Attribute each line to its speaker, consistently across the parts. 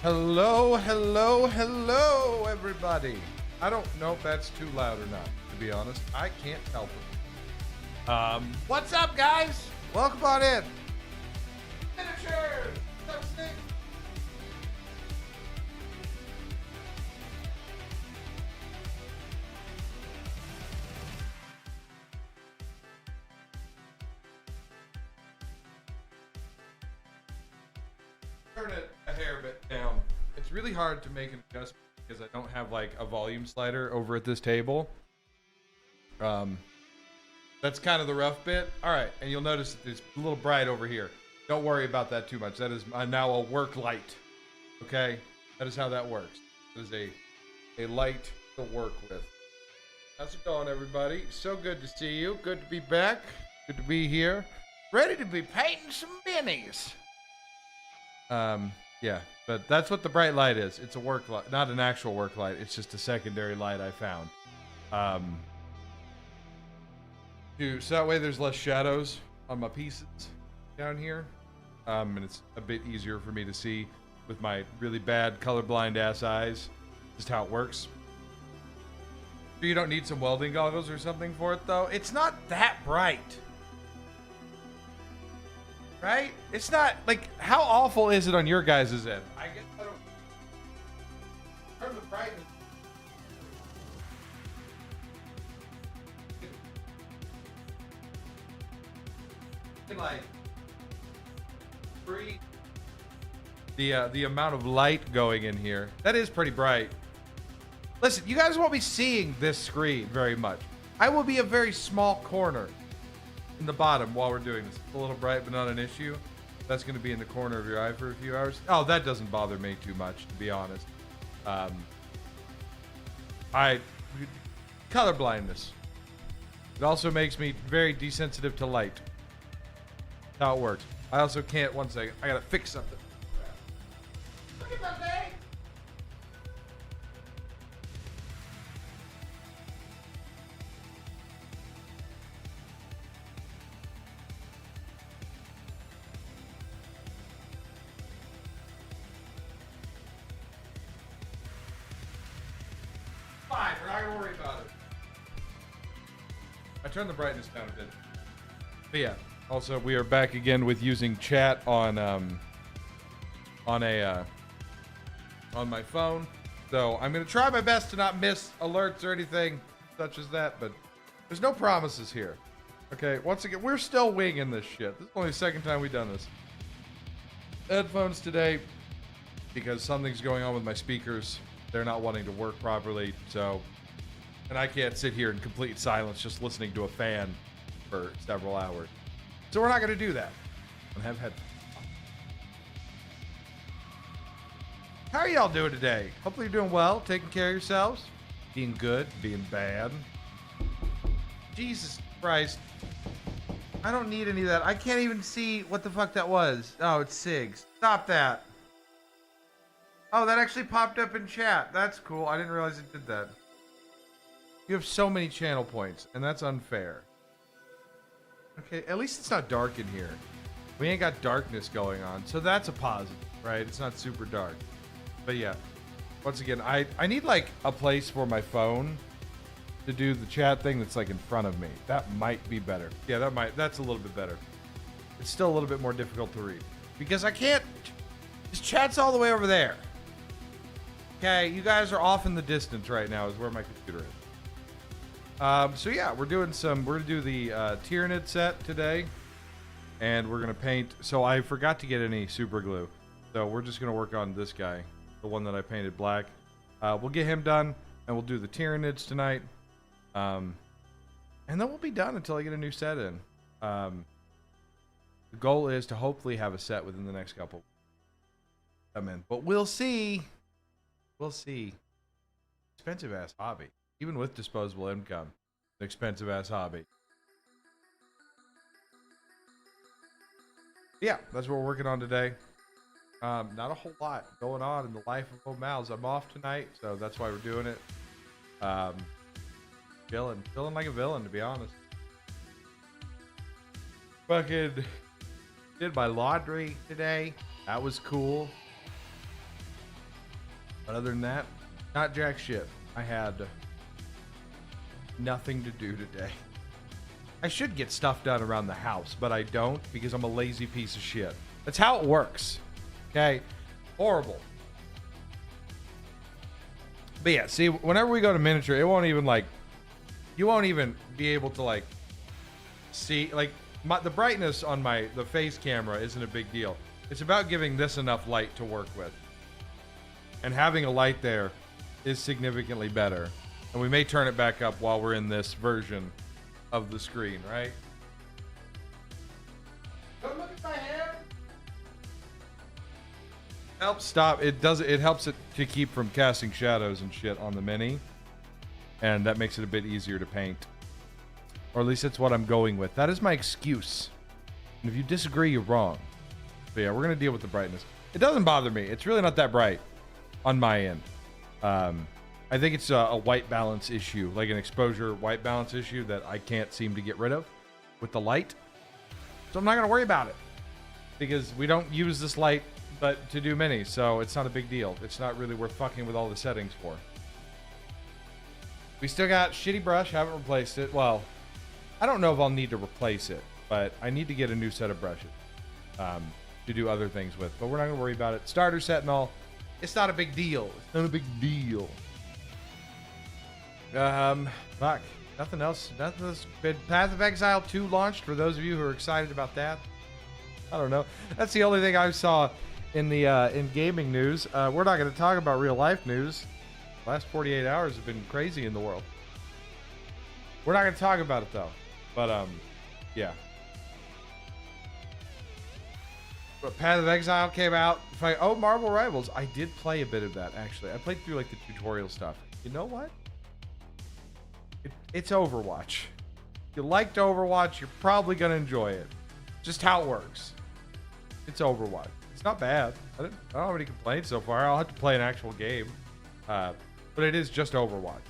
Speaker 1: Hello, hello, hello, everybody. I don't know if that's too loud or not, to be honest. I can't help it. What's up, guys? Welcome on in. Miniatures! What's up, Snake? Turn it a hair bit down. It's really hard to make an adjustment because I don't have like a volume slider over at this table. That's kind of the rough bit. All right, and you'll notice that it's a little bright over here. Don't worry about that too much. That is now a work light. Okay, that is how that works. It is a light to work with. How's it going, everybody? So good to see you. Good to be back. Good to be here. Ready to be painting some minis. Yeah, but that's what the bright light is. It's a work light, not an actual work light. It's just a secondary light I found. So that way there's less shadows on my pieces down here. And it's a bit easier for me to see with my really bad colorblind ass eyes just how it works. So you don't need some welding goggles or something for it though. It's not that bright. Right? It's not, like, how awful is it on your guys' end? I guess I don't... Turn the brightness... Like... Free... The amount of light going in here. That is pretty bright. Listen, you guys won't be seeing this screen very much. I will be a very small corner in the bottom while we're doing this. It's a little bright, but not an issue. That's going to be in the corner of your eye for a few hours. Oh, that doesn't bother me too much, to be honest. Color blindness. It also makes me very desensitive to light. That's how it works. I also can't. One second. I gotta fix something. Look at that thing. Fine, we're not gonna worry about it. I turned the brightness down a bit. But yeah, also we are back again with using chat on my phone. So I'm gonna try my best to not miss alerts or anything such as that, but there's no promises here. Okay, once again, we're still winging this shit. This is only the second time we've done this. Headphones today because something's going on with my speakers. They're not wanting to work properly, so... And I can't sit here in complete silence just listening to a fan for several hours. So we're not going to do that. And have headphones. How are y'all doing today? Hopefully you're doing well, taking care of yourselves. Being good, being bad. Jesus Christ. I don't need any of that. I can't even see what the fuck that was. Oh, it's SIGs. Stop that. Oh, that actually popped up in chat. That's cool. I didn't realize it did that. You have so many channel points, and that's unfair. Okay, at least it's not dark in here. We ain't got darkness going on, so that's a positive, right? It's not super dark. But yeah, once again, I need like a place for my phone to do the chat thing that's like in front of me. That might be better. Yeah, that's a little bit better. It's still a little bit more difficult to read. Because I can't... This chat's all the way over there. Okay, you guys are off in the distance right now is where my computer is. So yeah, we're gonna do the Tyranid set today. And we're gonna paint, so I forgot to get any super glue. So we're just gonna work on this guy, the one that I painted black. We'll get him done, and we'll do the Tyranids tonight. And then we'll be done until I get a new set in. The goal is to hopefully have a set within the next couple. But we'll see. We'll see. Expensive ass hobby. Even with disposable income. An expensive ass hobby. Yeah, that's what we're working on today. Not a whole lot going on in the life of O'Mals. I'm off tonight, so that's why we're doing it. Feeling like a villain, to be honest. Fucking did my laundry today. That was cool. But other than that, not jack shit. I had nothing to do today. I should get stuff done around the house, but I don't because I'm a lazy piece of shit. That's how it works. Okay? Horrible. But yeah, see, whenever we go to miniature, it won't even like, you won't even be able to like see, like the brightness on the face camera isn't a big deal. It's about giving this enough light to work with. And having a light there is significantly better. And we may turn it back up while we're in this version of the screen, right? Don't look at my hair. Helps stop. It does. It helps it to keep from casting shadows and shit on the mini, and that makes it a bit easier to paint. Or at least that's what I'm going with. That is my excuse. And if you disagree, you're wrong. But yeah, we're gonna deal with the brightness. It doesn't bother me. It's really not that bright on my end. I think it's a white balance issue, like an exposure white balance issue that I can't seem to get rid of with the light. So I'm not going to worry about it because we don't use this light but to do minis, so it's not a big deal. It's not really worth fucking with all the settings for. We still got shitty brush, haven't replaced it. Well, I don't know if I'll need to replace it, but I need to get a new set of brushes to do other things with. But we're not going to worry about it. Starter set and all. It's not a big deal. It's not a big deal. Fuck. Nothing else. Nothing else. Path of Exile 2 launched for those of you who are excited about that. I don't know. That's the only thing I saw in the in gaming news. We're not going to talk about real life news. The last 48 hours have been crazy in the world. We're not going to talk about it though. But yeah. But Path of Exile came out. Oh, Marvel Rivals. I did play a bit of that actually. I played through like the tutorial stuff. You know what? It's Overwatch. If you liked Overwatch, you're probably going to enjoy it. Just how it works. It's Overwatch. It's not bad. I don't have any complaints so far. I'll have to play an actual game. But it is just Overwatch.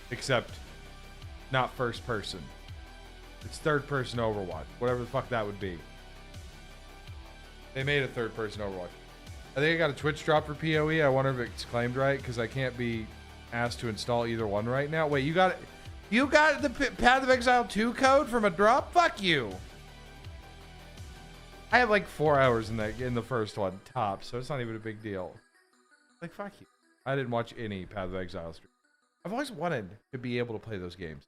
Speaker 1: Except not first person. It's third person Overwatch. Whatever the fuck that would be. They made a third person Overwatch. I think I got a Twitch drop for PoE. I wonder if it's claimed right because I can't be asked to install either one right now. Wait, you got the Path of Exile 2 code from a drop? Fuck you. I have like 4 hours in the first one top, so it's not even a big deal. Like fuck you. I didn't watch any Path of Exile stream. I've always wanted to be able to play those games.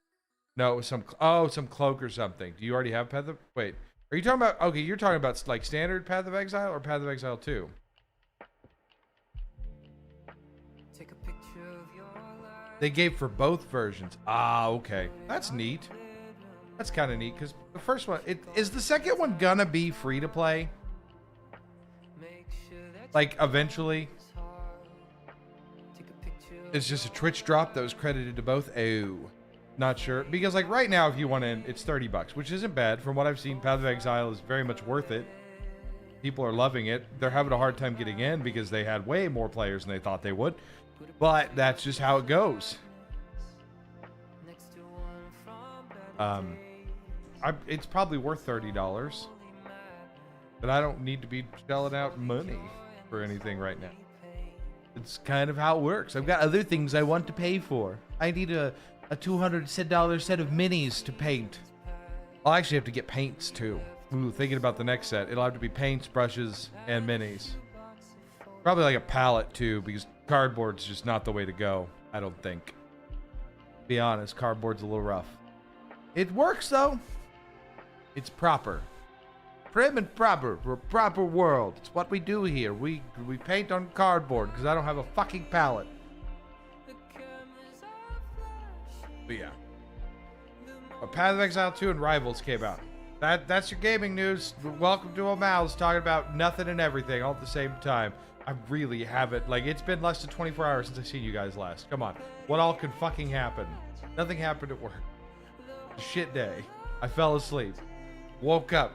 Speaker 1: No, it was some cloak or something. Do you already have Path of? Wait, are you talking about? Okay, you're talking about like standard Path of Exile or Path of Exile 2? They gave for both versions. Ah, okay. That's neat. That's kind of neat because the first one, is the second one gonna be free to play? Like eventually? It's just a Twitch drop that was credited to both. Oh, not sure. Because like right now, if you want in, it's $30, which isn't bad. From what I've seen, Path of Exile is very much worth it. People are loving it. They're having a hard time getting in because they had way more players than they thought they would. But that's just how it goes. It's probably worth $30, but I don't need to be shelling out money for anything right now. It's kind of how it works. I've got other things I want to pay for. I need a $200 set of minis to paint. I'll actually have to get paints too. Ooh, thinking about the next set, it'll have to be paints, brushes, and minis. Probably like a palette too, because cardboard's just not the way to go, I don't think. Be honest, cardboard's a little rough. It works though. It's proper. Prim and proper. We're a proper world. It's what we do here. We paint on cardboard because I don't have a fucking palette. But yeah. A Path of Exile 2 and Rivals came out. That's your gaming news. Welcome to O'Mal's talking about nothing and everything all at the same time. I really haven't. Like, it's been less than 24 hours since I've seen you guys last. Come on. What all could fucking happen? Nothing happened at work. Shit day. I fell asleep. Woke up.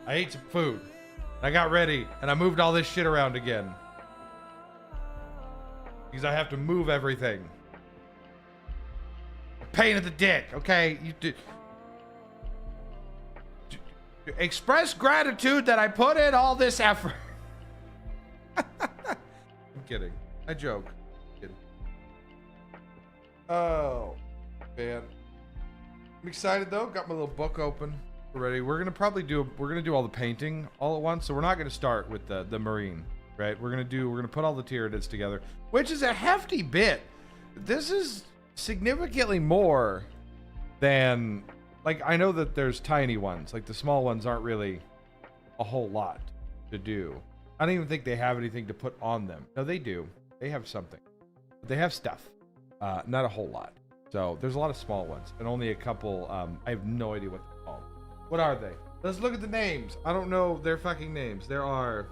Speaker 1: I ate some food. I got ready, and I moved all this shit around again. Because I have to move everything. Pain in the dick, okay? Express gratitude that I put in all this effort. I'm kidding. I joke. Kidding. Oh, man. I'm excited though. Got my little book open. We're ready. We're gonna probably do all the painting all at once. So we're not gonna start with the marine, right? We're gonna put all the Tyranids together, which is a hefty bit. This is significantly more than, like, I know that there's tiny ones. Like the small ones aren't really a whole lot to do. I don't even think they have anything to put on them. No, they do. They have something. But they have stuff. Not a whole lot. So there's a lot of small ones and only a couple. I have no idea what they're called. What are they? Let's look at the names. I don't know their fucking names. There are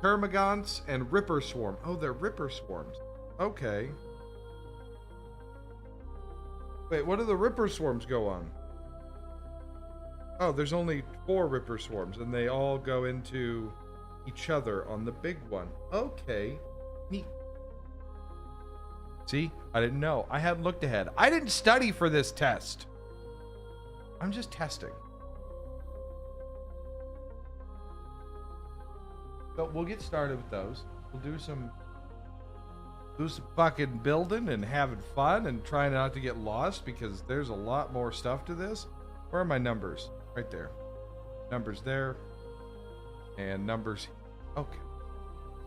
Speaker 1: Termagants and Ripper Swarm. Oh, they're Ripper Swarms. Okay. Wait, what do the Ripper Swarms go on? Oh, there's only 4 Ripper Swarms and they all go into each other on the big one. Okay. Neat. See? I didn't know. I hadn't looked ahead. I didn't study for this test. I'm just testing. But we'll get started with those. We'll do some fucking building and having fun and trying not to get lost because there's a lot more stuff to this. Where are my numbers? Right there. Numbers there. And numbers. Okay.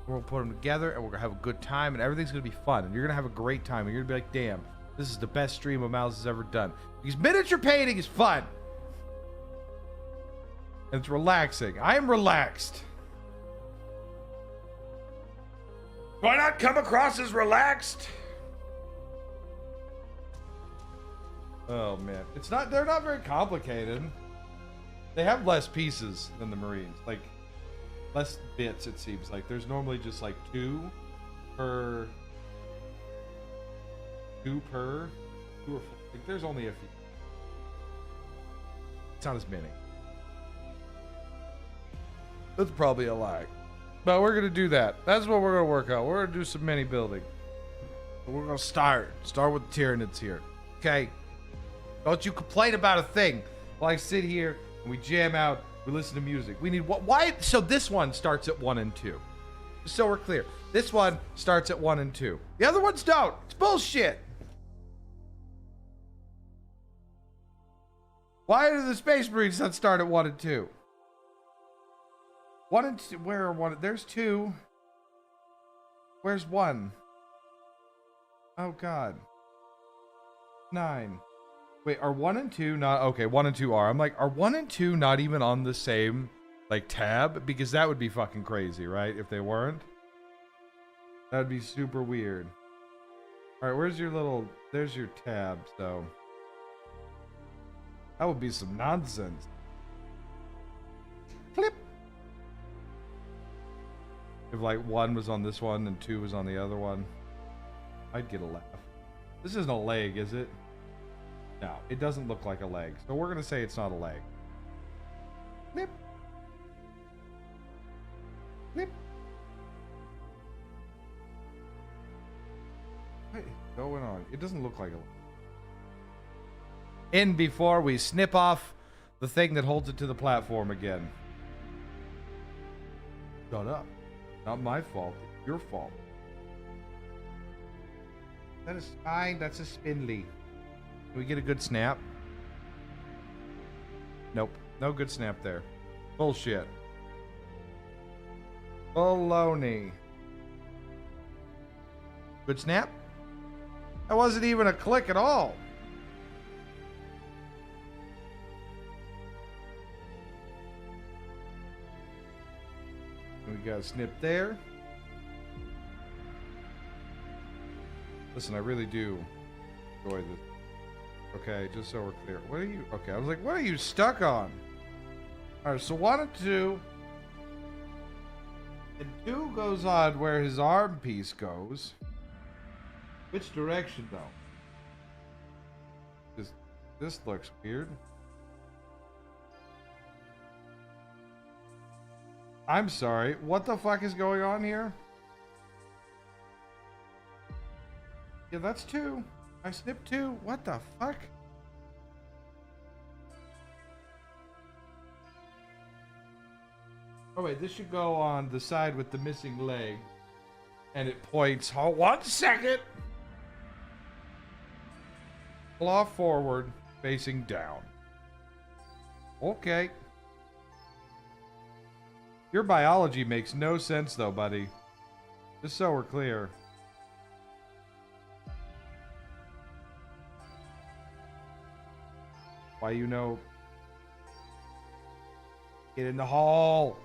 Speaker 1: We'll put them together and we're going to have a good time and everything's going to be fun. And you're going to have a great time. And you're going to be like, damn, this is the best stream of Miles has ever done. Because miniature painting is fun. And it's relaxing. I am relaxed. Do I not come across as relaxed? Oh, man. They're not very complicated. They have less pieces than the Marines. Like, less bits, it seems like. There's normally just like 2 per. Like, there's only a few. It's not as many. That's probably a lie. But we're gonna do that. That's what we're gonna work on. We're gonna do some mini building. But we're gonna start with the Tyranids here. Okay? Don't you complain about a thing while I sit here and we jam out. We listen to music. We need what? Why? So this one starts at 1 and 2. Just so we're clear. This one starts at 1 and 2. The other ones don't. It's bullshit. Why do the Space Marines not start at 1 and 2? 1 and 2. Where are 1? There's 2. Where's 1? Oh God. 9. Wait, are 1 and 2 not okay? 1 and 2 are. I'm like, are 1 and 2 not even on the same like tab? Because that would be fucking crazy, right? If they weren't, that'd be super weird. All right, where's your little? There's your tab. So that would be some nonsense. Flip. If like 1 was on this one and 2 was on the other one, I'd get a laugh. This isn't a leg, is it? No, it doesn't look like a leg. So we're going to say it's not a leg. Flip. Flip. What is going on? It doesn't look like a leg. In before we snip off the thing that holds it to the platform again. Shut up. Not my fault. It's your fault. That is fine. That's a spindly. Can we get a good snap? Nope. No good snap there. Bullshit. Baloney. Good snap? That wasn't even a click at all. We got a snip there. Listen, I really do enjoy this. Okay, just so we're clear. What are you? Okay, I was like, what are you stuck on? Alright, so 1 and 2. And 2 goes on where his arm piece goes. Which direction, though? This looks weird. I'm sorry. What the fuck is going on here? Yeah, that's 2. I snipped 2. What the fuck? Oh wait, this should go on the side with the missing leg. And it points. Oh, 1 second. Claw forward, facing down. Okay. Your biology makes no sense, though, buddy. Just so we're clear. Why you know? Get in the hall.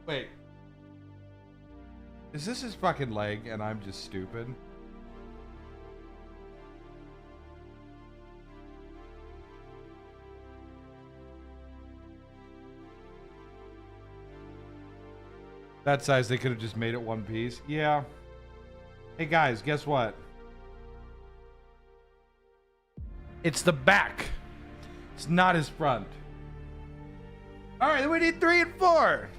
Speaker 1: Wait. Is this his fucking leg and I'm just stupid? That size, they could have just made it one piece. Yeah. Hey guys, guess what? It's the back. It's not his front. All right, then we need 3 and 4.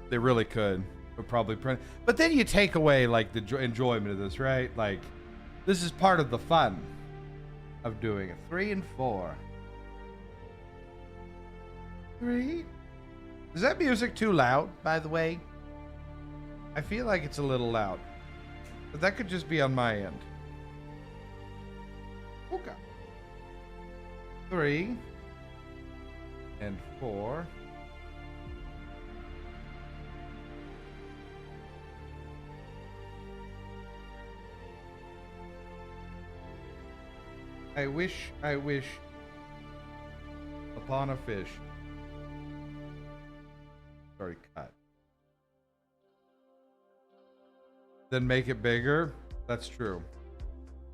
Speaker 1: They really could, but probably print. But then you take away like the enjoyment of this, right? Like, this is part of the fun of doing it. 3 and 4. 3. Is that music too loud, by the way? I feel like it's a little loud, but that could just be on my end. Okay. 3 and 4. I wish upon a fish. Sorry, cut. Then make it bigger. That's true.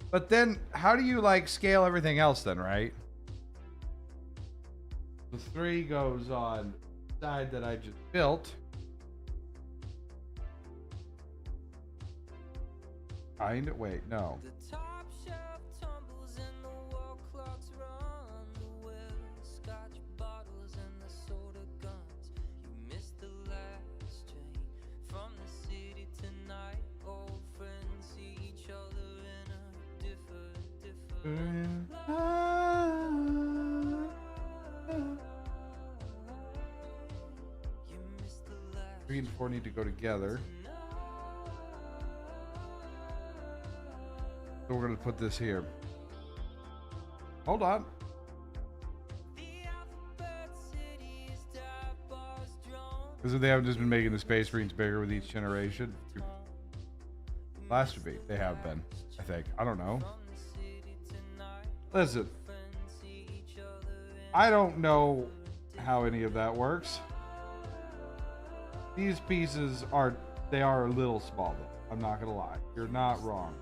Speaker 1: But then how do you like scale everything else then, right? The 3 goes on the side that I just built. Wait, no. Three and 4 need to go together. So we're going to put this here. Hold on. Because they haven't just been making the space marines bigger with each generation. Last to be. They have been, I think. I don't know. Listen. I don't know how any of that works. These pieces are, they are a little small though. I'm not gonna lie. You're not wrong.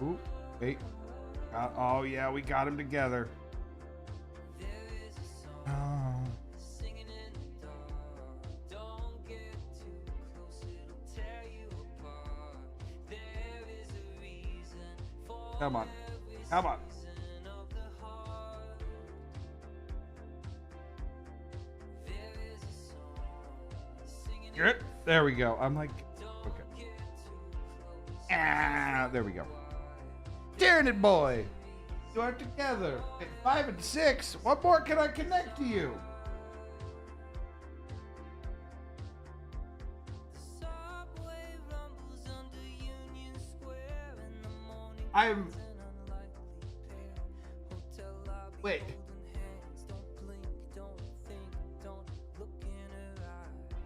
Speaker 1: Ooh, wait. Oh yeah, we got them together. Oh. Come on. Come on. Good. There we go. I'm like, okay. Ah, there we go. Tyranid boy. You are together. At 5 and 6. What more can I connect to you? I'm... Wait.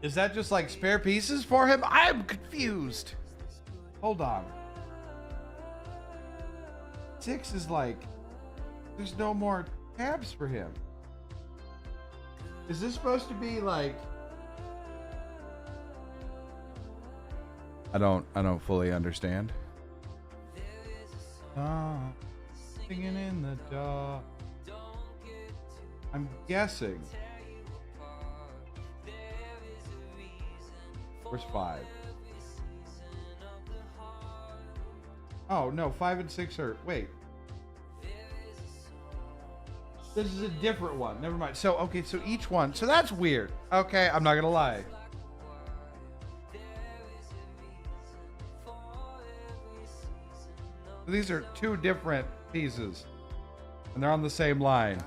Speaker 1: Is that just like spare pieces for him? I'm confused. Hold on. 6 is like... There's no more tabs for him. Is this supposed to be like... I don't fully understand. Oh, singing in the dark. I'm guessing. Where's 5? Oh no, 5 and 6 are. Wait. This is a different one. Never mind. So, okay, so each one. So that's weird. Okay, I'm not going to lie. These are two different pieces. And they're on the same line.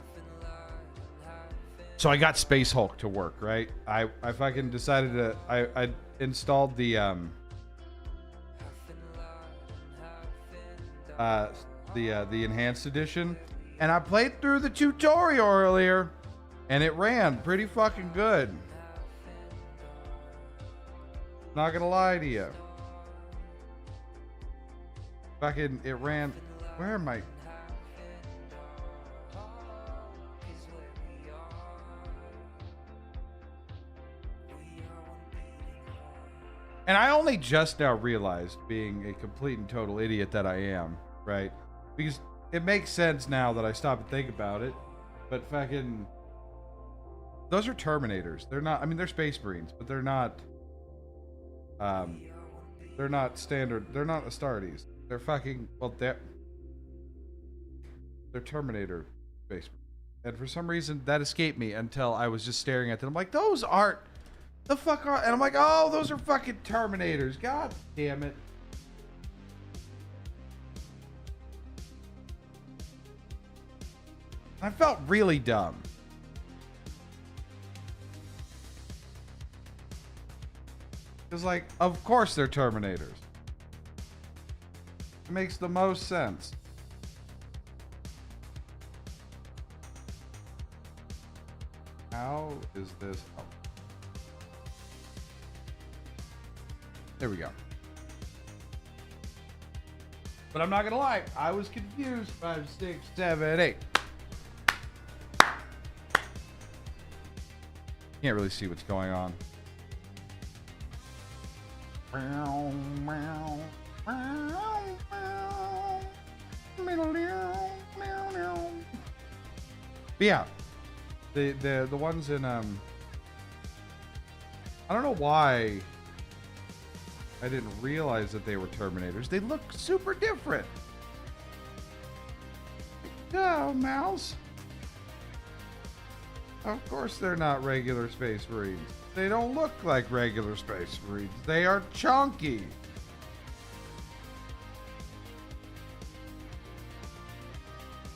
Speaker 1: So I got Space Hulk to work, right? I fucking decided to... I installed the... the enhanced edition, and I played through the tutorial earlier, and it ran pretty fucking good. Not gonna lie to you. Fucking, it ran. Where am I? And I only just now realized, being a complete and total idiot that I am, right? Because it makes sense now that I stop and think about it. But fucking... Those are Terminators. They're not... I mean, they're Space Marines, but they're not... they're not standard... They're not Astartes. They're fucking... Well, they're Terminator Space Marines. And for some reason, that escaped me until I was just staring at them. I'm like, those aren't... The fuck are... And I'm like, oh, those are fucking Terminators. God damn it. I felt really dumb. Because, like, of course they're Terminators. It makes the most sense. How is this... Oh. There we go. But I'm not gonna lie, I was confused. 5, 6, 7, 8. Can't really see what's going on. But yeah, the ones in I don't know why I didn't realize that they were Terminators. They look super different. Go, mouse. Of course they're not regular Space Marines. They don't look like regular Space Marines. They are chunky.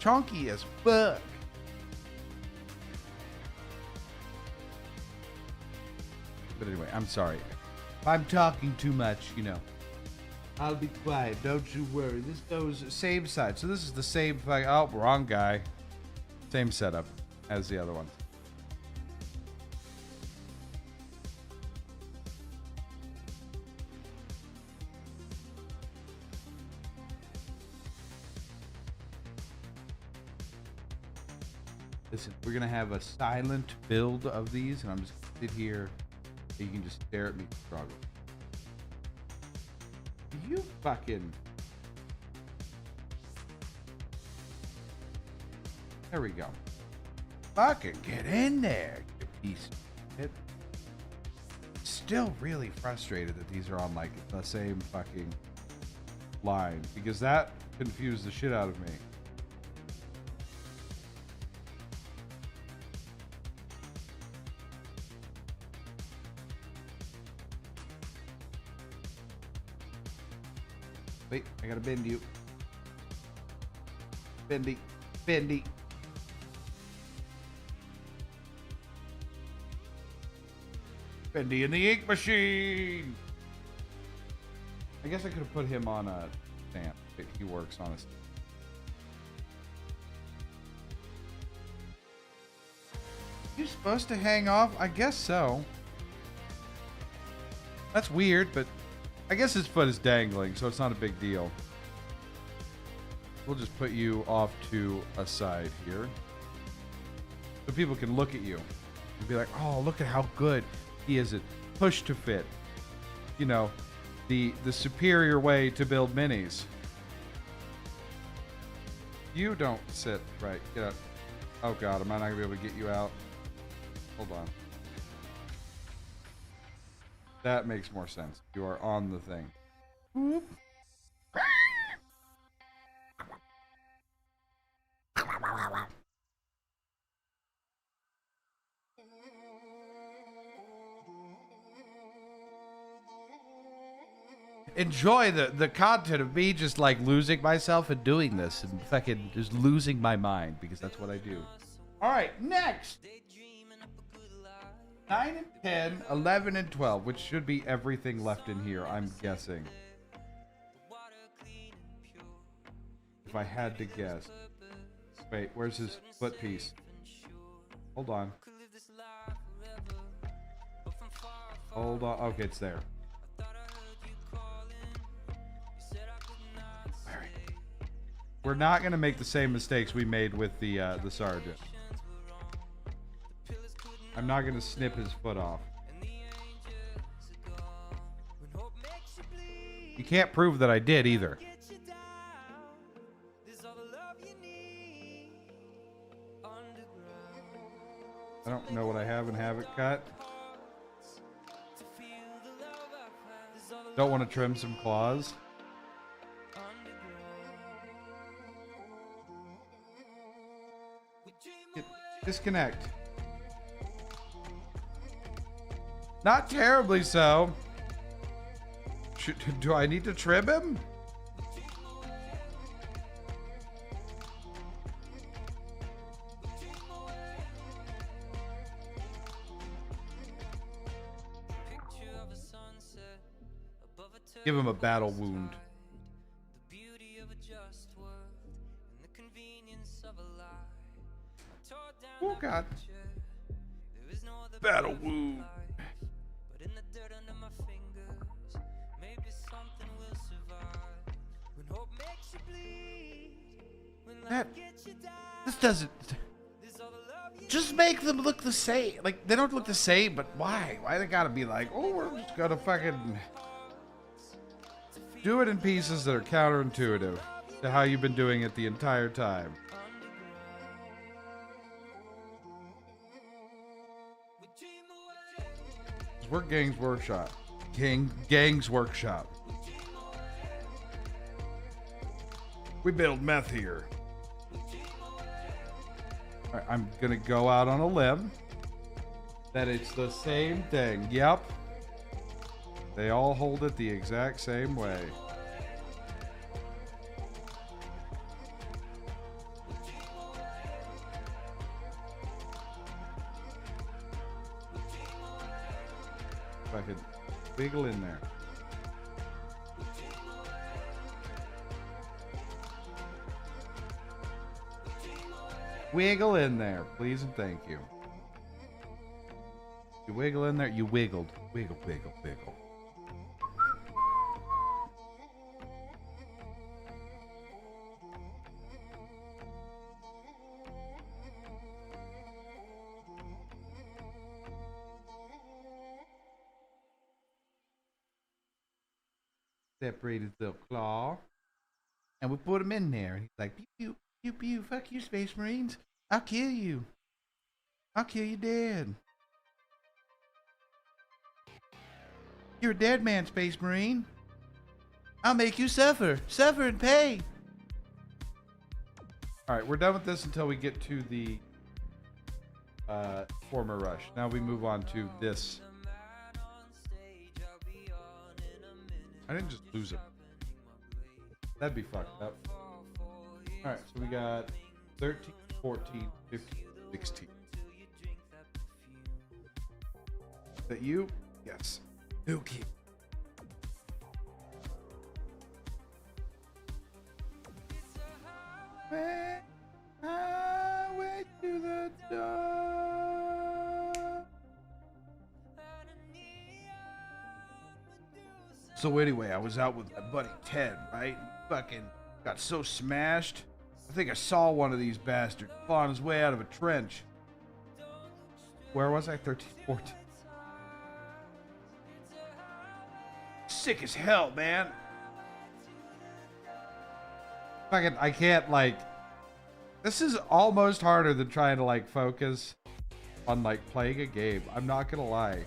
Speaker 1: Chunky as fuck. But anyway, I'm sorry. If I'm talking too much, you know, I'll be quiet. Don't you worry. This goes same side. So this is the same thing. Oh, wrong guy. Same setup as the other one. Listen, we're gonna have a silent build of these, and I'm just gonna sit here. You can just stare at me struggle. You fucking... There we go. Fucking get in there, you piece of shit. Still really frustrated that these are on, like, the same fucking line, because that confused the shit out of me. Wait, I gotta bend you. Bendy. Bendy. Bendy in the ink machine! I guess I could have put him on a stamp. He works on a stamp. You supposed to hang off? I guess so. That's weird, but I guess his foot is dangling, so it's not a big deal. We'll just put you off to a side here. So people can look at you and be like, oh, look at how good he is at push to fit. You know, the superior way to build minis. You don't sit right. Get up. Oh god, am I not gonna be able to get you out? Hold on. That makes more sense. You are on the thing. Whoop. enjoy the content of me just like losing myself and doing this and fucking just losing my mind because that's what I do. All right, next. 9 and 10, 11 and 12, which should be everything left in here, I'm guessing. If I had to guess. Wait, where's his foot piece? Hold on. Hold on. Okay, it's there. Alright. We're not going to make the same mistakes we made with the sergeant. I'm not going to snip his foot off. You can't prove that I did either. I don't know what I have and haven't cut. Don't want to trim some claws. Disconnect. Not terribly so. Do I need to trim him? Give him a battle wound. Oh God. Battle wound. This doesn't. Just make them look the same. Like, they don't look the same, but why? Why they gotta be like, oh, we're just gonna fucking do it in pieces that are counterintuitive to how you've been doing it the entire time. We're Gang's Workshop. Gang's Workshop. We build meth here. All right, I'm gonna go out on a limb that it's the same thing. Yep. They all hold it the exact same way. If I could wiggle in there. Wiggle in there, please and thank you. You wiggle in there, you wiggled. Wiggle, wiggle, wiggle. Separated the claw, and we put him in there. And he's like, pew, pew, pew, pew, fuck you, Space Marines. I'll kill you. I'll kill you dead. You're a dead man, Space Marine. I'll make you suffer. Suffer and pay. Alright, we're done with this until we get to the former rush. Now we move on to this. I didn't just lose it. That'd be fucked up. Alright, so we got 13, 14, 15, 16. Is that you? Yes. Okay. Highway to the door. So anyway, I was out with my buddy Ted, right? Fucking got so smashed. I think I saw one of these bastards clawing his way out of a trench. Where was I? 13, 14. Sick as hell, man. Fucking, I can't, like... This is almost harder than trying to, like, focus on, like, playing a game. I'm not gonna lie.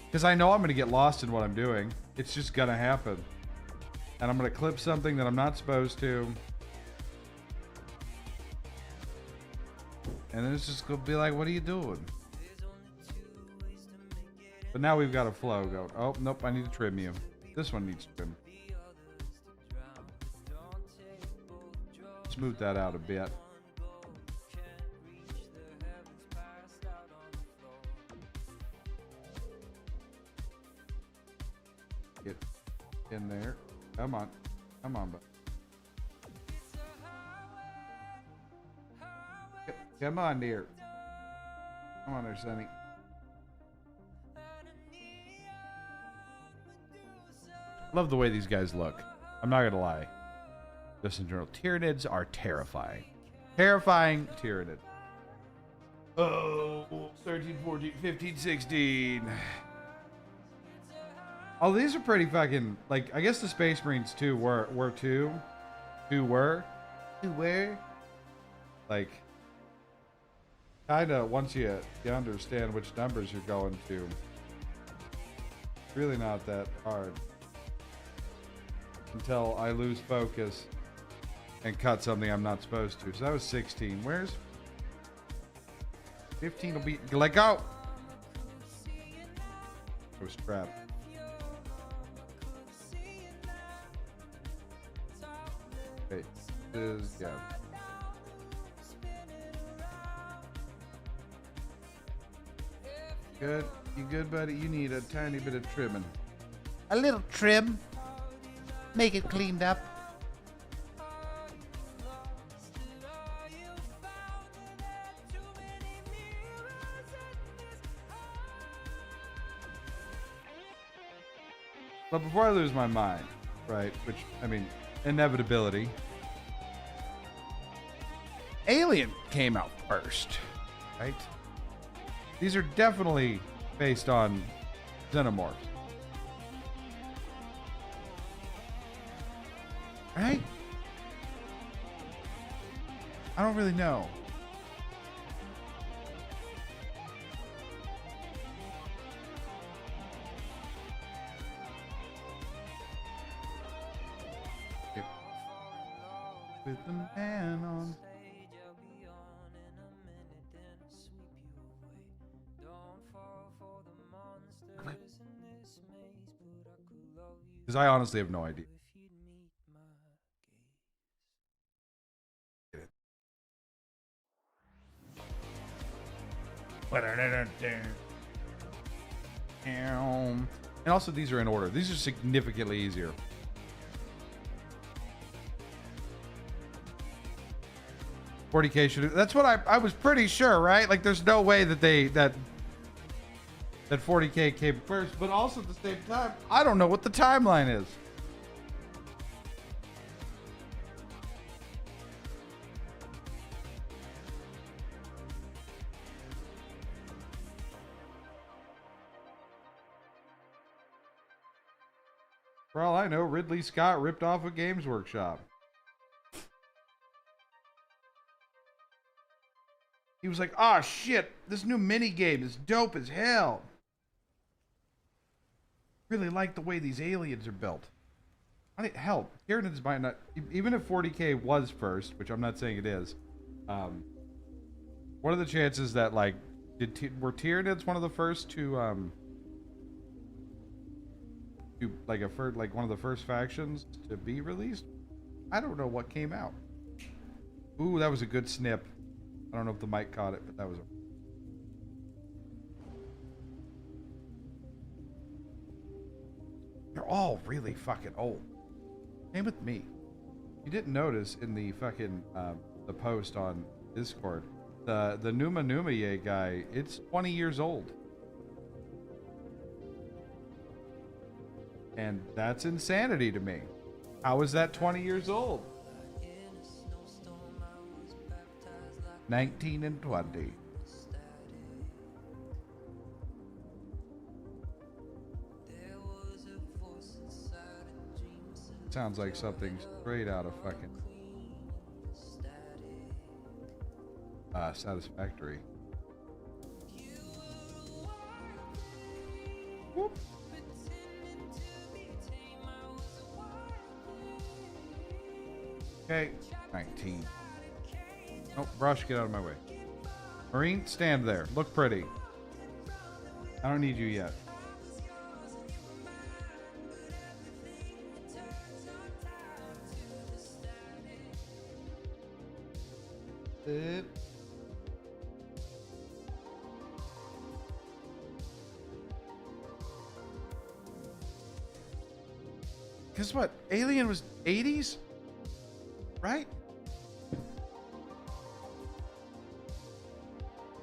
Speaker 1: Because I know I'm gonna get lost in what I'm doing. It's just gonna happen. And I'm gonna clip something that I'm not supposed to. And then it's just gonna be like, what are you doing? But now we've got a flow going. Oh, nope, I need to trim you.
Speaker 2: This one needs trim. Smooth that out a bit. Get in there. Come on. Come on, bud. Come on, dear. Come on there, Sonny. Love the way these guys look. I'm not gonna lie. Just in general, Tyranids are terrifying. Terrifying Tyranids. Oh, 13, 14, 15, 16. Oh, these are pretty fucking, like, I guess the Space Marines too were like, kinda, once you understand which numbers you're going to, it's really not that hard. Until I lose focus and cut something I'm not supposed to. So that was 16. Where's 15 will be, let go. I was trapped. Okay, this is, yeah. Good, you good, buddy? You need a tiny bit of trimming. A little trim. Make it cleaned up. But before I lose my mind, right, which, I mean, inevitability, Alien came out first, right? These are definitely based on xenomorphs. Right? I don't really know. With the man on. Because I honestly have no idea. And also, these are in order. These are significantly easier. $40K should. That's what I was pretty sure, right? Like, there's no way that that 40K came first. But also at the same time, I don't know what the timeline is. For all I know, Ridley Scott ripped off a Games Workshop. He was like, "Ah, shit, this new mini game is dope as hell. Really like the way these aliens are built." I mean, hell, Tyranids might not, even if 40K was first, which I'm not saying it is. What are the chances that, like, were Tyranids one of the first to like one of the first factions to be released? I don't know what came out. Ooh, that was a good snip. I don't know if the mic caught it, but that was a... They're all really fucking old. Same with me. You didn't notice in the fucking the post on Discord, the Numa Ye guy, it's 20 years old. And that's insanity to me. How is that 20 years old? 19 and 20. Sounds like something straight out of fucking Satisfactory. Whoop. Okay, 19. Oh, brush, get out of my way. Marine, stand there. Look pretty. I don't need you yet. Guess what? Alien was 80s? Right?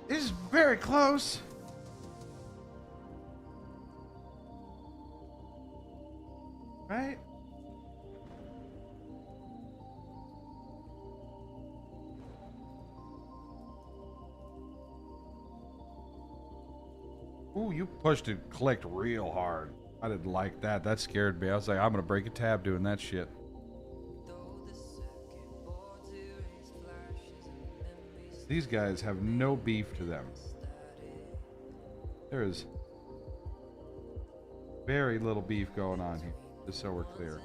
Speaker 2: This is very close. Right? Ooh, you pushed and clicked real hard. I didn't like that. That scared me. I was like, I'm gonna break a tab doing that shit. These guys have no beef to them. There is very little beef going on here, just so we're clear.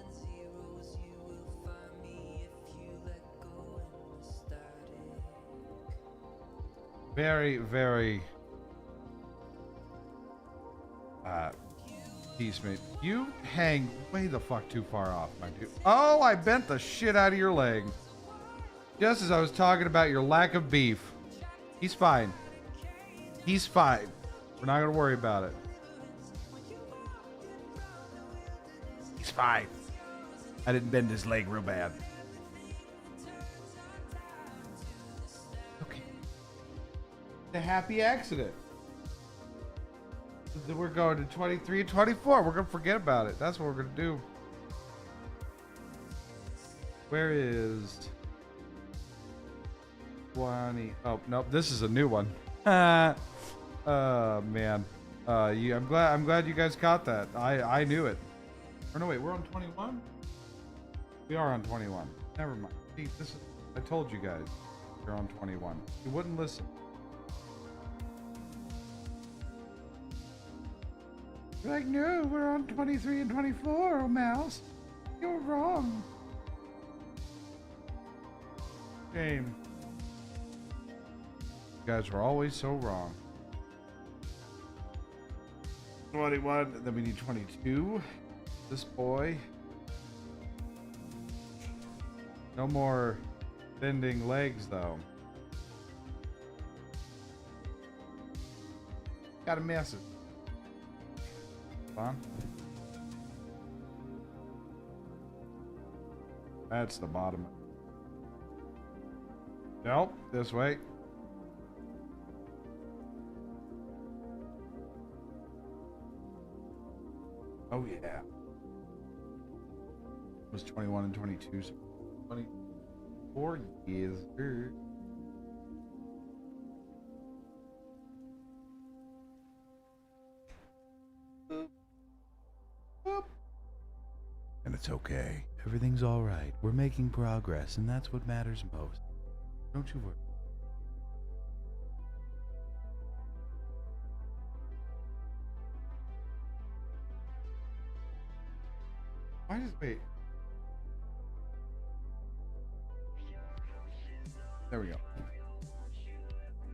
Speaker 2: Very, very peacemate. You hang way the fuck too far off, my dude. Oh, I bent the shit out of your leg. Just as I was talking about your lack of beef. He's fine. He's fine. We're not gonna worry about it. He's fine. I didn't bend his leg real bad. Okay. The happy accident. We're going to 23 and 24. We're going to forget about it. That's what we're going to do. Where is 20? Oh, nope. This is a new one. Man. I'm glad you guys caught that. I knew it. Or no, wait, we're on 21? We are on 21. Never mind. See, I told you guys you're on 21. You wouldn't listen. You're like, no, we're on 23 and 24, oh mouse. You're wrong. Shame. You guys were always so wrong. 21, then we need 22. This boy. No more bending legs, though. Got a message. On. That's the bottom. Nope, this way. Oh yeah. It was 21 and 22, so 24 years. And it's okay. Everything's all right. We're making progress, and that's what matters most. Don't you worry. Wait. There we go.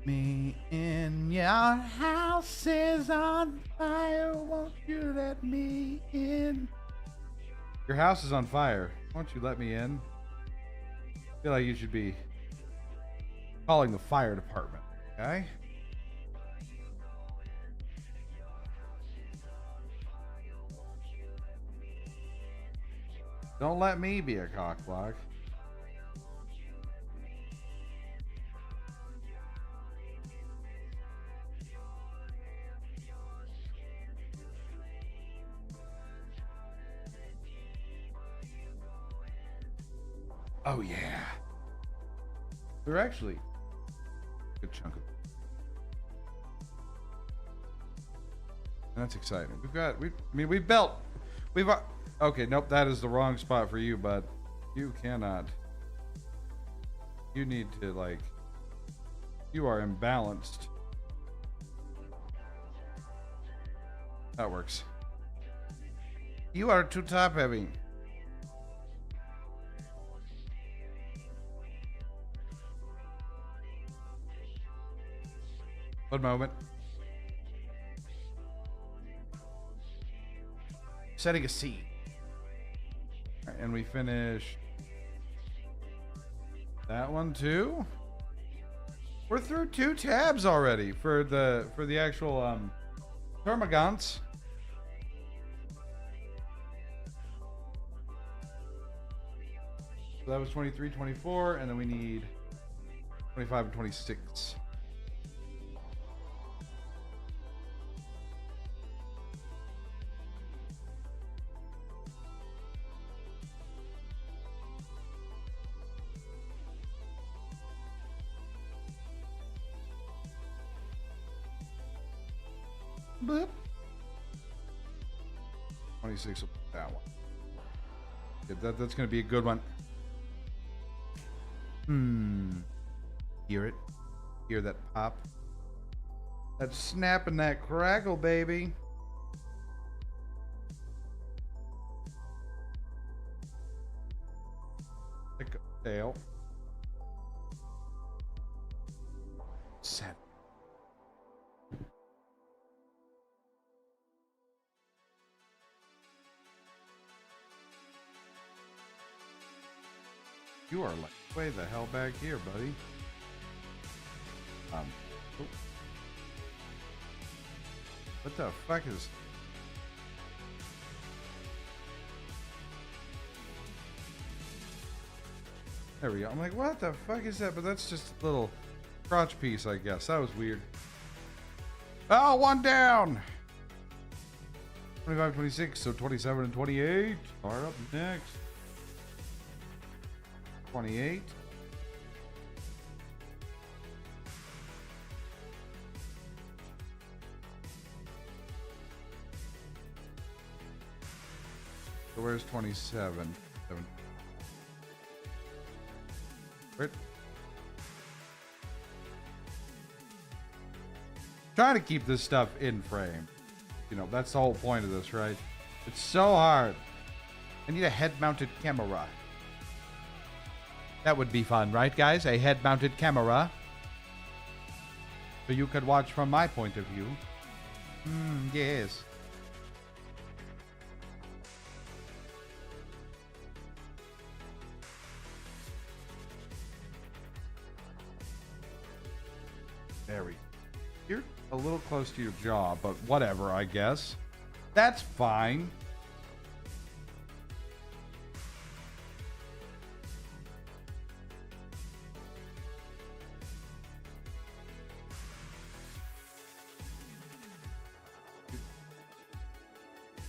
Speaker 2: Me in your house is on fire. Won't you let me in? Your house is on fire. Won't you let me in? I feel like you should be calling the fire department, okay? Don't let me be a cockblock. Oh yeah. We're actually a good chunk of it. And that's exciting. Okay, nope, that is the wrong spot for you, bud. You cannot. You need to, like, you are imbalanced. That works. You are too top heavy. One moment. Setting a seed. All right, and we finished that one too. We're through 2 tabs already for the actual termagants. So that was 23, 24, and then we need 25 and 26. Boop. 26 will be that one. That's going to be a good one. Hear it? Hear that pop? That snap and that crackle, baby. Pick up tail. Set. You are like way the hell back here, buddy. Oh. What the fuck is... There we go. I'm like, what the fuck is that? But that's just a little crotch piece, I guess. That was weird. Oh, one down! 25, 26, so 27 and 28 are up next. 28. So where's 27? Where? Trying to keep this stuff in frame. You know, that's the whole point of this, right? It's so hard. I need a head-mounted camera. That would be fun, right, guys? A head-mounted camera. So you could watch from my point of view. Yes. There we go. You're a little close to your jaw, but whatever, I guess. That's fine.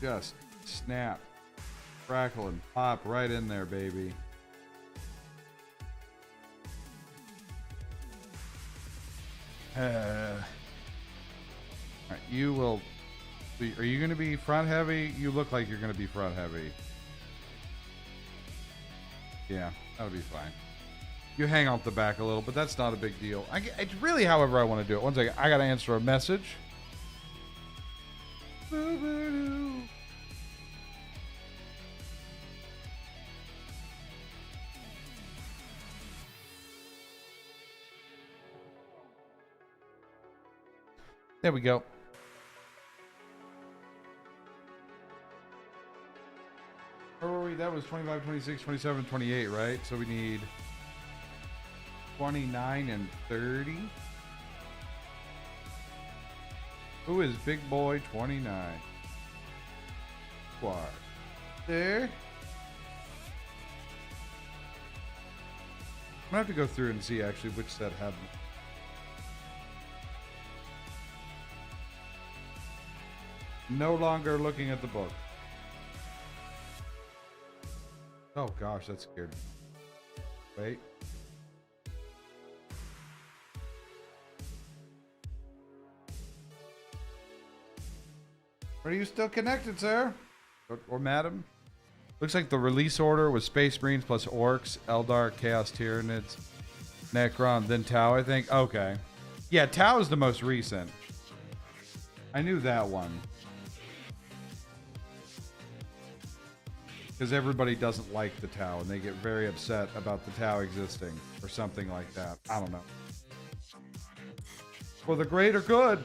Speaker 2: Just snap, crackle, and pop right in there, baby. Alright, you will... Are you going to be front heavy? You look like you're going to be front heavy. Yeah, that'll be fine. You hang out the back a little, but that's not a big deal. It's really however I want to do it. One second, I got to answer a message. There we go. Where were we? That was 25, 26, 27, 28, right? So we need 29 and 30. Who is big boy 29? Squad. There. I'm gonna have to go through and see actually which set had them. No longer looking at the book. Oh gosh, that scared me. Wait. Are you still connected, sir? Or madam? Looks like the release order was Space Marines plus Orcs, Eldar, Chaos Tyranids, Necron, then Tau, I think. Okay. Yeah, Tau is the most recent. I knew that one. Because everybody doesn't like the Tau, and they get very upset about the Tau existing, or something like that. I don't know. For the greater good.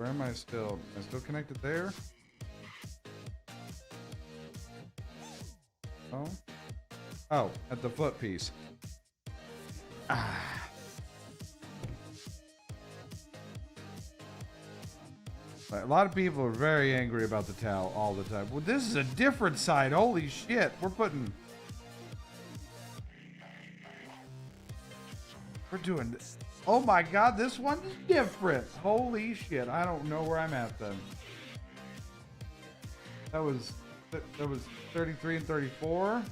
Speaker 2: Where am I still? Am I still connected there? Oh. Oh, at the foot piece. Ah. A lot of people are very angry about the towel all the time. Well, this is a different side. Holy shit. We're doing this. Oh my god, this one's different. Holy shit. I don't know where I'm at then. That was 33 and 34.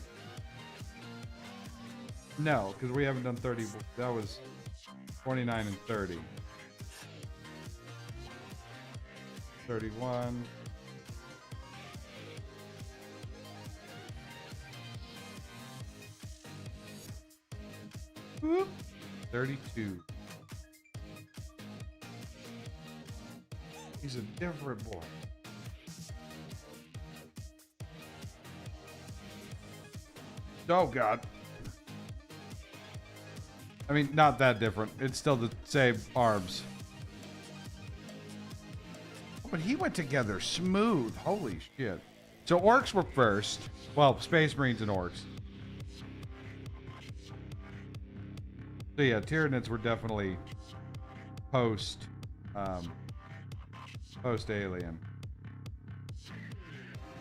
Speaker 2: No, because we haven't done 30. That was 29 and 30. 31. Whoop. 32. He's a different boy. Oh god. I mean, not that different. It's still the same arms. But he went together smooth. Holy shit. So orcs were first. Well, Space Marines and orcs. So yeah, Tyranids were definitely post alien.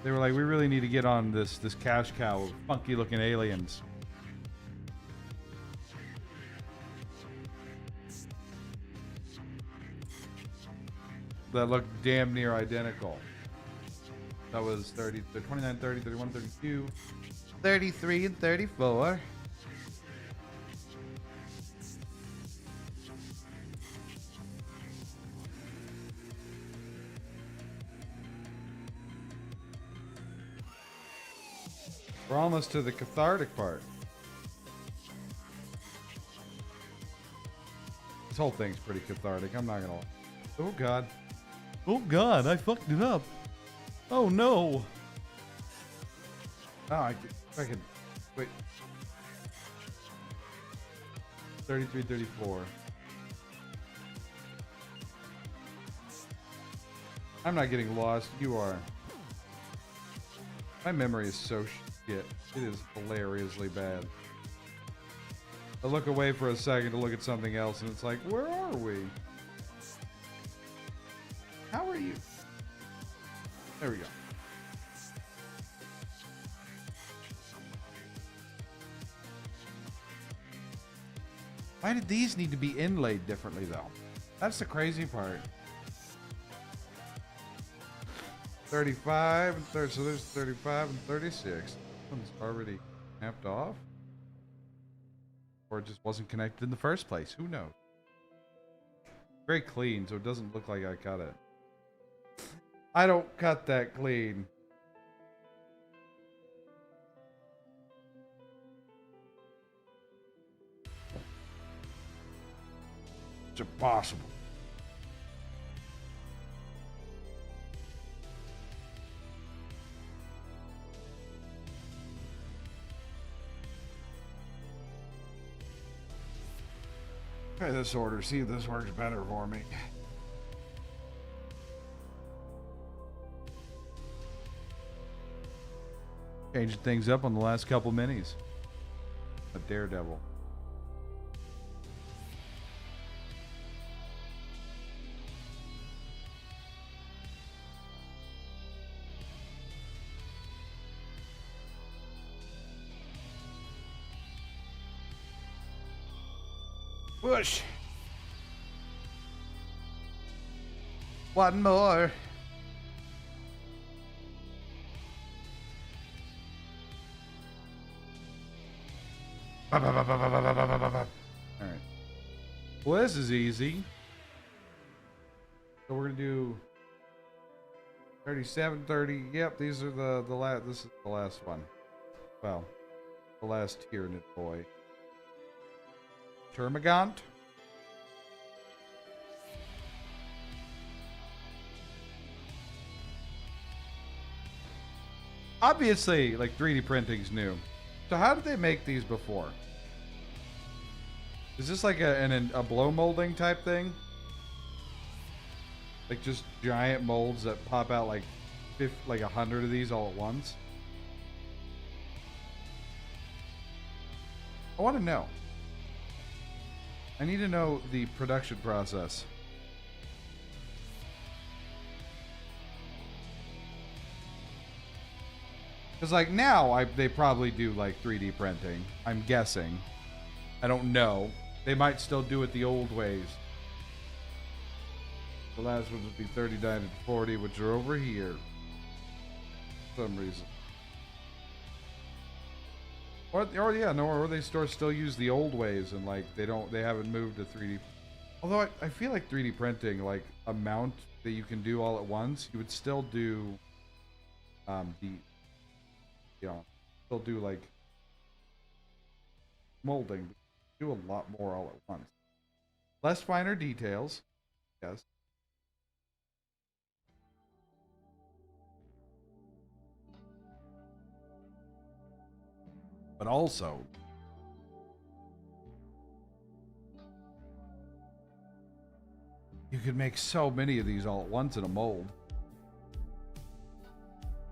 Speaker 2: They were like, we really need to get on this cash cow of funky looking aliens. That looked damn near identical. That was 30, 29, 30, 31, 32, 33, and 34. We're almost to the cathartic part. This whole thing's pretty cathartic, I'm not gonna lie. Oh god. Oh god, I fucked it up. Oh no. Oh, I can wait. 33, 34. I'm not getting lost, you are. My memory is so shit. It is hilariously bad. I look away for a second to look at something else and it's like, where are we? How are you? There we go. Why did these need to be inlaid differently though? That's the crazy part. 35 and 30, so there's 35 and 36. One's already mapped off. Or it just wasn't connected in the first place. Who knows? Very clean, so it doesn't look like I cut it. I don't cut that clean. It's impossible. Try this order, see if this works better for me. Changed things up on the last couple minis. A daredevil. Push. One more. All right. Well, this is easy. So we're gonna do 37, 30. Yep, these are the last. This is the last one. Well, the last Tyranid boy. Termagant. Obviously, like 3D printing's new. So how did they make these before? Is this like a blow molding type thing? Like just giant molds that pop out like 100 of these all at once. I want to know. I need to know the production process. Because like now, they probably do like 3D printing. I'm guessing. I don't know. They might still do it the old ways. The last ones would be 39 and 40, which are over here. For some reason. Or yeah, no, or they still use the old ways and like they haven't moved to 3D. Although I feel like 3D printing, like amount that you can do all at once, you would still do still do like molding. Do a lot more all at once. Less finer details, yes. But also, you could make so many of these all at once in a mold.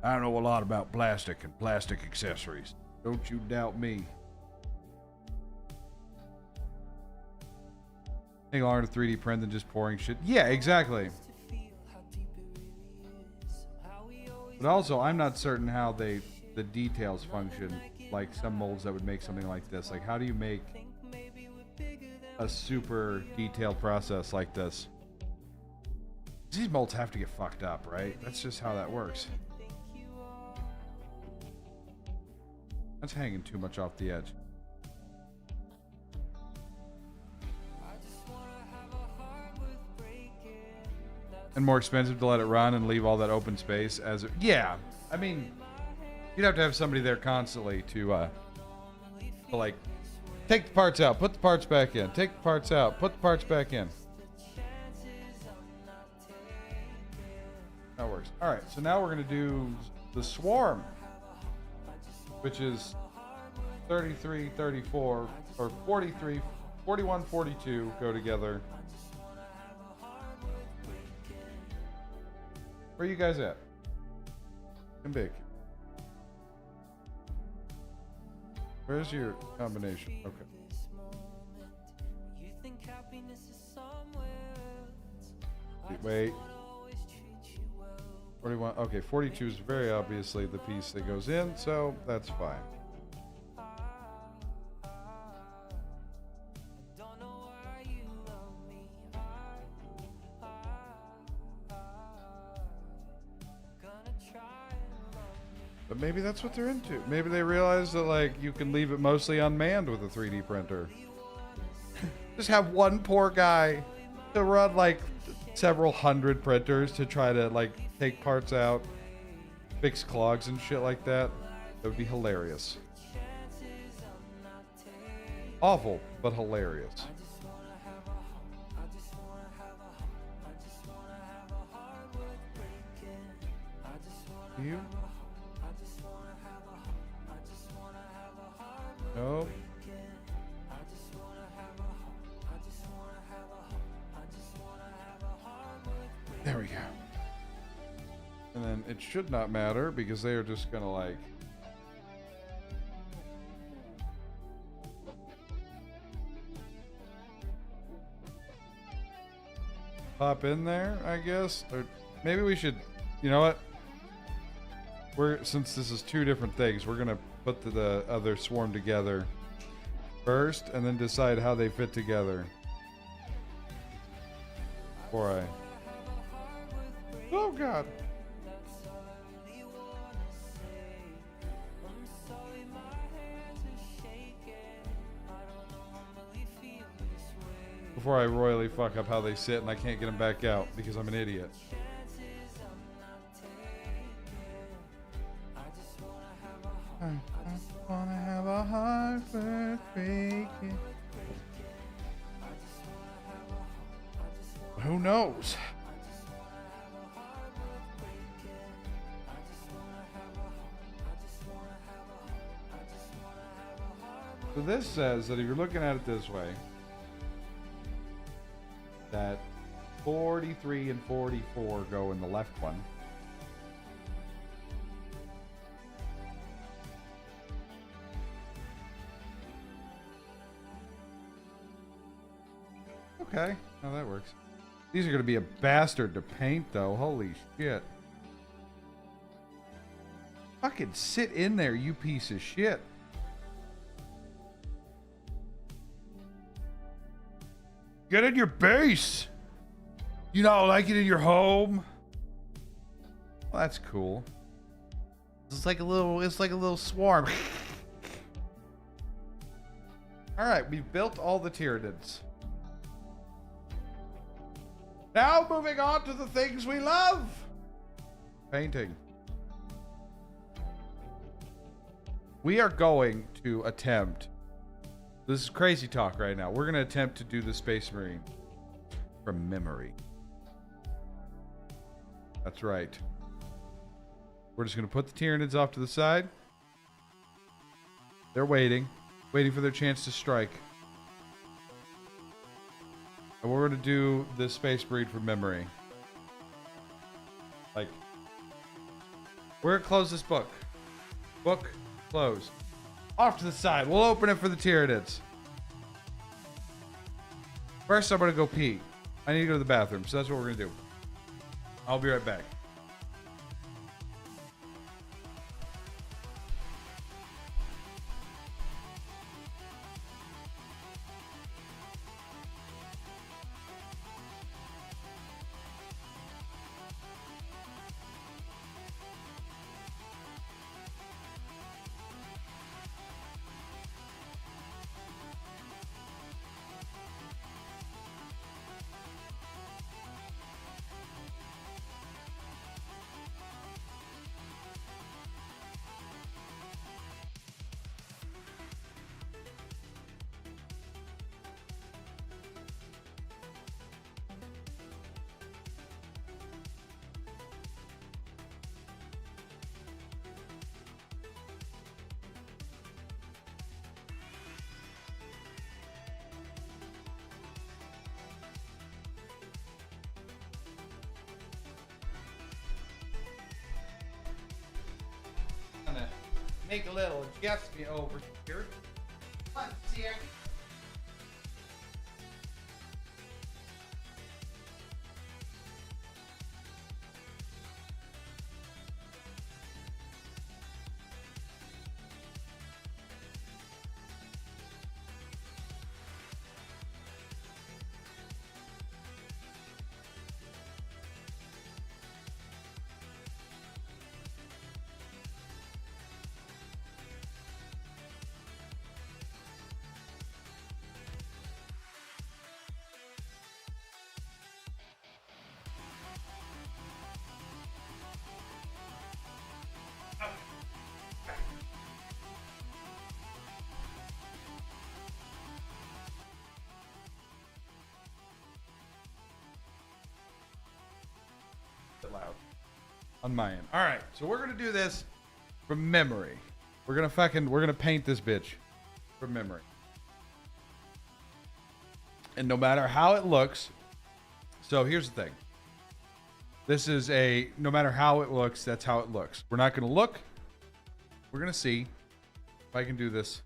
Speaker 2: I know a lot about plastic and plastic accessories. Don't you doubt me. Taking longer to 3D print than just pouring shit. Yeah, exactly. But also, I'm not certain how the details function. Like some molds that would make something like this. Like, how do you make a super detailed process like this? These molds have to get fucked up, right? That's just how that works. That's hanging too much off the edge. And more expensive to let it run and leave all that open space as it... Yeah, I mean... You'd have to have somebody there constantly to like, take the parts out, put the parts back in, take the parts out, put the parts back in. That works. All right, so now we're going to do the swarm, which is 33, 34, or 43, 41, 42 go together. Where are you guys at? And big. Where's your combination? Okay. Wait. 41. Okay, 42 is very obviously the piece that goes in, so that's fine. But maybe that's what they're into. Maybe they realize that, like, you can leave it mostly unmanned with a 3D printer. Just have one poor guy to run, like, several hundred printers to try to, like, take parts out, fix clogs and shit like that. That would be hilarious. Awful, but hilarious. You? Nope. There we go. And then it should not matter because they are just gonna like pop in there, I guess. Or maybe we should, you know what? Since this is two different things, we're gonna put the other swarm together first and then decide how they fit together. Before I... Oh God. Before I royally fuck up how they sit and I can't get them back out because I'm an idiot. I wanna have a heart worth breaking. Who knows? So this says that if you're looking at it this way, that 43 and 44 go in the left one. Okay, now that works. These are going to be a bastard to paint, though. Holy shit. Fucking sit in there, you piece of shit. Get in your base. You not like it in your home? Well, that's cool. It's like a little swarm. All right, we've built all the Tyranids. Now moving on to the things we love. Painting. We are going to attempt. This is crazy talk right now. We're going to attempt to do the Space Marine from memory. That's right. We're just going to put the Tyranids off to the side. They're waiting for their chance to strike. And we're going to do the Space Marine from memory. Like, we're going to close this book. Book closed. Off to the side. We'll open it for the Tyranids. First, I'm going to go pee. I need to go to the bathroom, so that's what we're going to do. I'll be right back. Make a little adjustment over here. Let's see. Loud on my end. All right, so we're gonna do this from memory. We're gonna paint this bitch from memory. And no matter how it looks, so here's the thing. This is no matter how it looks, that's how it looks. We're not gonna look. We're gonna see if I can do this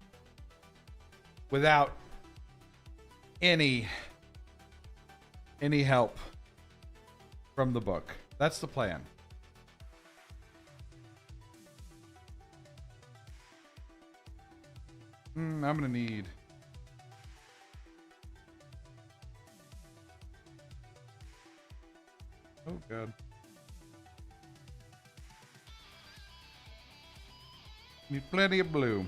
Speaker 2: without any help from the book. That's the plan. I'm gonna need. Oh God. Need plenty of blue.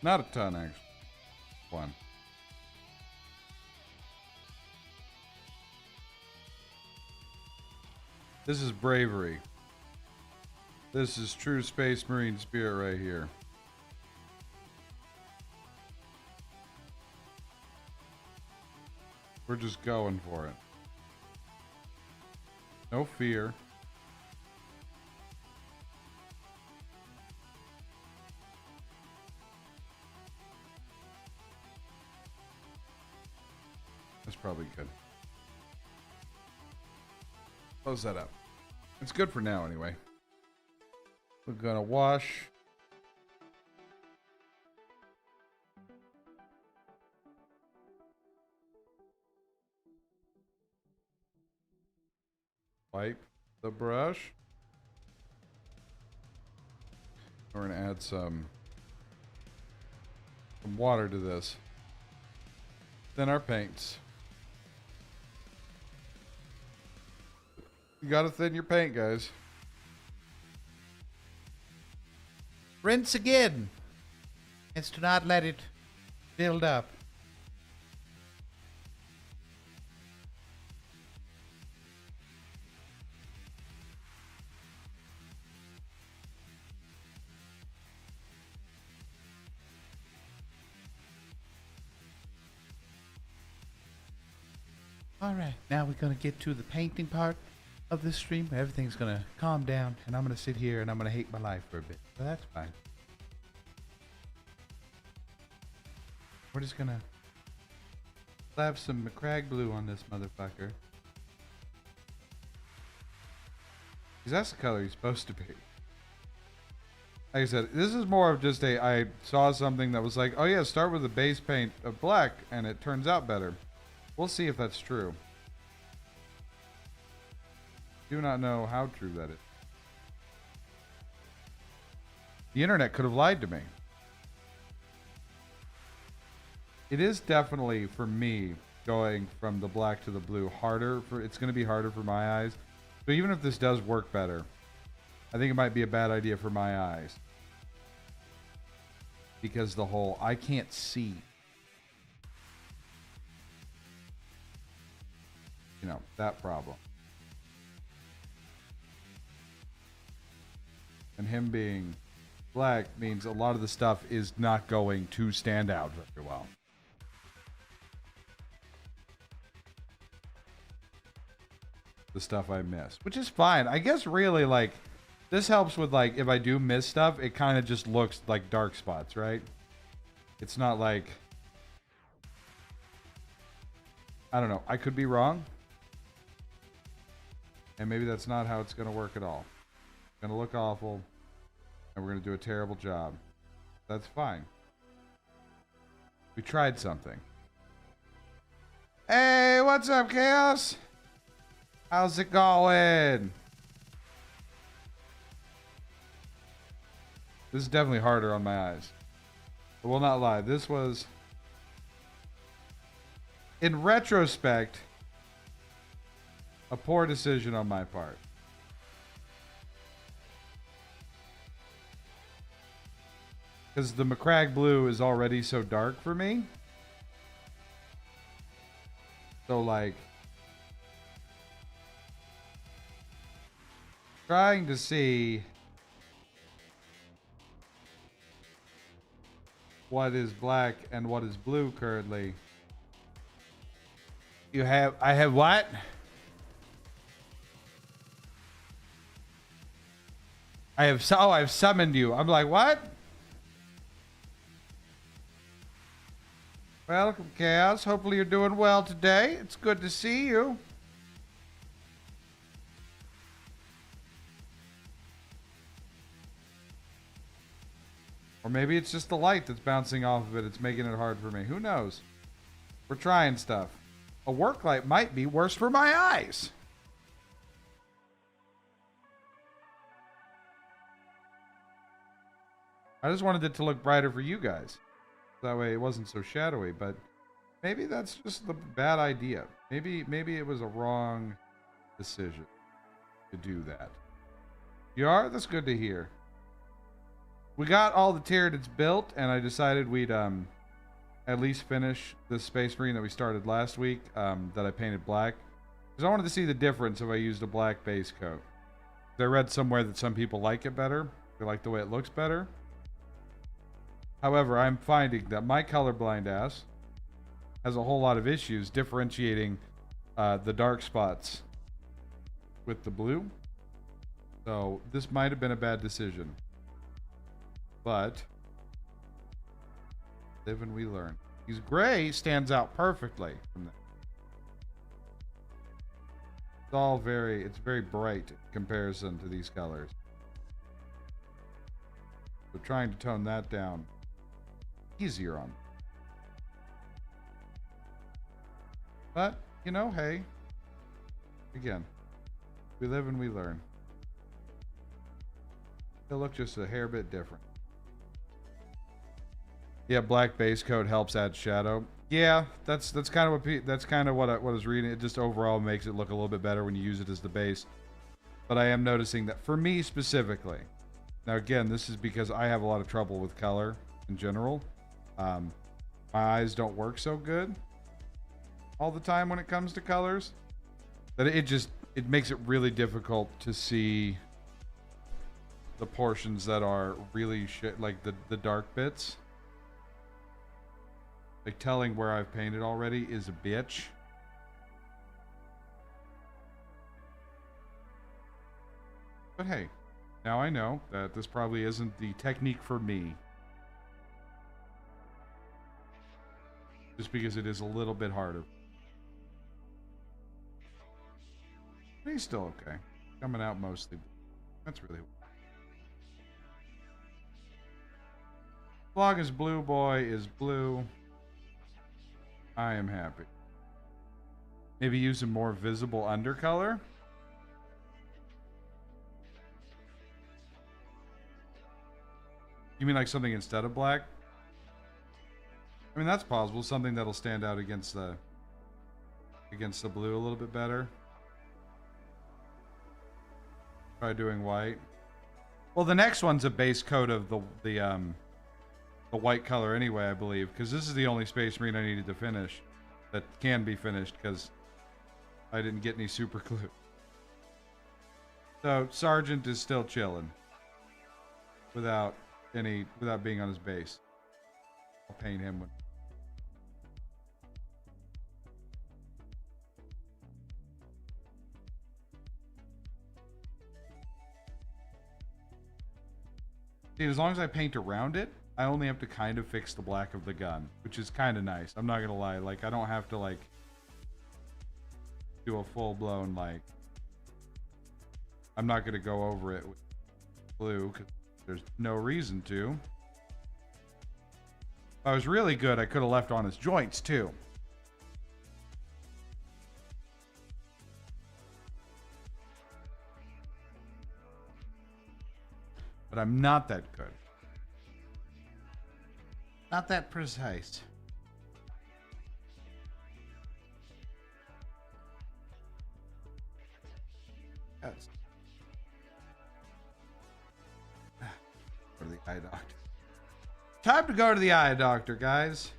Speaker 2: Not a ton, actually. One. This is bravery. This is true Space Marine spirit right here. We're just going for it. No fear. That's probably good. Close that up. It's good for now, anyway. We're gonna wash. Wipe the brush. We're gonna add some water to this. Then our paints. You gotta thin your paint, guys. Rinse again. It's to not let it build up. All right, now we're gonna get to the painting part of this stream. Everything's gonna calm down, and I'm gonna sit here and I'm gonna hate my life for a bit. But that's fine. We're just gonna slap some McCrag blue on this motherfucker. Because that's the color he's supposed to be. Like I said, this is more of just I saw something that was like, oh yeah, start with a base paint of black, and it turns out better. We'll see if that's true. Do not know how true that is. The internet could have lied to me. It is definitely, for me, going from the black to the blue harder. It's going to be harder for my eyes. So even if this does work better, I think it might be a bad idea for my eyes. Because the whole, I can't see. You know, that problem. And him being black means a lot of the stuff is not going to stand out very well. The stuff I miss, which is fine. I guess really, like, this helps with, like, if I do miss stuff, it kind of just looks like dark spots, right? It's not like, I don't know. I could be wrong. And maybe that's not how it's going to work at all. It's going to look awful. And we're going to do a terrible job. That's fine. We tried something. Hey, what's up, Chaos? How's it going? This is definitely harder on my eyes. I will not lie. This was, in retrospect, a poor decision on my part. Because the McCrag blue is already so dark for me. So, like, trying to see what is black and what is blue currently. I have what? I've summoned you. I'm like, what? Welcome, Chaos. Hopefully you're doing well today. It's good to see you. Or maybe it's just the light that's bouncing off of it. It's making it hard for me. Who knows? We're trying stuff. A work light might be worse for my eyes. I just wanted it to look brighter for you guys. That way it wasn't so shadowy, but maybe that's just the bad idea. Maybe it was a wrong decision to do that. You are? That's good to hear. We got all the Tyranids built, and I decided we'd at least finish the Space Marine that we started last week that I painted black. Because I wanted to see the difference if I used a black base coat. I read somewhere that some people like it better. They like the way it looks better. However, I'm finding that my colorblind ass has a whole lot of issues differentiating the dark spots with the blue. So this might have been a bad decision. But live and we learn. He's gray stands out perfectly from that. It's it's very bright in comparison to these colors. So trying to tone that down easier on them. But, you know, hey, again, we live and we learn. They'll look just a hair bit different. Yeah, black base coat helps add shadow. Yeah, that's kind of what I was reading. It just overall makes it look a little bit better when you use it as the base. But I am noticing that for me specifically. Now again, this is because I have a lot of trouble with color in general. My eyes don't work so good all the time when it comes to colors, that it makes it really difficult to see the portions that are really like the dark bits. Like telling where I've painted already is a bitch. But hey, now I know that this probably isn't the technique for me. Just because it is a little bit harder. But he's still okay. Coming out mostly. That's really... Vlog is blue, boy is blue. I am happy. Maybe use a more visible undercolor? You mean like something instead of black? I mean, that's possible. Something that'll stand out against the blue a little bit better. Try doing white. Well, the next one's a base coat of the white color anyway, I believe, because this is the only Space Marine I needed to finish that can be finished because I didn't get any super glue. So Sergeant is still chilling without being on his base. I'll paint him when... See, as long as I paint around it, I only have to kind of fix the black of the gun, which is kind of nice. I'm not gonna lie, like I don't have to like do a full-blown like... I'm not gonna go over it with blue because there's no reason to. If I was really good, I could have left on his joints too. But I'm not that good. Not that precise. Yes. Go to the eye doctor. Time to go to the eye doctor, guys.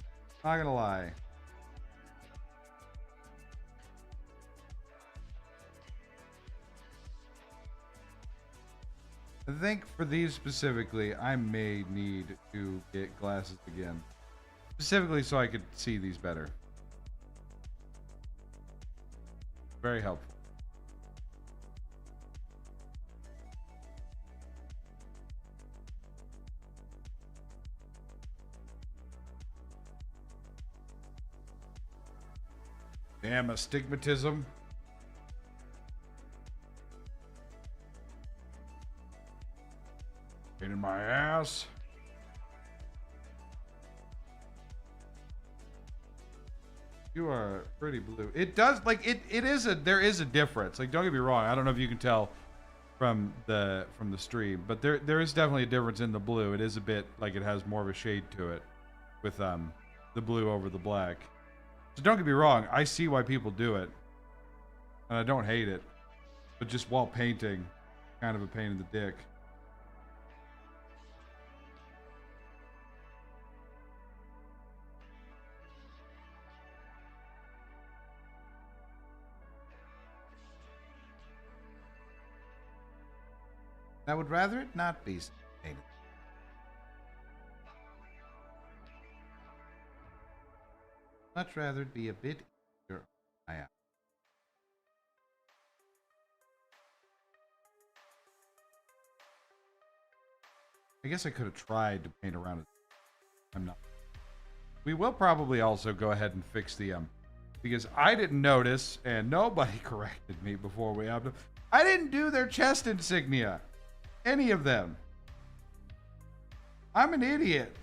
Speaker 2: Not gonna lie. I think for these specifically, I may need to get glasses again. Specifically so I could see these better. Very helpful. Damn, astigmatism. Pain in my ass. You are pretty blue. It does, like, there is a difference. Like, don't get me wrong. I don't know if you can tell from the stream, but there is definitely a difference in the blue. It is a bit like it has more of a shade to it with the blue over the black. So don't get me wrong. I see why people do it, and I don't hate it. But just while painting, kind of a pain in the dick. I would rather it not be painted. Much rather it be a bit easier. I guess I could have tried to paint around it. I'm not. We will probably also go ahead and fix the because I didn't notice and nobody corrected me before we upped them. I didn't do their chest insignia. Any of them. I'm an idiot.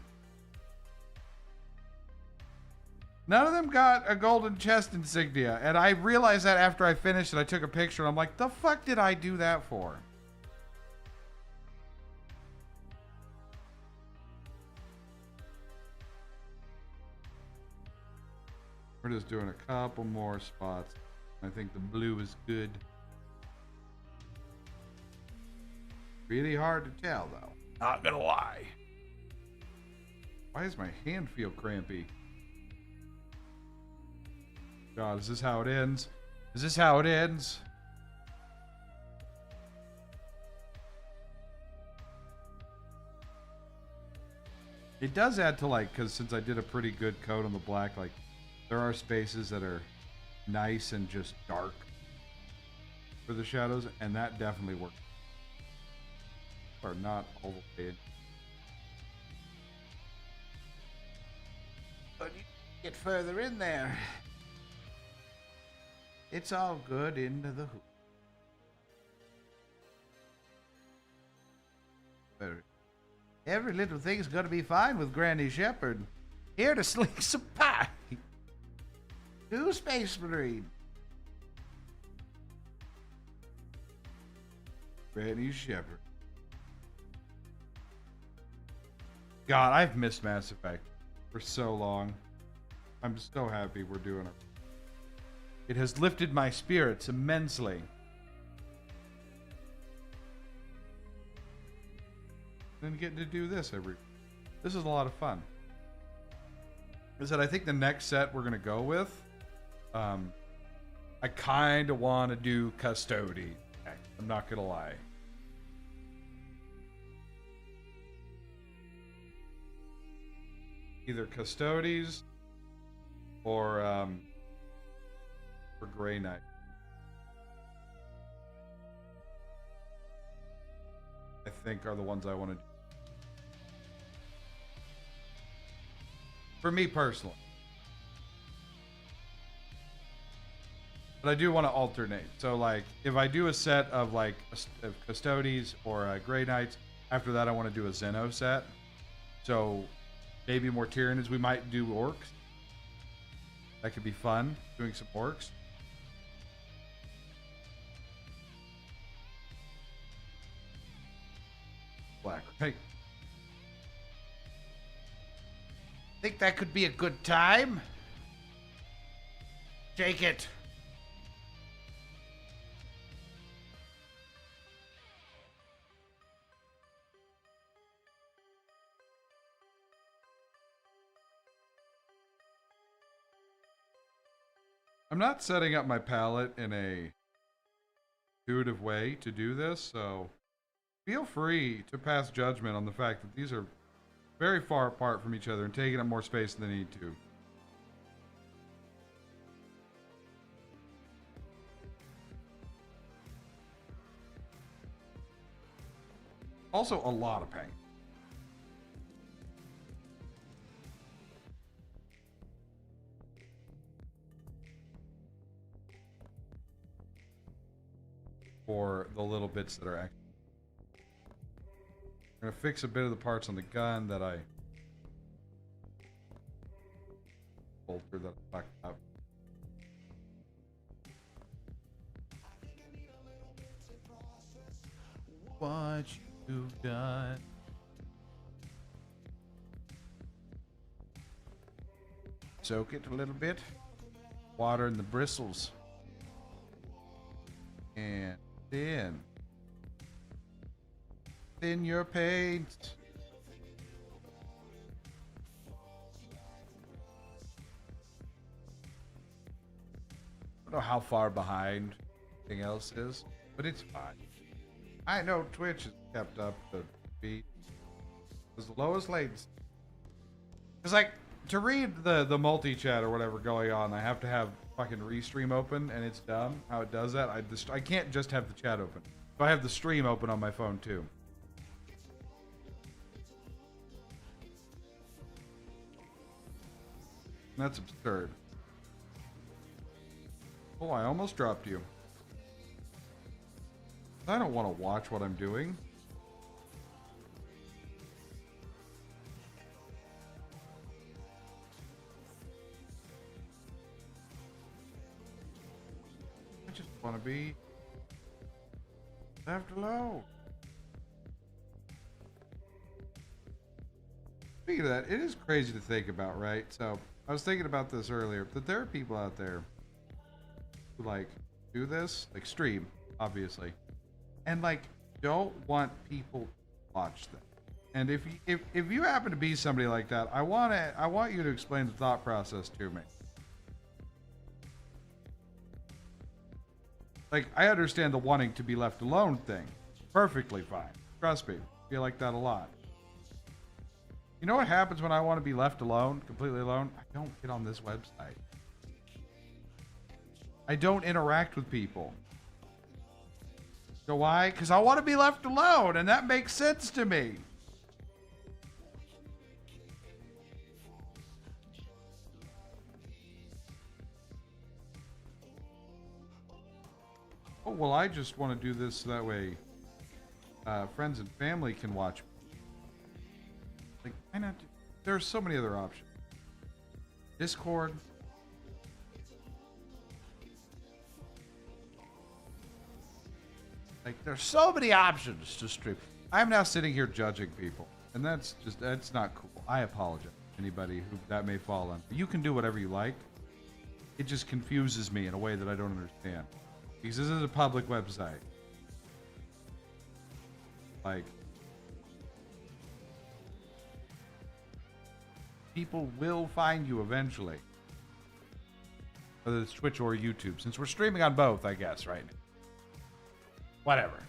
Speaker 2: None of them got a golden chest insignia. And I realized that after I finished and I took a picture. And I'm like, the fuck did I do that for? We're just doing a couple more spots. I think the blue is good. Really hard to tell, though. Not gonna lie. Why does my hand feel crampy? God, is this how it ends? Is this how it ends? It does add to, like, because since I did a pretty good coat on the black, like, there are spaces that are nice and just dark for the shadows, and that definitely works. Or not all the way in. But you get further in there. It's all good into the hoop. Every little thing's gonna be fine with Granny Shepherd. Here to sling some pie. New Space Marine. Granny Shepherd. God, I've missed Mass Effect for so long. I'm so happy we're doing it. It has lifted my spirits immensely. And getting to do this this is a lot of fun. Is that I think the next set we're gonna go with, I kind of want to do Custody. I'm not gonna lie. Either Custodies or Grey Knight. I think are the ones I want to do. For me personally. But I do want to alternate. So, like, if I do a set of, like, of Custodies or Grey Knights, after that I want to do a Xeno set. So, maybe more Tyranids. We might do Orcs. That could be fun, doing some Orcs. Black, right? Think that could be a good time? Take it. I'm not setting up my palette in a intuitive way to do this, so feel free to pass judgment on the fact that these are very far apart from each other and taking up more space than they need to. Also, a lot of paint. For the little bits that are actually. I'm gonna fix a bit of the parts on the gun that I bolted that I fucked up. What you've done. Soak it a little bit. Water in the bristles. And then thin your paint. I don't know how far behind anything else is, but it's fine. I know Twitch has kept up the beat. It was the lowest latency. It's like, to read the multi-chat or whatever going on, I have to have fucking Restream open, and it's dumb how it does that. I can't just have the chat open. So I have the stream open on my phone too. That's absurd. Oh, I almost dropped you. I don't want to watch what I'm doing. I just want to be left alone. Speaking of that, it is crazy to think about, right? So I was thinking about this earlier, that there are people out there who like do this, like stream, obviously, and like don't want people to watch them. And if you happen to be somebody like that, I want you to explain the thought process to me. Like, I understand the wanting to be left alone thing. Perfectly fine. Trust me. I feel like that a lot. You know what happens when I want to be left alone, completely alone? I don't get on this website. I don't interact with people. So why? Because I want to be left alone, and that makes sense to me. Oh, well, I just want to do this so that way friends and family can watch. Like, why not? There's so many other options. Discord. Like, there's so many options to stream. I'm now sitting here judging people, and that's not cool. I apologize to anybody who that may fall on. You can do whatever you like. It just confuses me in a way that I don't understand. Because this is a public website. Like, people will find you eventually. Whether it's Twitch or YouTube. Since we're streaming on both, I guess, right now. Whatever.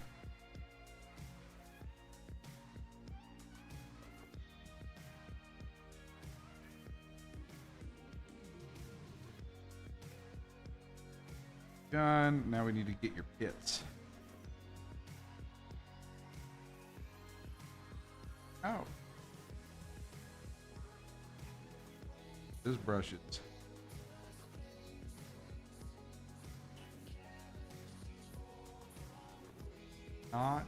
Speaker 2: Done. Now we need to get your kits. Oh. This brushes. Not.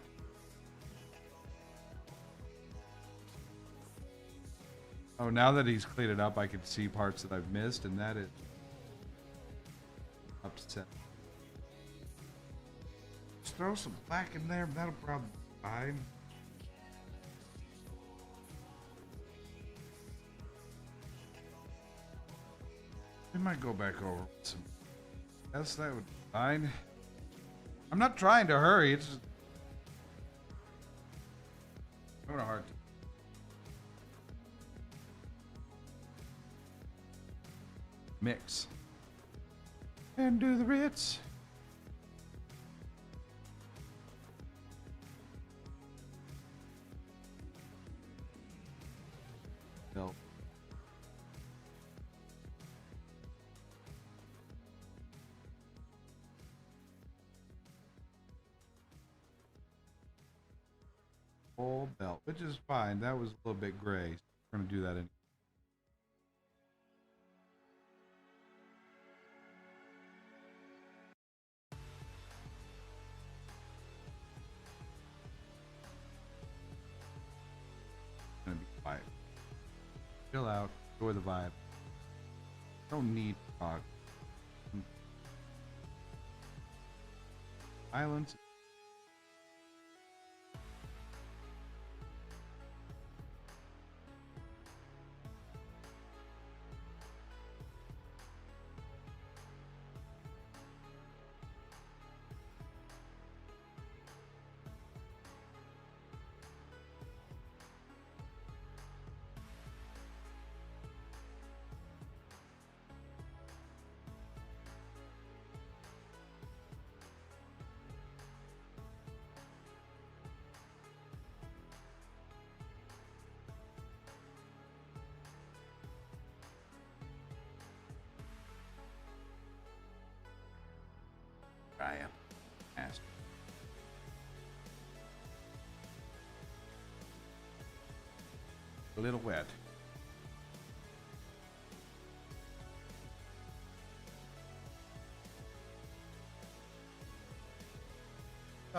Speaker 2: Oh, now that he's cleaned it up, I can see parts that I've missed, and that is upset. Just throw some black in there, that'll probably be fine. We might go back over some. Yes, that would be fine. I'm not trying to hurry, it's just I'm having a hard time. Mix. And do the Ritz. No. Full belt, which is fine. That was a little bit gray. So we're going to do that in. Gonna be quiet. Chill out. Enjoy the vibe. Don't need to talk. Silence. I am. Ask. A little wet.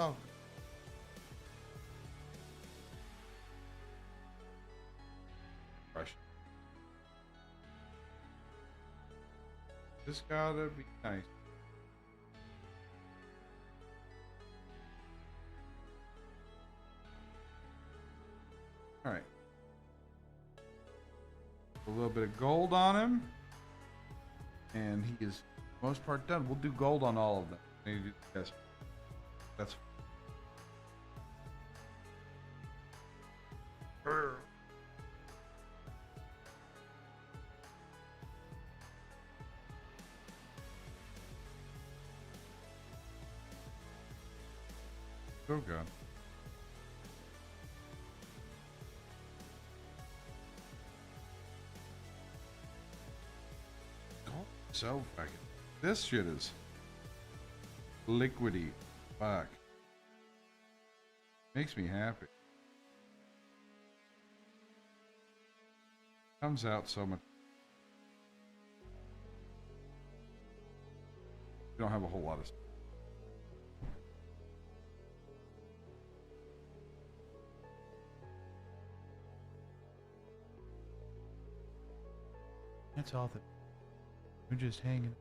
Speaker 1: Oh.
Speaker 2: Brush. This gotta be nice. Alright. A little bit of gold on him. And he is, for the most part, done. We'll do gold on all of them. Yes. That's. Oh, God. So fucking. This shit is liquidy. Fuck. Makes me happy. Comes out so much. You don't have a whole lot of stuff.
Speaker 3: That's all that. We're just hanging.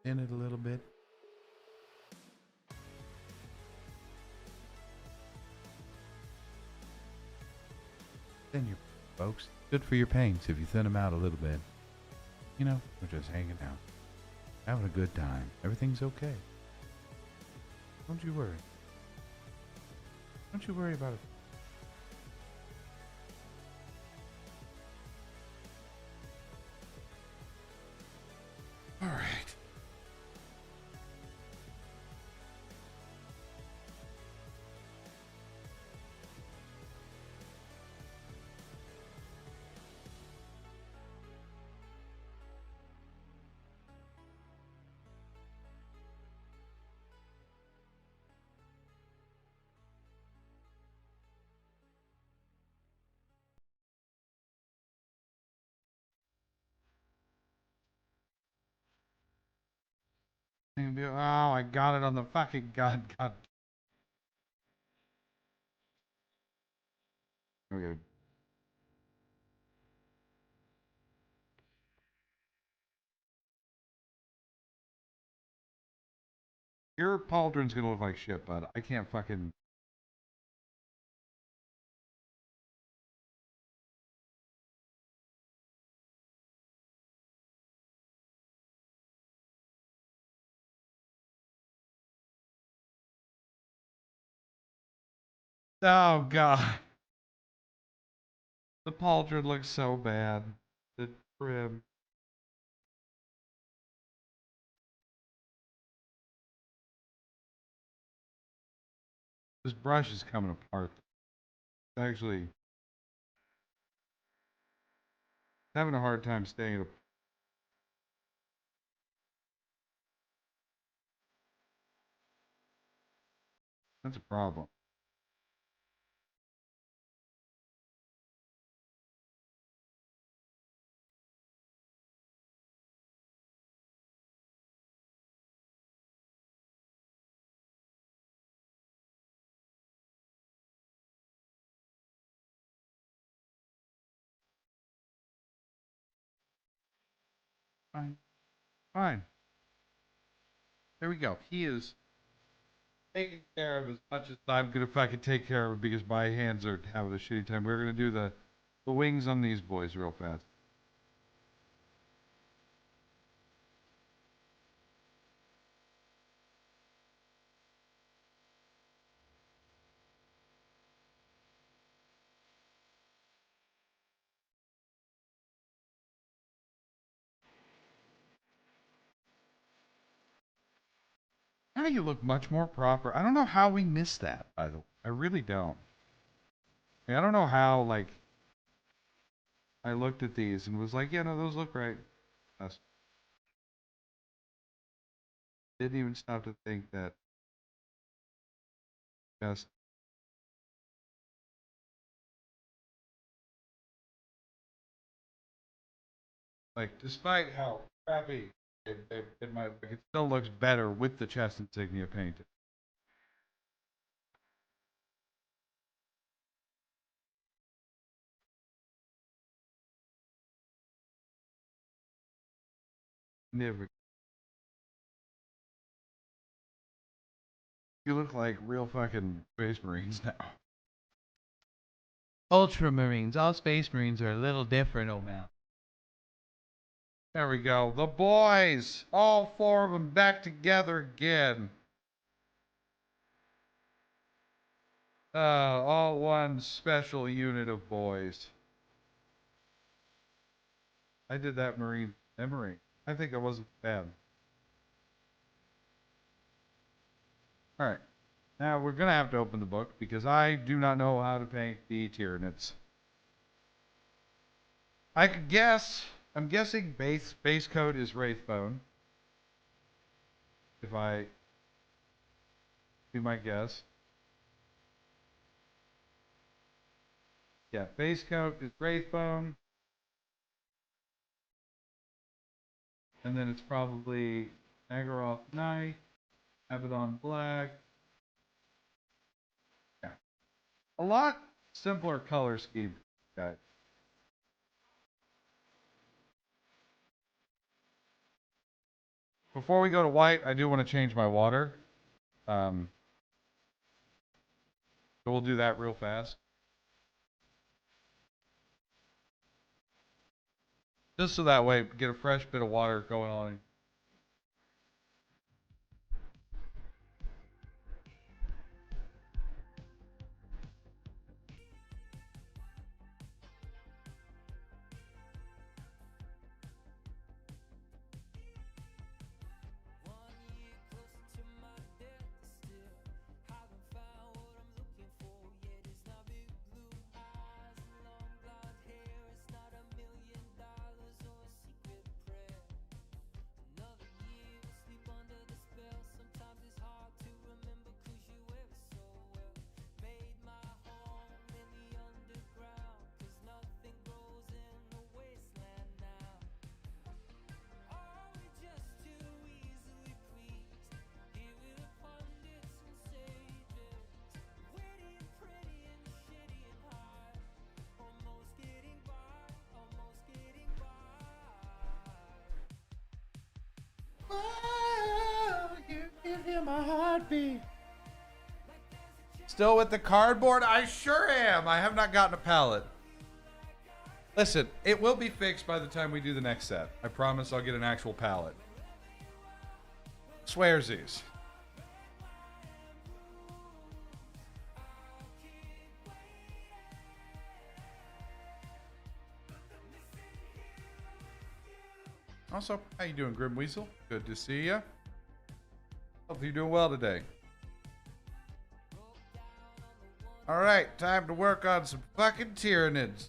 Speaker 3: In it a little bit. Thin your folks. Good for your paints if you thin them out a little bit. You know, we're just hanging out. Having a good time. Everything's okay. Don't you worry. Don't you worry about it.
Speaker 2: All right. Oh, I got it on the fucking gun. God. Okay. Your pauldron's gonna look like shit, bud. I can't fucking. Oh god. The pauldron looks so bad. The trim. This brush is coming apart. It's actually having a hard time staying. That's a problem. Fine. Fine. There we go. He is taking care of as much as I'm gonna fucking take care of it because my hands are having a shitty time. We're gonna do the wings on these boys real fast. Now you look much more proper. I don't know how we missed that, by the way. I really don't. I don't know how, like, I looked at these and was like, yeah, no, those look right. Us. Didn't even stop to think that just like, despite how crappy it might look, it still looks better with the chest insignia painted. Never. You look like real fucking Space Marines now.
Speaker 3: Ultramarines. All Space Marines are a little different, old man.
Speaker 2: There we go. The boys! All four of them back together again. All one special unit of boys. I did that Marine memory. I think it wasn't bad. Alright. Now we're gonna have to open the book because I do not know how to paint the Tyranids. I could guess. I'm guessing base coat is Wraithbone. If I be my guess. Yeah, base coat is Wraithbone. And then it's probably Nagaroth Knight, Abaddon Black. Yeah. A lot simpler color scheme, guys. Before we go to white, I do want to change my water. So we'll do that real fast. Just so that way, get a fresh bit of water going on.
Speaker 1: Oh, you can hear my heartbeat. Still with the cardboard? I sure am. I have not gotten a pallet. Listen, it will be fixed by the time we do the next set. I promise I'll get an actual pallet. Swearsies. Also, how you doing, Grim Weasel? Good to see ya. Hope you're doing well today. All right, time to work on some fucking Tyranids.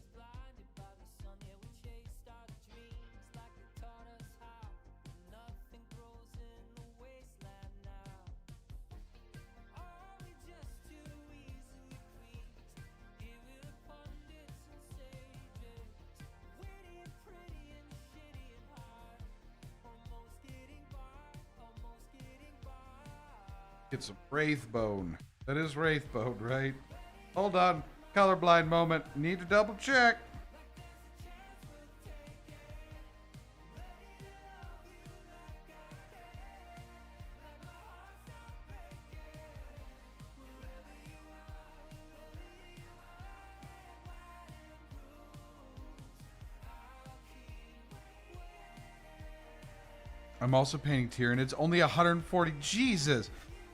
Speaker 1: Get some Wraithbone. That is Wraithbone, right? Hold on. Colorblind moment. Need to double check. I'm also painting Tyranids. Only 140. Jesus.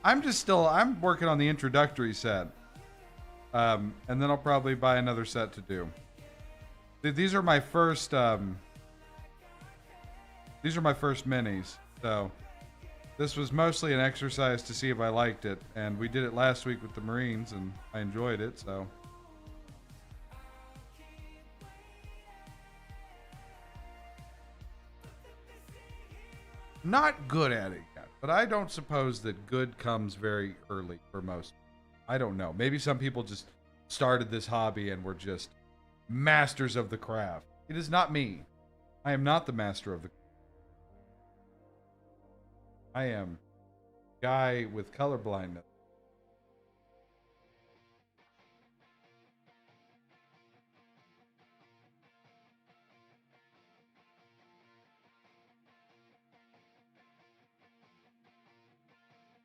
Speaker 1: I'm working on the introductory set. And then I'll probably buy another set to do. These are my first minis. So this was mostly an exercise to see if I liked it. And we did it last week with the Marines and I enjoyed it, so.
Speaker 2: Not good at it yet, but I don't suppose that good comes very early for most. I don't know. Maybe some people just started this hobby and were just masters of the craft. It is not me. I am not the master of the craft. I am a guy with color blindness.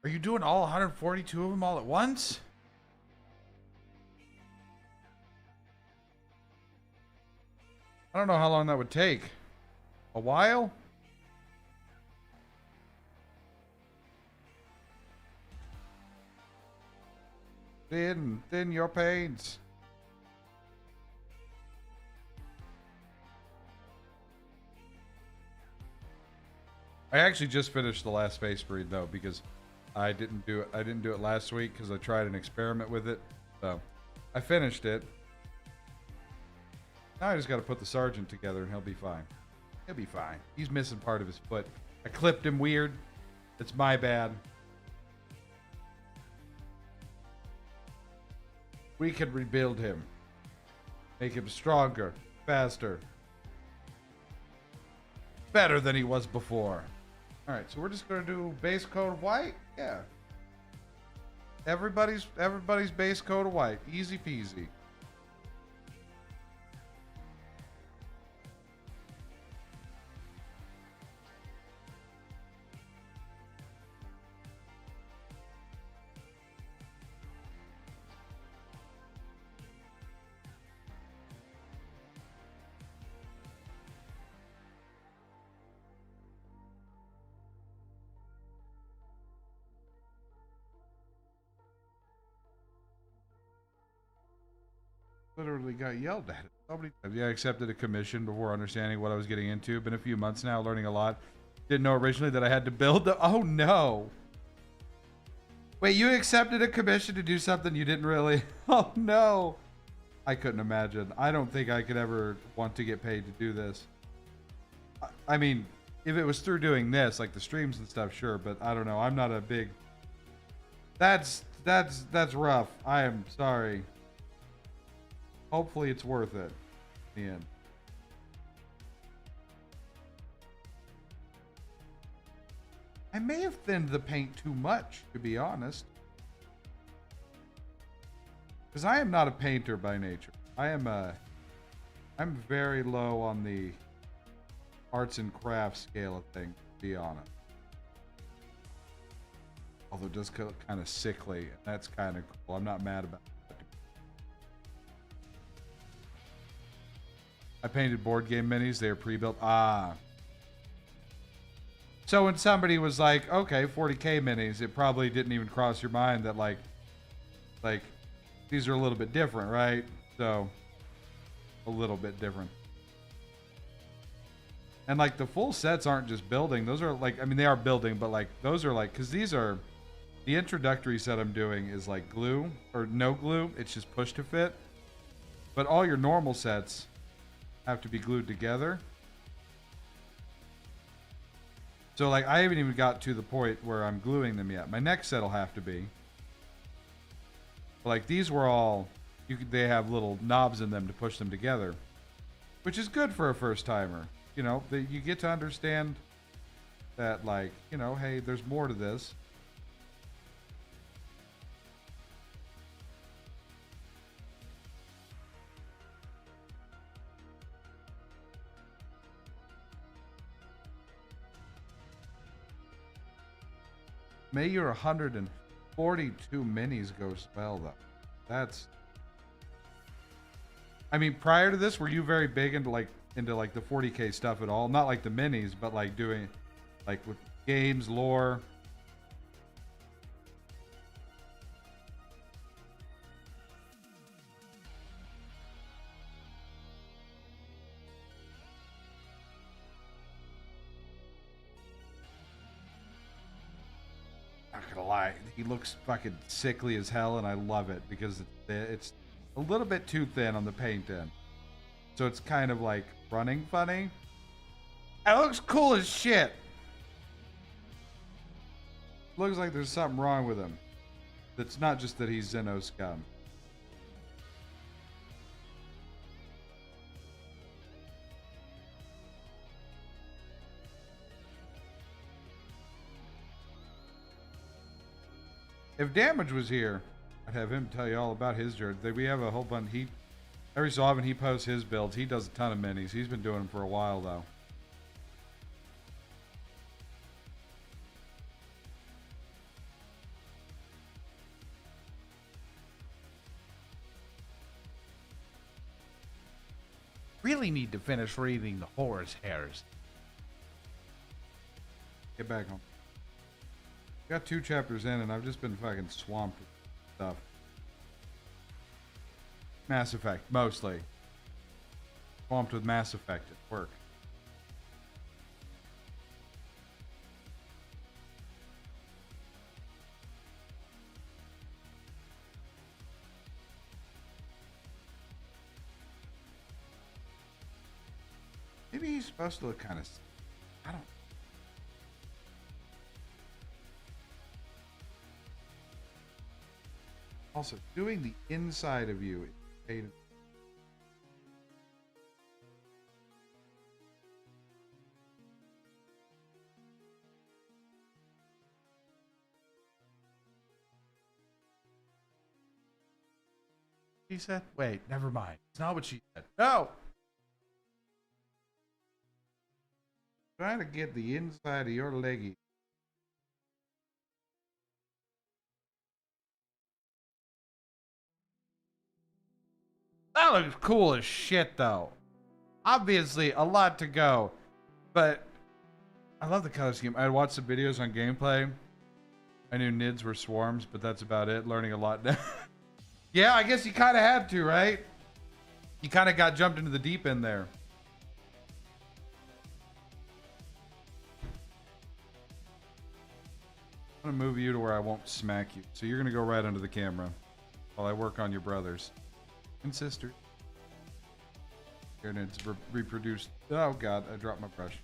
Speaker 2: Are you doing all 142 of them all at once? I don't know how long that would take. A while? Thin your pains. I actually just finished the last Space Marine though, because I didn't do it last week because I tried an experiment with it. So I finished it. Now I just got to put the sergeant together and he'll be fine. He'll be fine. He's missing part of his foot. I clipped him weird. It's my bad. We can rebuild him. Make him stronger, faster. Better than he was before. Alright, so we're just gonna do base coat of white? Yeah. Everybody's base coat of white. Easy peasy. Literally got yelled at so many times. Yeah, I accepted a commission before understanding what I was getting into. Been a few months now, learning a lot. Didn't know originally that I had to build the... Oh, no. Wait, you accepted a commission to do something you didn't really... Oh, no. I couldn't imagine. I don't think I could ever want to get paid to do this. I mean, if it was through doing this, like the streams and stuff, sure. But I don't know. I'm not a big... That's rough. I am sorry. Hopefully it's worth it in the end. I may have thinned the paint too much, to be honest. Because I am not a painter by nature. I'm very low on the arts and crafts scale of things, to be honest. Although it does look kind of sickly, and that's kind of cool. I'm not mad about it. I painted board game minis. They were pre-built. Ah. So when somebody was like, okay, 40K minis, it probably didn't even cross your mind that like these are a little bit different, right? So a little bit different. And like the full sets aren't just building. Those are like, I mean, they are building, but like those are like, because these are, the introductory set I'm doing is like glue or no glue. It's just push to fit. But all your normal sets have to be glued together. So like I haven't even got to the point where I'm gluing them yet. My next set will have to be. But like these were all, they have little knobs in them to push them together, which is good for a first timer. You know, you get to understand that like, you know, hey, there's more to this. May your 142 minis go well, though. That's... I mean, prior to this, were you very big into like the 40K stuff at all? Not like the minis, but like doing, like with games, lore. Not gonna lie, he looks fucking sickly as hell, and I love it because it's a little bit too thin on the paint end, so it's kind of like running funny. It looks cool as shit. looks like there's something wrong with him. It's not just that he's Xeno scum. If Damage was here, I'd have him tell you all about his journey. We have a whole bunch. Every so often he posts his builds. He does a ton of minis. He's been doing them for a while though.
Speaker 3: Really need to finish reading the Horus Hairs.
Speaker 2: Get back home. Got 2 chapters in and I've just been fucking swamped with stuff. Mass Effect, mostly. Swamped with Mass Effect at work. Maybe he's supposed to look kind of... I don't... Also, doing the inside of you is pain.
Speaker 3: She said, wait, never mind. It's not what she said. No!
Speaker 2: Trying to get the inside of your leggy.
Speaker 3: That looks cool as shit, though. Obviously, a lot to go. But
Speaker 2: I love the color scheme. I watched some videos on gameplay. I knew Nids were swarms, but that's about it. Learning a lot now. Yeah, I guess you kind of had to, right? You kind of got jumped into the deep end there. I'm going to move you to where I won't smack you. So you're going to go right under the camera while I work on your brothers and sisters. Here, Nids reproduced. Oh, God, I dropped my brush.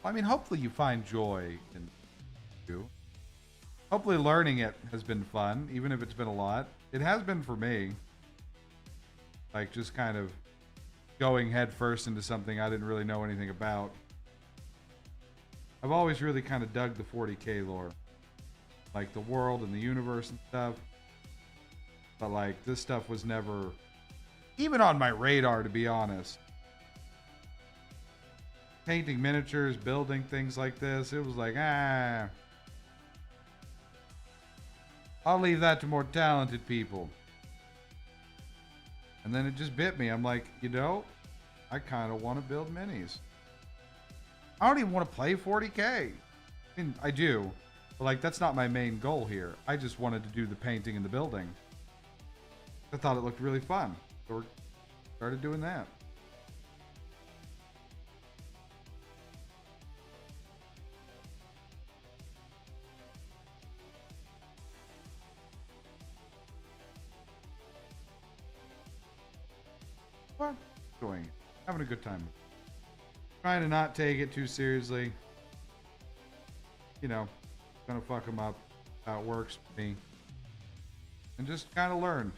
Speaker 2: I mean, hopefully you find joy in you. Hopefully learning it has been fun, even if it's been a lot. It has been for me. Like, just kind of going head first into something I didn't really know anything about. I've always really kind of dug the 40k lore. Like, the world and the universe and stuff. But, like, this stuff was never even on my radar, to be honest. Painting miniatures, building things like this, it was like, I'll leave that to more talented people. And then it just bit me. I'm like, you know, I kind of want to build minis. I don't even want to play 40k. I mean, I do, but like, that's not my main goal here. I just wanted to do the painting and the building. I thought it looked really fun, so we started doing that. Well, enjoying it. Having a good time. Trying to not take it too seriously. You know, gonna fuck them up. How it works for me. And just kind of learn.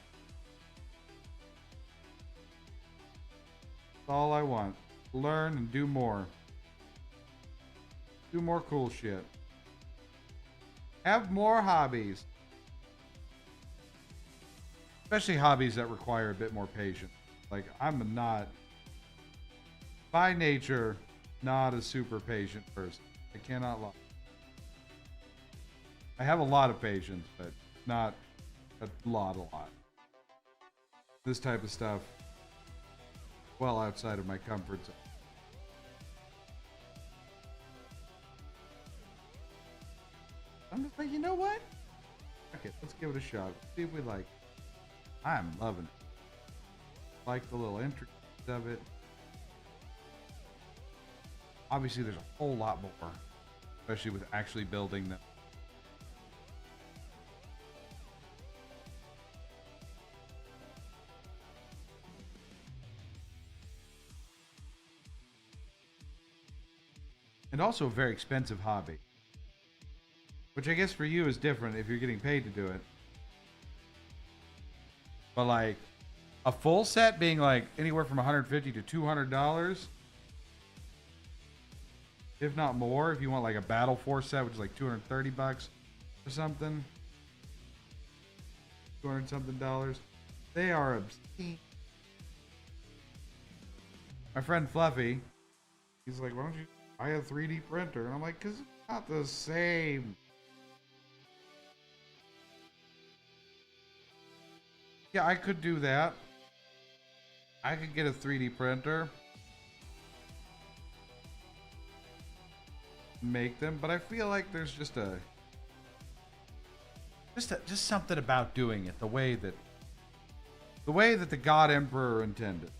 Speaker 2: That's all I want. Learn and do more. Do more cool shit. Have more hobbies. Especially hobbies that require a bit more patience. Like, I'm not, by nature, not a super patient person. I cannot lie. I have a lot of patience, but not a lot. This type of stuff, well outside of my comfort zone. I'm just like, you know what? Okay, let's give it a shot. See if we like it. I'm loving it. Like the little entry of it. Obviously, there's a whole lot more, especially with actually building them. also a very expensive hobby. Which I guess for you is different if you're getting paid to do it. But like a full set being like anywhere from $150 to $200, if not more, if you want like a Battle Force set, which is like $230 or something, 200 something dollars, they are obscene. My friend Fluffy, he's like, why don't you buy a 3D printer? And I'm like, because it's not the same. Yeah, I could do that. I could get a 3D printer, make them, but I feel like there's just something about doing it the way that the God Emperor intended.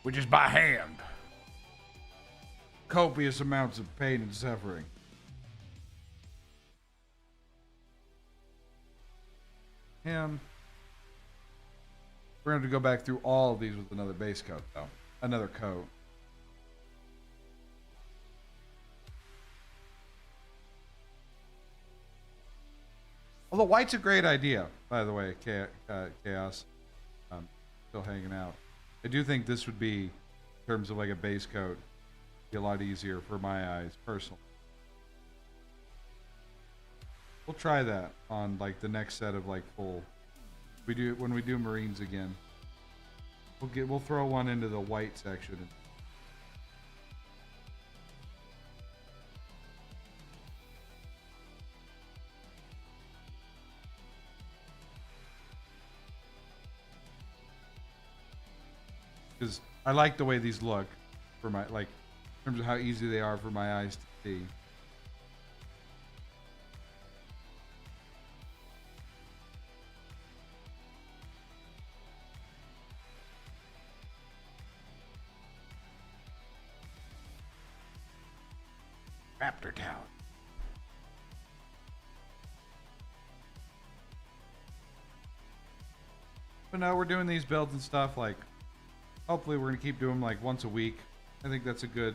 Speaker 2: Which is by hand. Copious amounts of pain and suffering. And we're going to go back through all of these with another base coat, though. Another coat. Although white's a great idea, by the way, Chaos. Still hanging out. I do think this would be, in terms of like a base coat, be a lot easier for my eyes, personally. We'll try that on like the next set of like full. When we do Marines again. We'll throw one into the white section. Because I like the way these look for my, like, in terms of how easy they are for my eyes to see. Raptor Town. But no, we're doing these builds and stuff like, hopefully we're going to keep doing them like once a week. I think that's a good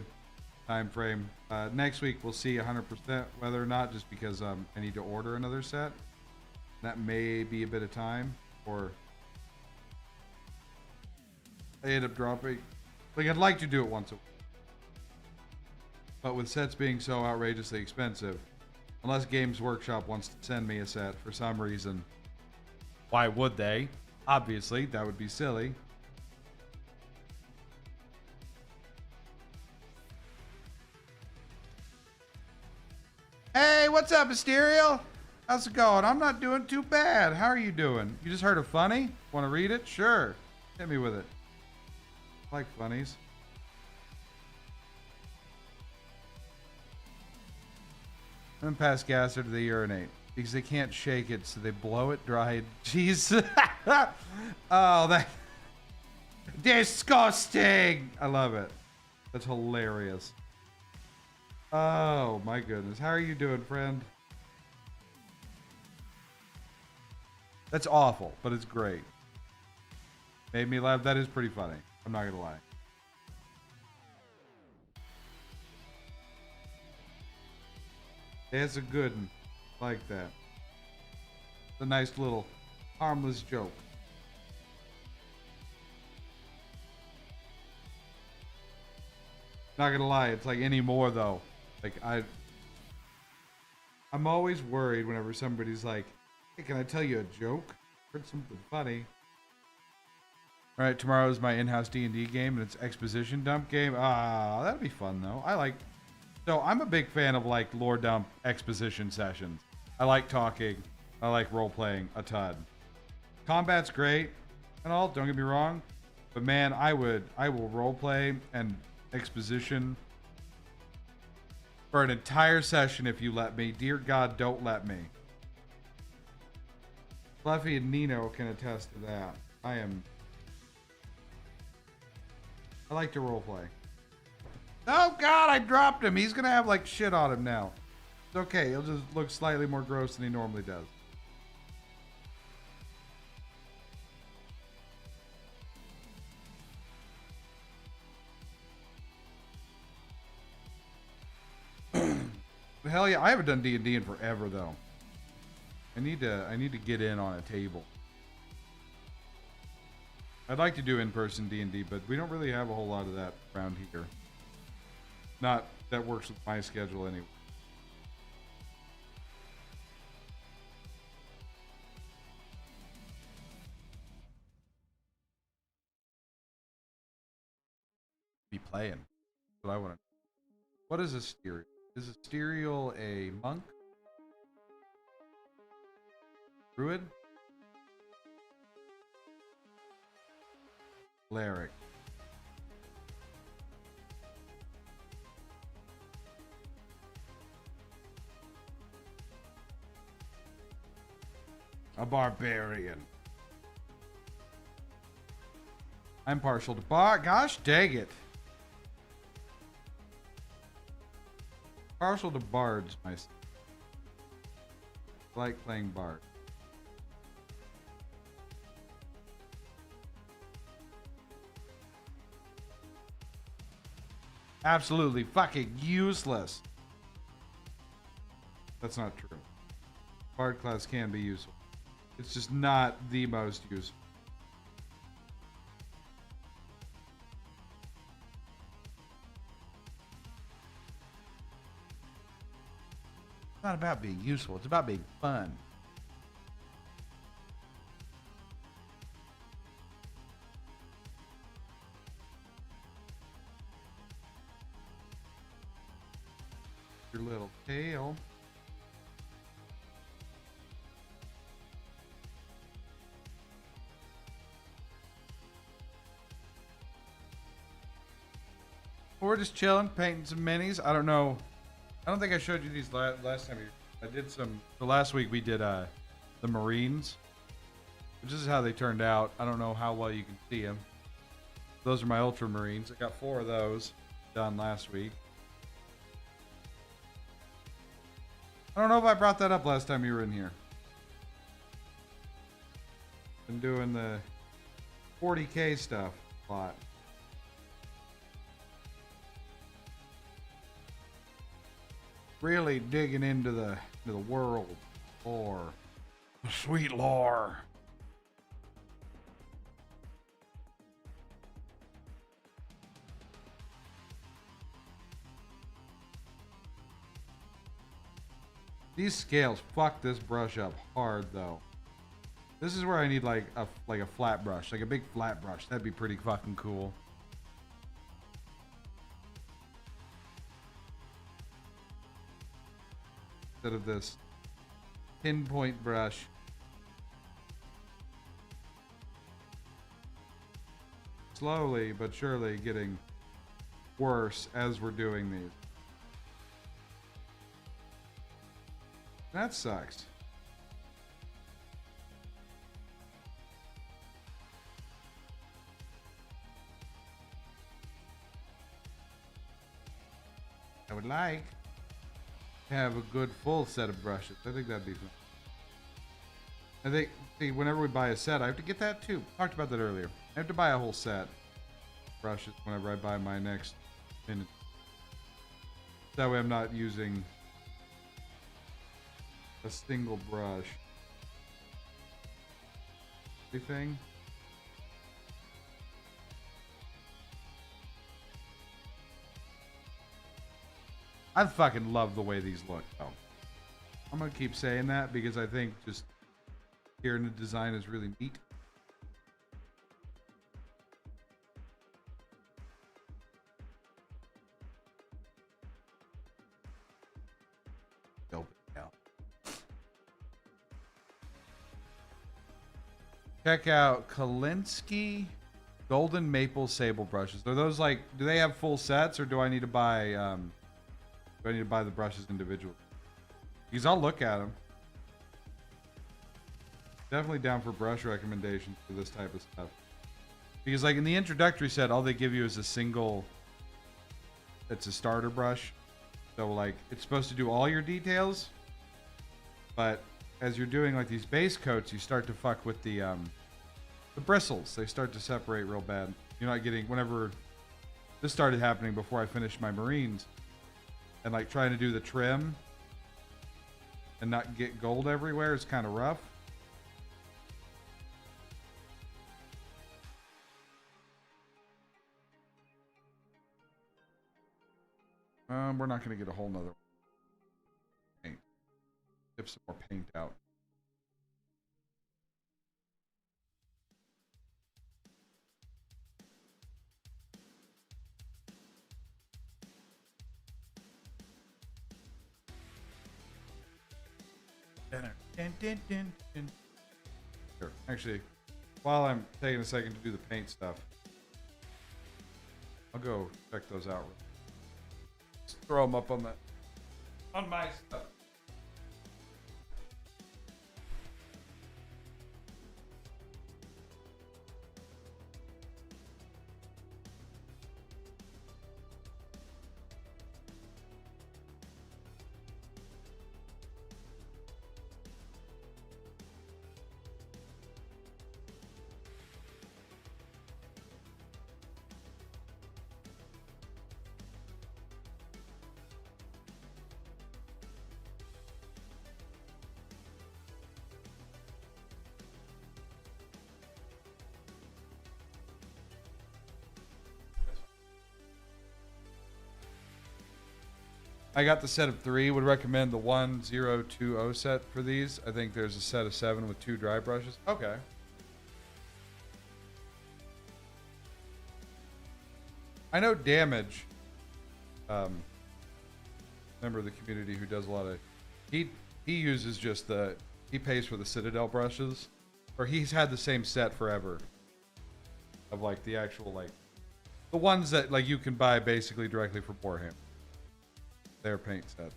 Speaker 2: time frame. Next week we'll see 100% whether or not, just because I need to order another set. That may be a bit of time, or I end up dropping. Like, I'd like to do it once a week. But with sets being so outrageously expensive, unless Games Workshop wants to send me a set for some reason, why would they? Obviously, that would be silly. Hey, what's up, Mysterial? How's it going? I'm not doing too bad. How are you doing? You just heard a funny? Want to read it? Sure. Hit me with it. I like funnies. And pass gas into the urinate because they can't shake it, so they blow it dry. Jeez. Oh, that disgusting. I love it. That's hilarious. Oh my goodness. How are you doing, friend? That's awful, but it's great. Made me laugh. That is pretty funny. I'm not gonna lie. It's a good one. Like that. It's a nice little harmless joke. Not gonna lie, it's like anymore though. Like I'm always worried whenever somebody's like, hey, can I tell you a joke? Heard something funny. Alright, tomorrow is my in-house D&D game and it's exposition dump game. Ah, that'd be fun though. So I'm a big fan of like lore dump exposition sessions. I like talking. I like role-playing a ton. Combat's great and all, don't get me wrong. But man, I will role-play and exposition for an entire session if you let me. Dear God, don't let me. Fluffy and Nino can attest to that. I like to roleplay. Oh God, I dropped him. He's gonna have like shit on him now. It's okay. He'll just look slightly more gross than he normally does. Hell yeah, I haven't done D&D in forever though. I need to get in on a table. I'd like to do in-person D&D, but we don't really have a whole lot of that around here. Not that works with my schedule anyway. Be playing. That's what I want to. What is a stereo? Is a stereo a monk? Druid? Cleric. A barbarian. I'm partial to gosh dang it. Partial to bards, myself. I like playing bard. Absolutely fucking useless. That's not true. Bard class can be useful. It's just not the most useful. It's not about being useful. It's about being fun. Your little tail. We're just chilling, painting some minis. I don't know. I don't think I showed you these last time. I did some. So last week we did the Marines, which is how they turned out. I don't know how well you can see them. Those are my Ultramarines. I got 4 of those done last week. I don't know if I brought that up last time you were in here. Been doing the 40K stuff a lot. Really digging into the world lore. The sweet lore. These scales fuck this brush up hard though. This is where I need like a flat brush, like a big flat brush. That'd be pretty fucking cool. Instead of this pinpoint brush. Slowly but surely getting worse as we're doing these. That sucks. I would like to have a good full set of brushes. I think that'd be fun. I think, see, whenever we buy a set, I have to get that too. Talked about that earlier. I have to buy a whole set of brushes whenever I buy my next minute. That way I'm not using a single brush. Anything? I fucking love the way these look though. I'm gonna keep saying that because I think just hearing the design is really neat. Check out Kalinsky Golden Maple Sable brushes. Are those like? Do they have full sets, or do I need to buy? Do I need to buy the brushes individually? Because I'll look at them. Definitely down for brush recommendations for this type of stuff. Because like in the introductory set, all they give you is a single. It's a starter brush. So like it's supposed to do all your details, but as you're doing like these base coats, you start to fuck with the bristles. They start to separate real bad. You're not getting, whenever this started happening before I finished my Marines, and like trying to do the trim and not get gold everywhere is kind of rough. We're not going to get a whole nother paint. Get some more paint out. Sure. Actually, while I'm taking a second to do the paint stuff, I'll go check those out. Just throw them up on my stuff. I got the set of 3. Would recommend the 1020 set for these. I think there's a set of 7 with 2 dry brushes. Okay. I know Damage, member of the community who does a lot of, he uses just he pays for the Citadel brushes, or he's had the same set forever of like the actual like the ones that like you can buy basically directly from Warhammer. Their paint set.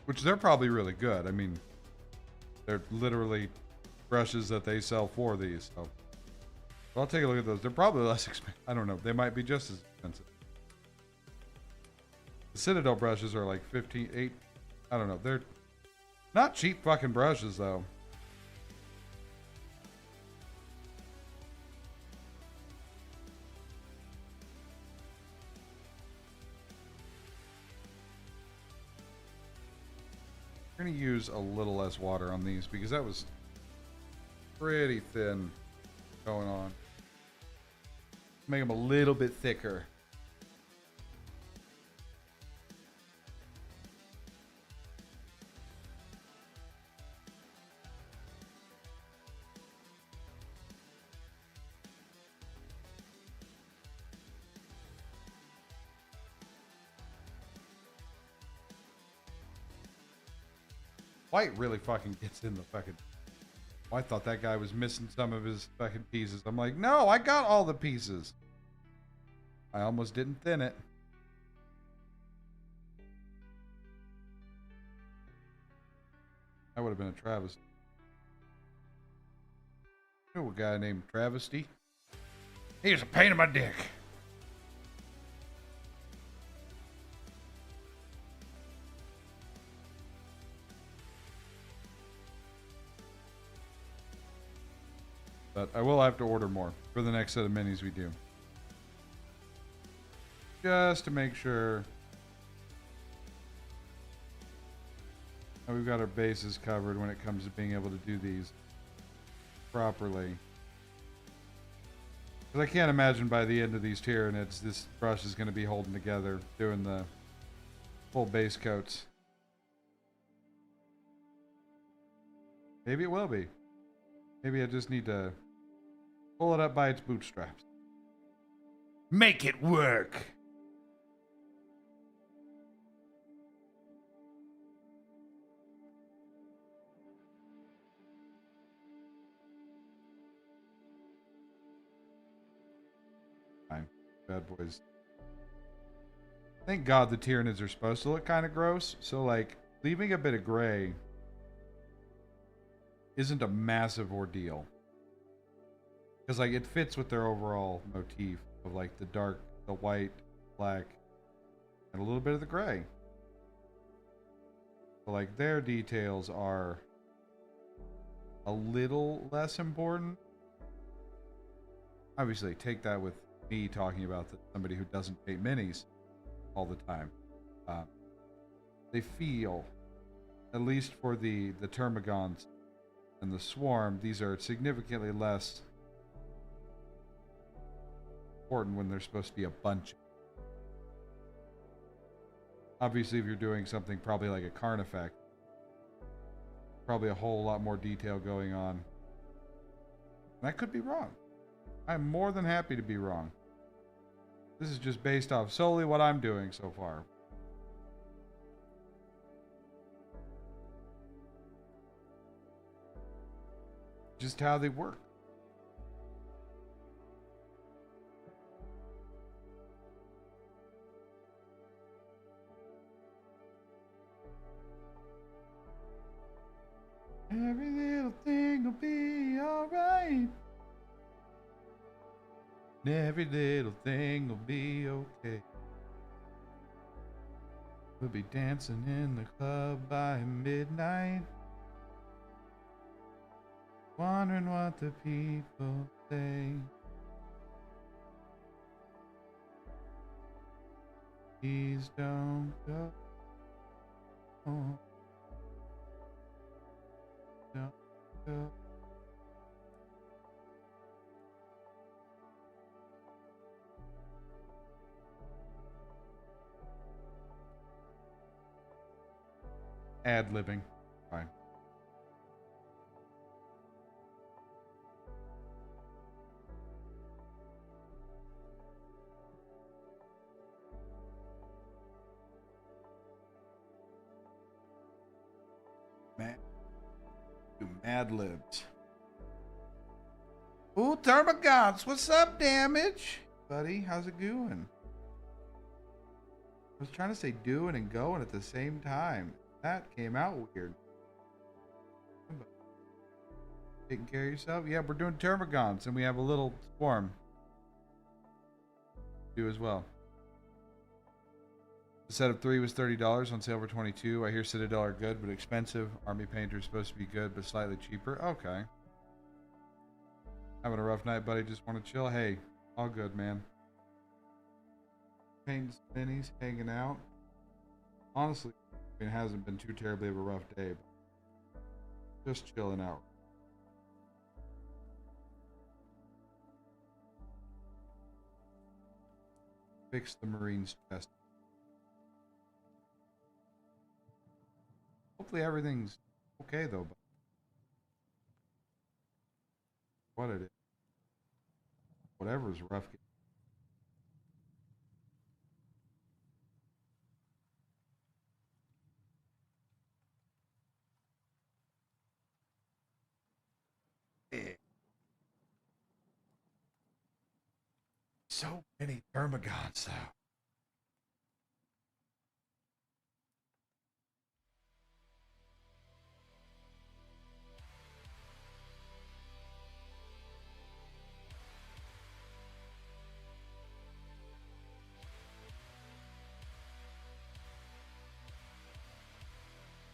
Speaker 2: Which they're probably really good. I mean, they're literally brushes that they sell for these. So I'll take a look at those. They're probably less expensive. I don't know. They might be just as expensive. The Citadel brushes are like 8. I don't know. They're not cheap fucking brushes though. We're going to use a little less water on these because that was pretty thin going on. Make them a little bit thicker. White really fucking gets in the fucking... Oh, I thought that guy was missing some of his fucking pieces. I'm like, no, I got all the pieces. I almost didn't thin it. That would have been a travesty. I know a guy named Travesty. He was a pain in my dick. But I will have to order more for the next set of minis we do. Just to make sure that we've got our bases covered when it comes to being able to do these properly. Because I can't imagine by the end of these Tyranids, this brush is going to be holding together, doing the full base coats. Maybe it will be. Maybe I just need to pull it up by its bootstraps. Make it work! Fine. Bad boys. Thank God the Tyranids are supposed to look kind of gross. So, like, leaving a bit of gray isn't a massive ordeal. Because, like, it fits with their overall motif of, like, the dark, the white, black, and a little bit of the gray. But, like, their details are a little less important. Obviously, take that with me talking about somebody who doesn't paint minis all the time. They feel, at least for the termagants and the swarm, these are significantly less important when there's supposed to be a bunch. Obviously, if you're doing something probably like a Carnifex, probably a whole lot more detail going on. And I could be wrong. I'm more than happy to be wrong. This is just based off solely what I'm doing so far. Just how they work. Every little thing will be alright. Every little thing will be okay. We'll be dancing in the club by midnight, wondering what the people say. Please don't go. Don't go. Ad-libbing. Fine. Mad libs. Ooh, Termagants, what's up, Damage? Buddy, how's it going? I was trying to say doing and going at the same time. That came out weird. Taking care of yourself? Yeah, we're doing Termagants, and we have a little swarm. Do as well. The set of 3 was $30 on sale for $22. I hear Citadel are good, but expensive. Army Painter is supposed to be good, but slightly cheaper. Okay. Having a rough night, buddy. Just want to chill. Hey, all good, man. Painting minis, hanging out. Honestly, it hasn't been too terribly of a rough day, but just chilling out. Fix the Marine's chest. Hopefully everything's okay though. But what it is, whatever's rough. So many Termagants though.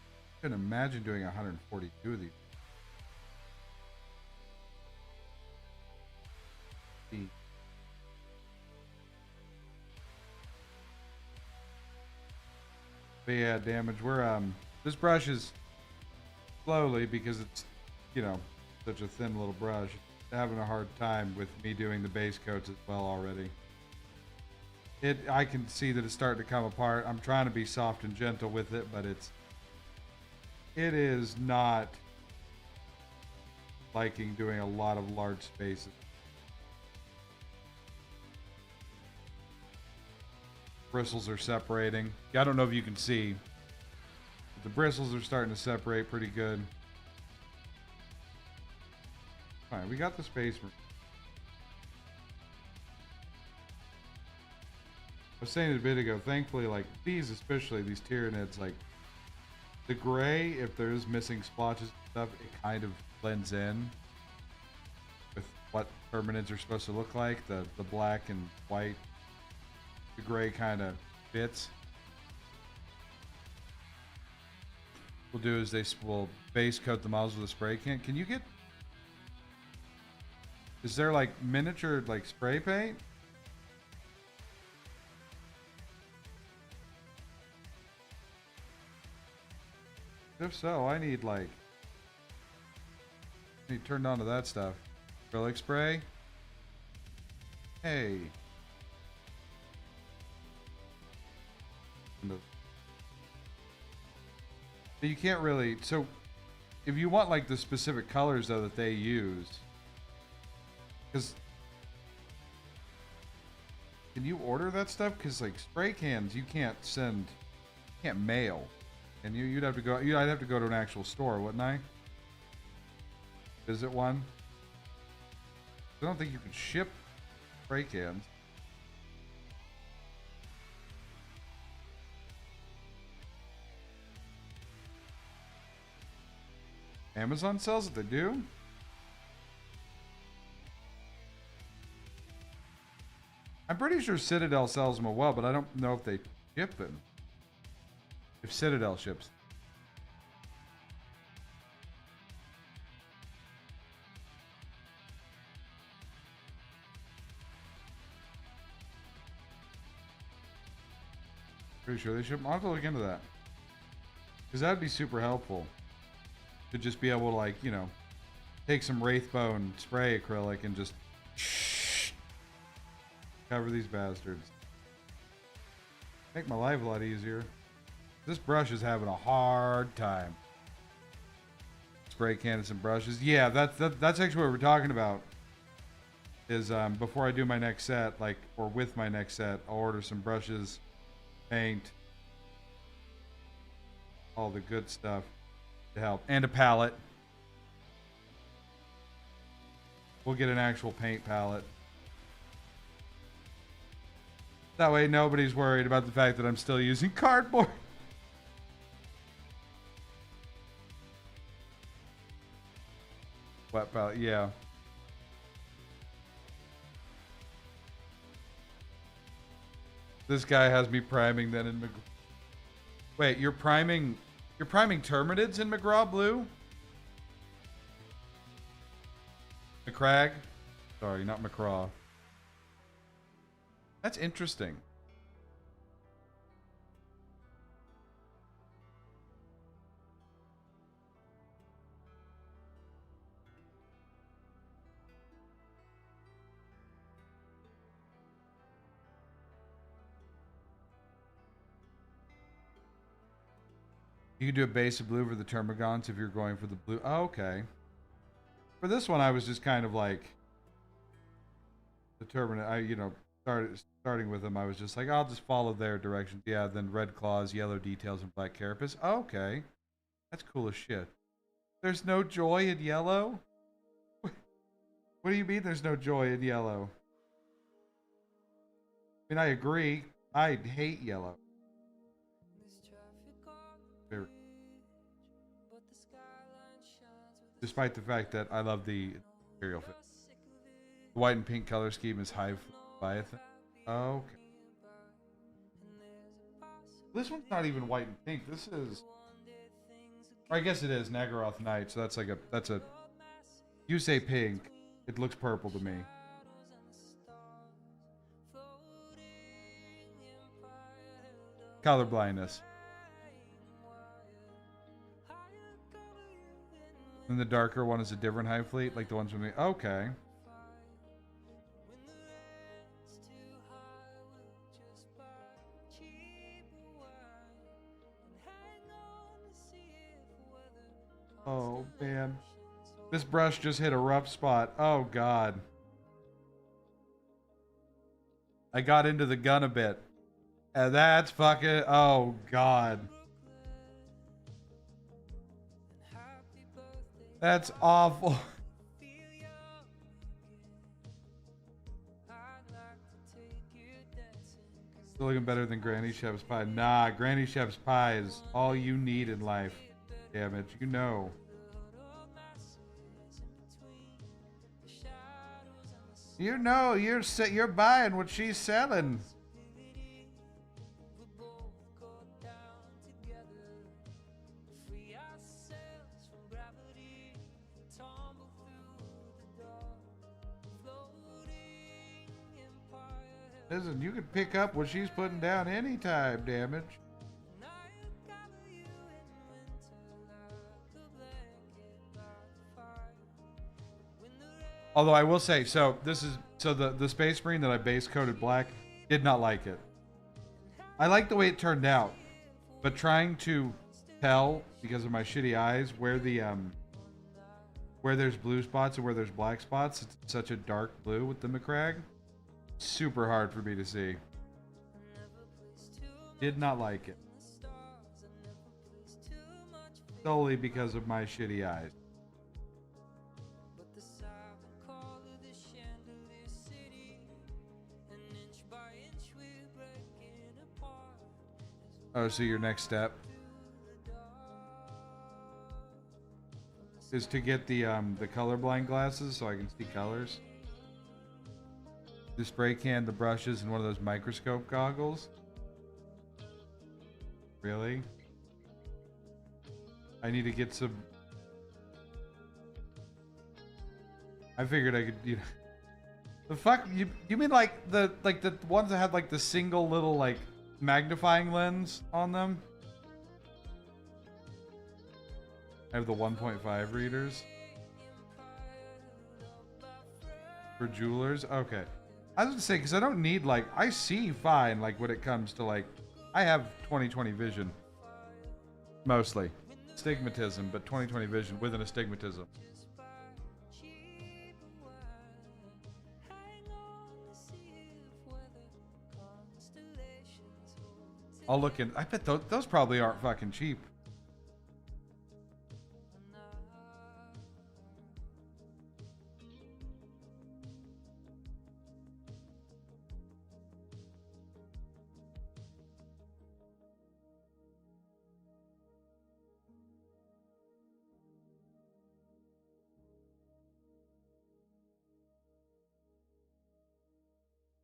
Speaker 2: I couldn't imagine doing 142 of these. But yeah, Damage. We're this brush is slowly, because it's, you know, such a thin little brush, having a hard time with me doing the base coats as well already. I can see that it's starting to come apart. I'm trying to be soft and gentle with it, but it is not liking doing a lot of large spaces. Bristles are separating. I don't know if you can see, but the bristles are starting to separate pretty good. All right, we got the space. was saying it a bit ago, thankfully, like, these, especially these Tyranids, like, the gray, if there's missing splotches and stuff, it kind of blends in with what Tyranids are supposed to look like. The black and white, the gray kind of fits. What we'll do is will base coat the models with a spray can. Can you get... Is there, like, miniature, like, spray paint? If so, I need turned on to that stuff. Acrylic spray. Hey. But you can't really. So, if you want like the specific colors though that they use, because can you order that stuff? Because like spray cans, you can't mail. And you'd have to go. I'd have to go to an actual store, wouldn't I? Visit one. I don't think you could ship spray cans. Amazon sells it. They do. I'm pretty sure Citadel sells them as well, but I don't know if they ship them. If Citadel ships. Pretty sure they ship. I'll have to look into that. Because that would be super helpful. To just be able to, like, you know, take some Wraithbone spray acrylic and just cover these bastards. Make my life a lot easier. This brush is having a hard time. Spray cans and brushes. Yeah, that's actually what we're talking about. Is before I do my next set, like, or with my next set, I'll order some brushes, paint, all the good stuff to help, and a palette. We'll get an actual paint palette. That way nobody's worried about the fact that I'm still using cardboard. Wet palette, yeah. This guy has me priming then in wait, you're priming Tyranids in McGraw Blue? McCrag? Sorry, not McCraw. That's interesting. You can do a base of blue for the Termagants if you're going for the blue. Oh, okay. For this one, I was just kind of like determined. Starting with them, I was just like, I'll just follow their directions. Yeah, then red claws, yellow details, and black carapace. Oh, okay. That's cool as shit. There's no joy in yellow? What do you mean there's no joy in yellow? I mean, I agree. I hate yellow. Despite the fact that I love the Imperial fit. The white and pink color scheme is Hive Leviathan. Oh, okay. This one's not even white and pink. This is... Or I guess it is Nagaroth Knight, so that's like a... That's a... You say pink. It looks purple to me. Color blindness. And the darker one is a different Hive Fleet, like the ones with me. Okay. Oh, man. This brush just hit a rough spot. Oh, God. I got into the gun a bit. And that's fucking... Oh, God. That's awful. Still looking better than Granny Chef's pie. Nah, Granny Chef's pie is all you need in life. Damn it, you know. You know, you're buying what she's selling. Listen, you can pick up what she's putting down anytime, damage. Although I will say, so the Space Marine that I base coated black did not like it. I like the way it turned out, but trying to tell because of my shitty eyes where there's blue spots and where there's black spots, it's such a dark blue with the McCrag. Super hard for me to see. Did not like it. Solely because of my shitty eyes. Oh, so your next step is to get the colorblind glasses so I can see colors. The spray can, the brushes, and one of those microscope goggles. Really? I need to get some. I figured I could, you know. The fuck? You mean like the ones that had like the single little like magnifying lens on them? I have the 1.5 readers. For jewelers? Okay. I was gonna say, because I don't need, like, I see fine, like, when it comes to, like, I have 20/20 vision. Mostly. Stigmatism, but 20/20 vision with an astigmatism. I'll look in. I bet those probably aren't fucking cheap.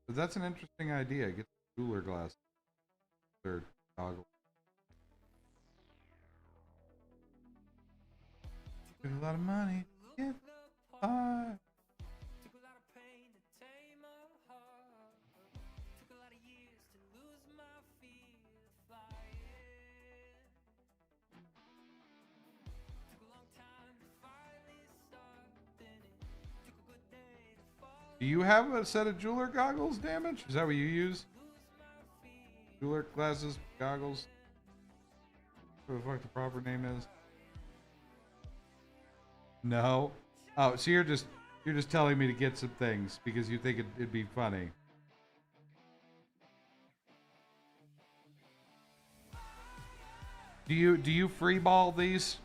Speaker 2: But that's an interesting idea. Get the cooler glass. Third goggle. Took a lot of money. Yeah. Do you have a set of jeweler goggles, damage? Is that what you use? Jeweler glasses, goggles. What the fuck the proper name is? No. Oh, so you're just telling me to get some things because you think it'd be funny. Do you free ball these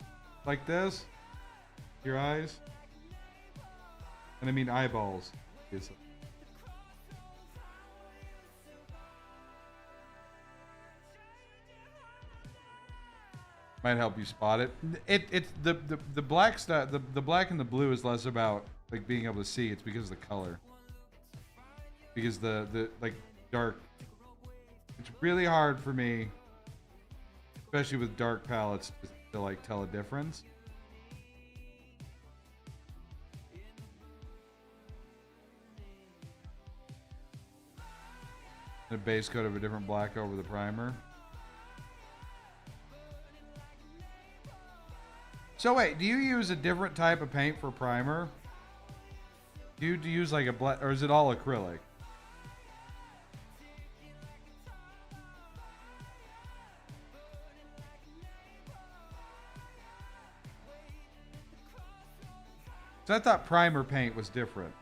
Speaker 2: like this? Your eyes? And I mean eyeballs. Obviously. Might help you spot it. It's the black stuff. The black and the blue is less about like being able to see. It's because of the color. Because the like dark. It's really hard for me, especially with dark palettes, to like tell a difference. A base coat of a different black over the primer. So wait, do you use a different type of paint for primer? Do you use like a black, or is it all acrylic? So I thought primer paint was different.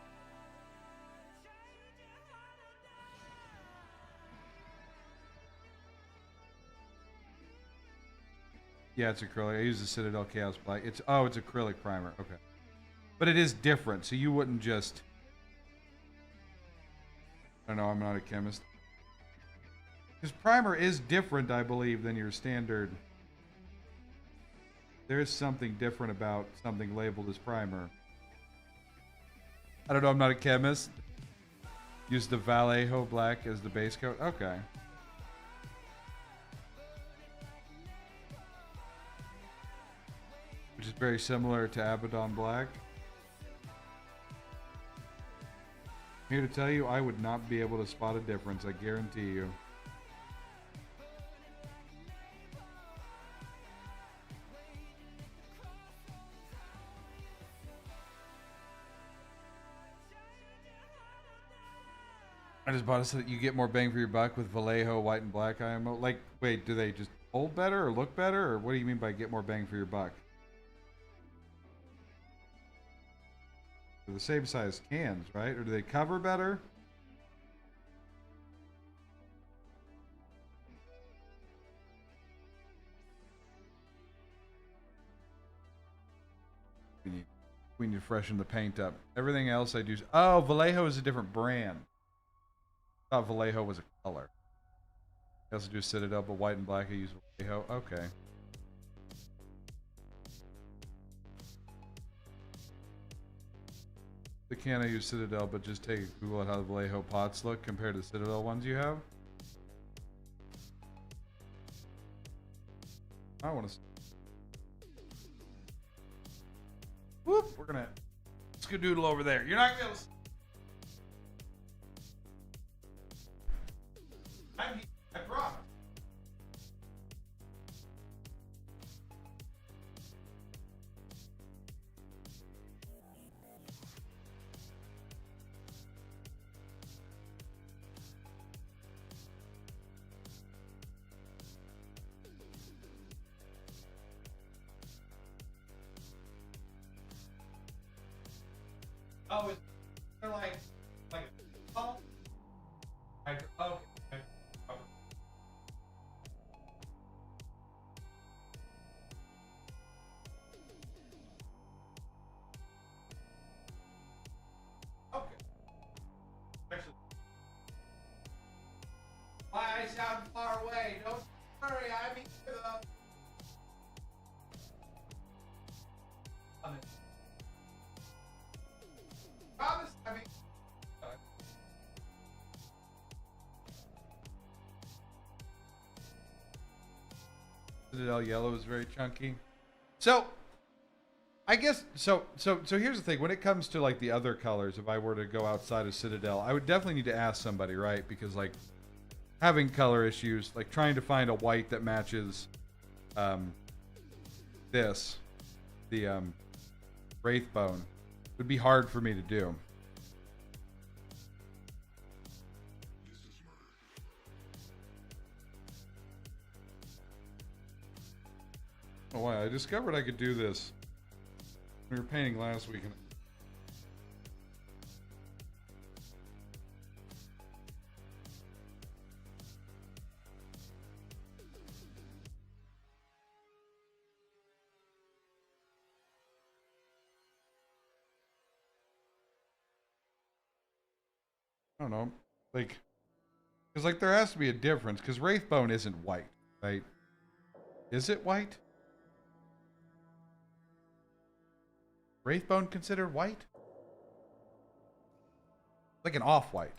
Speaker 2: Yeah, it's acrylic. I use the Citadel Chaos Black. It's acrylic primer. Okay. But it is different, so you wouldn't just... I don't know, I'm not a chemist. Because primer is different, I believe, than your standard. There is something different about something labeled as primer. I don't know, I'm not a chemist. Use the Vallejo black as the base coat? Okay. Which is very similar to Abaddon Black. I'm here to tell you, I would not be able to spot a difference, I guarantee you. I just bought it so that you get more bang for your buck with Vallejo white and black IMO. Like, wait, do they just hold better or look better? Or what do you mean by get more bang for your buck? They're the same size cans, right? Or do they cover better? We need to freshen the paint up. Everything else I do. Oh, Vallejo is a different brand. I thought Vallejo was a color. I also do Citadel, but white and black I use Vallejo. Okay. The can I use Citadel, but just take a Google at how the Vallejo pots look compared to the Citadel ones you have. I want to. Whoop! We're gonna skadoodle over there. You're not gonna be able to. I promise. Oh, it's like oh, okay. Actually, why I sound far away? Don't worry, I'm here. Promise. I mean. Citadel yellow is very chunky. So, I guess so here's the thing. When it comes to like the other colors, if I were to go outside of Citadel, I would definitely need to ask somebody, right? Because like having color issues, like trying to find a white that matches this, the Wraithbone, would be hard for me to do. Oh wow, I discovered I could do this. We were painting last week. I don't know, like, because like there has to be a difference, because Wraithbone isn't white, right? Is it white? Wraithbone considered white? Like an off-white.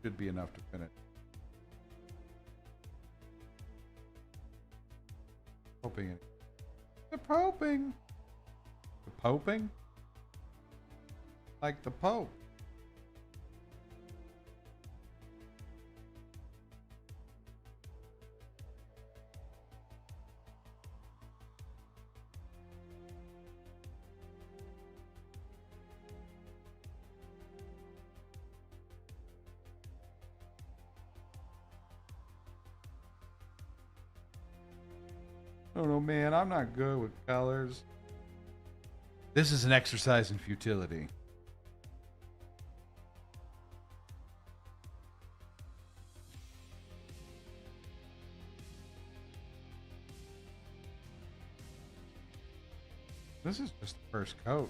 Speaker 2: Should be enough to finish. Hoping. The poping. The poping? Like the Pope. I don't know, man. I'm not good with colors. This is an exercise in futility. This is just the first coat.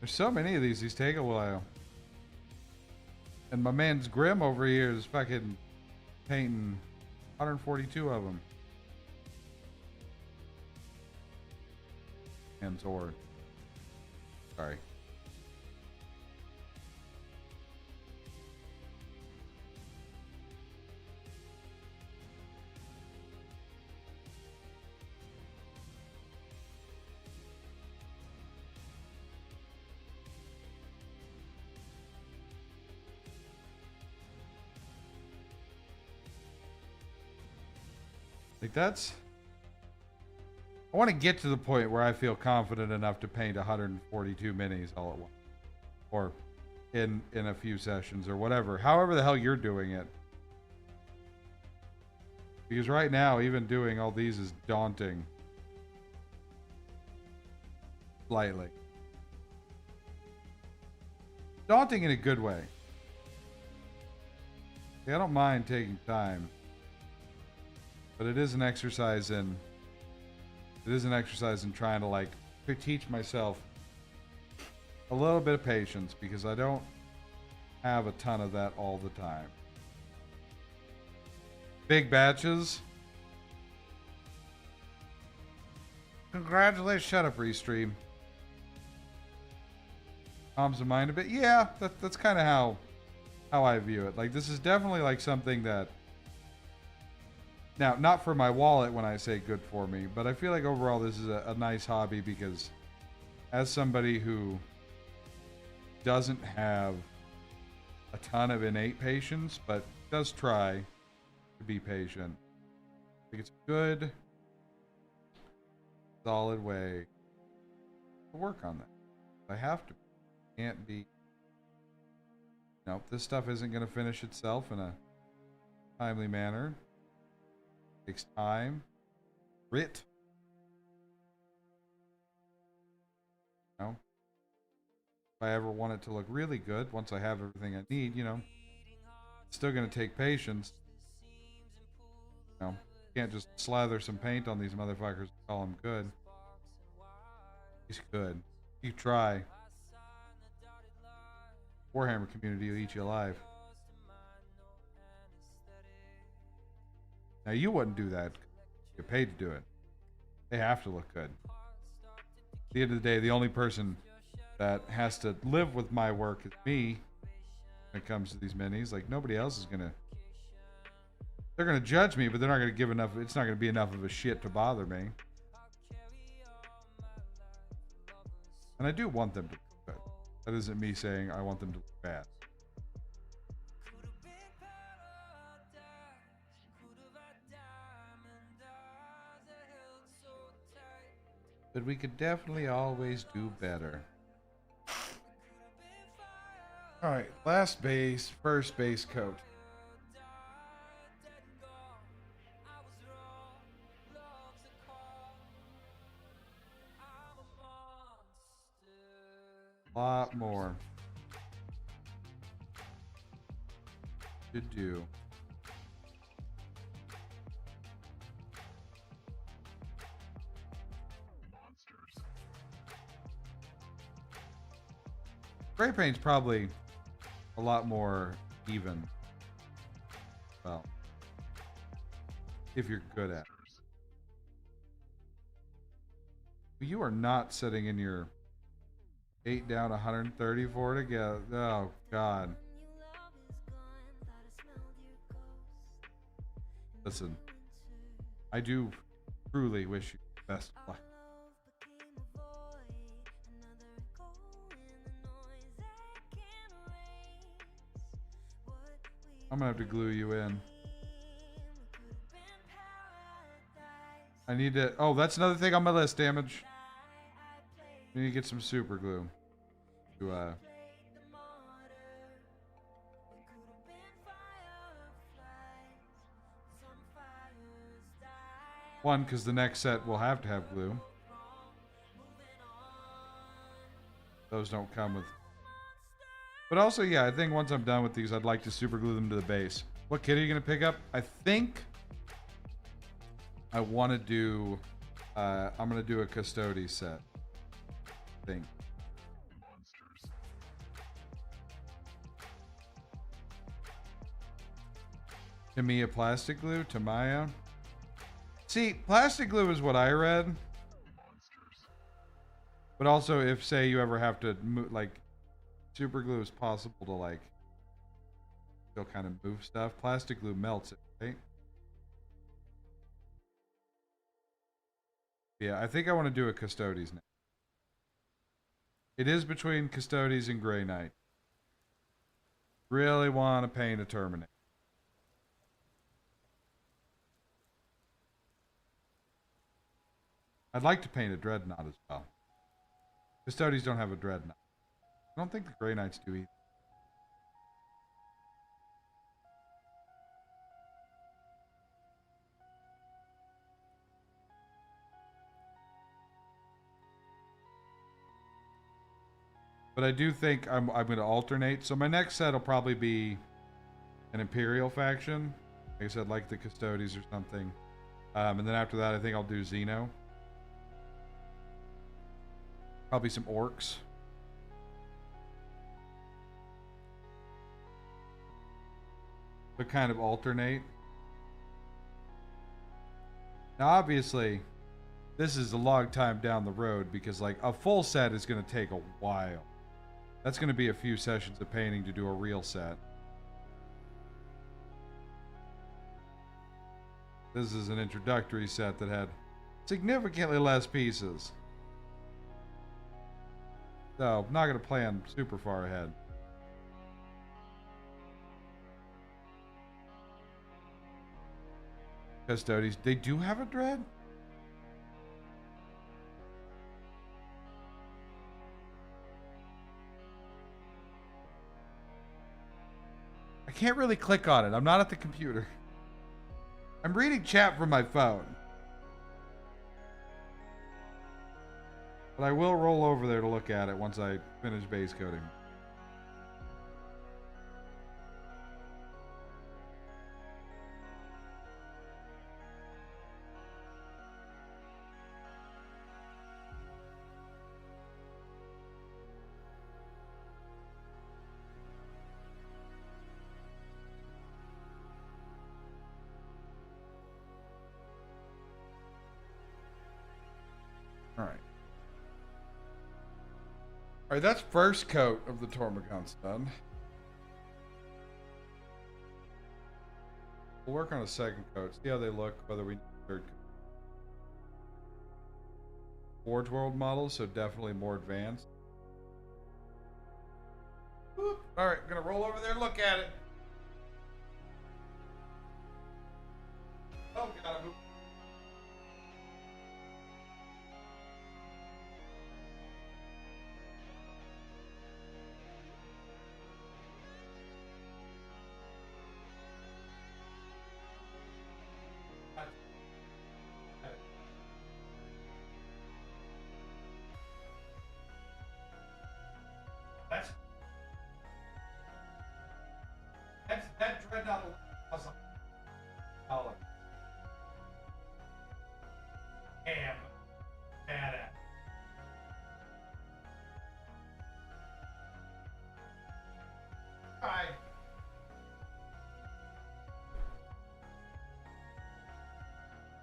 Speaker 2: There's so many of these take a while. And my man's Grim over here is fucking painting 142 of them. And sword. Sorry. Like that's, I want to get to the point where I feel confident enough to paint 142 minis all at once, or in a few sessions or whatever, however the hell you're doing it. Because right now, even doing all these is daunting. Slightly. Daunting in a good way. Yeah, I don't mind taking time. But it is an exercise in trying to like teach myself a little bit of patience, because I don't have a ton of that all the time. Big batches. Congratulations. Shut up, Restream. Calms the mind a bit. Yeah, that's kind of how I view it. Like, this is definitely like something that, now, not for my wallet when I say good for me, but I feel like overall this is a nice hobby, because as somebody who doesn't have a ton of innate patience, but does try to be patient, I think it's a good, solid way to work on that. I have to. Can't be. No, this stuff isn't going to finish itself in a timely manner. Takes time. Grit. You know, if I ever want it to look really good, once I have everything I need, you know, it's still going to take patience. You know, you can't just slather some paint on these motherfuckers and call them good. He's good. You try. Warhammer community will eat you alive. Now, you wouldn't do that. You're paid to do it. They have to look good. At the end of the day, the only person that has to live with my work is me when it comes to these minis. Like, nobody else is gonna. They're gonna judge me, but they're not gonna give enough. It's not gonna be enough of a shit to bother me. And I do want them to look good. That isn't me saying I want them to look bad. But we could definitely always do better. Alright, last base, first base coat. A lot more to do. Spray paint's probably a lot more even. Well, if you're good at it. You are not sitting in your 8 down 134 to get. Oh, God. Listen, I do truly wish you the best of luck. I'm gonna have to glue you in. I need to. Oh, that's another thing on my list. Damage. I need to get some super glue. To one, because the next set will have to have glue. Those don't come with. But also, yeah, I think once I'm done with these, I'd like to super glue them to the base. What kit are you going to pick up? I think I want to do, I'm going to do a Custodes set. think. Tamiya plastic glue? Tamaya? See, plastic glue is what I read. But also, if, say, you ever have to move, like, super glue is possible to, like, still kind of move stuff. Plastic glue melts it, right? Yeah, I think I want to do a Custodes now. It is between Custodes and Grey Knight. Really want to paint a Terminator. I'd like to paint a Dreadnought as well. Custodes don't have a Dreadnought. I don't think the Grey Knights do either. But I do think I'm going to alternate. So my next set will probably be an Imperial faction. Like I said, like the Custodes or something. And then after that, I think I'll do Xeno. Probably some Orcs. But kind of alternate. Now, obviously, this is a long time down the road because, like, a full set is going to take a while. That's going to be a few sessions of painting to do a real set. This is an introductory set that had significantly less pieces. So, I'm not going to plan super far ahead. Custodes, they do have a dread? I can't really click on it. I'm not at the computer. I'm reading chat from my phone. But I will roll over there to look at it once I finish base coating. Alright. Alright, that's first coat of the Tormagants done. We'll work on a second coat, see how they look, whether we need a third coat. Forge World models, so definitely more advanced. Alright, gonna roll over there and look at it. Oh, God, I'm moving. That dreadnought was awesome. Damn. Badass. Hi.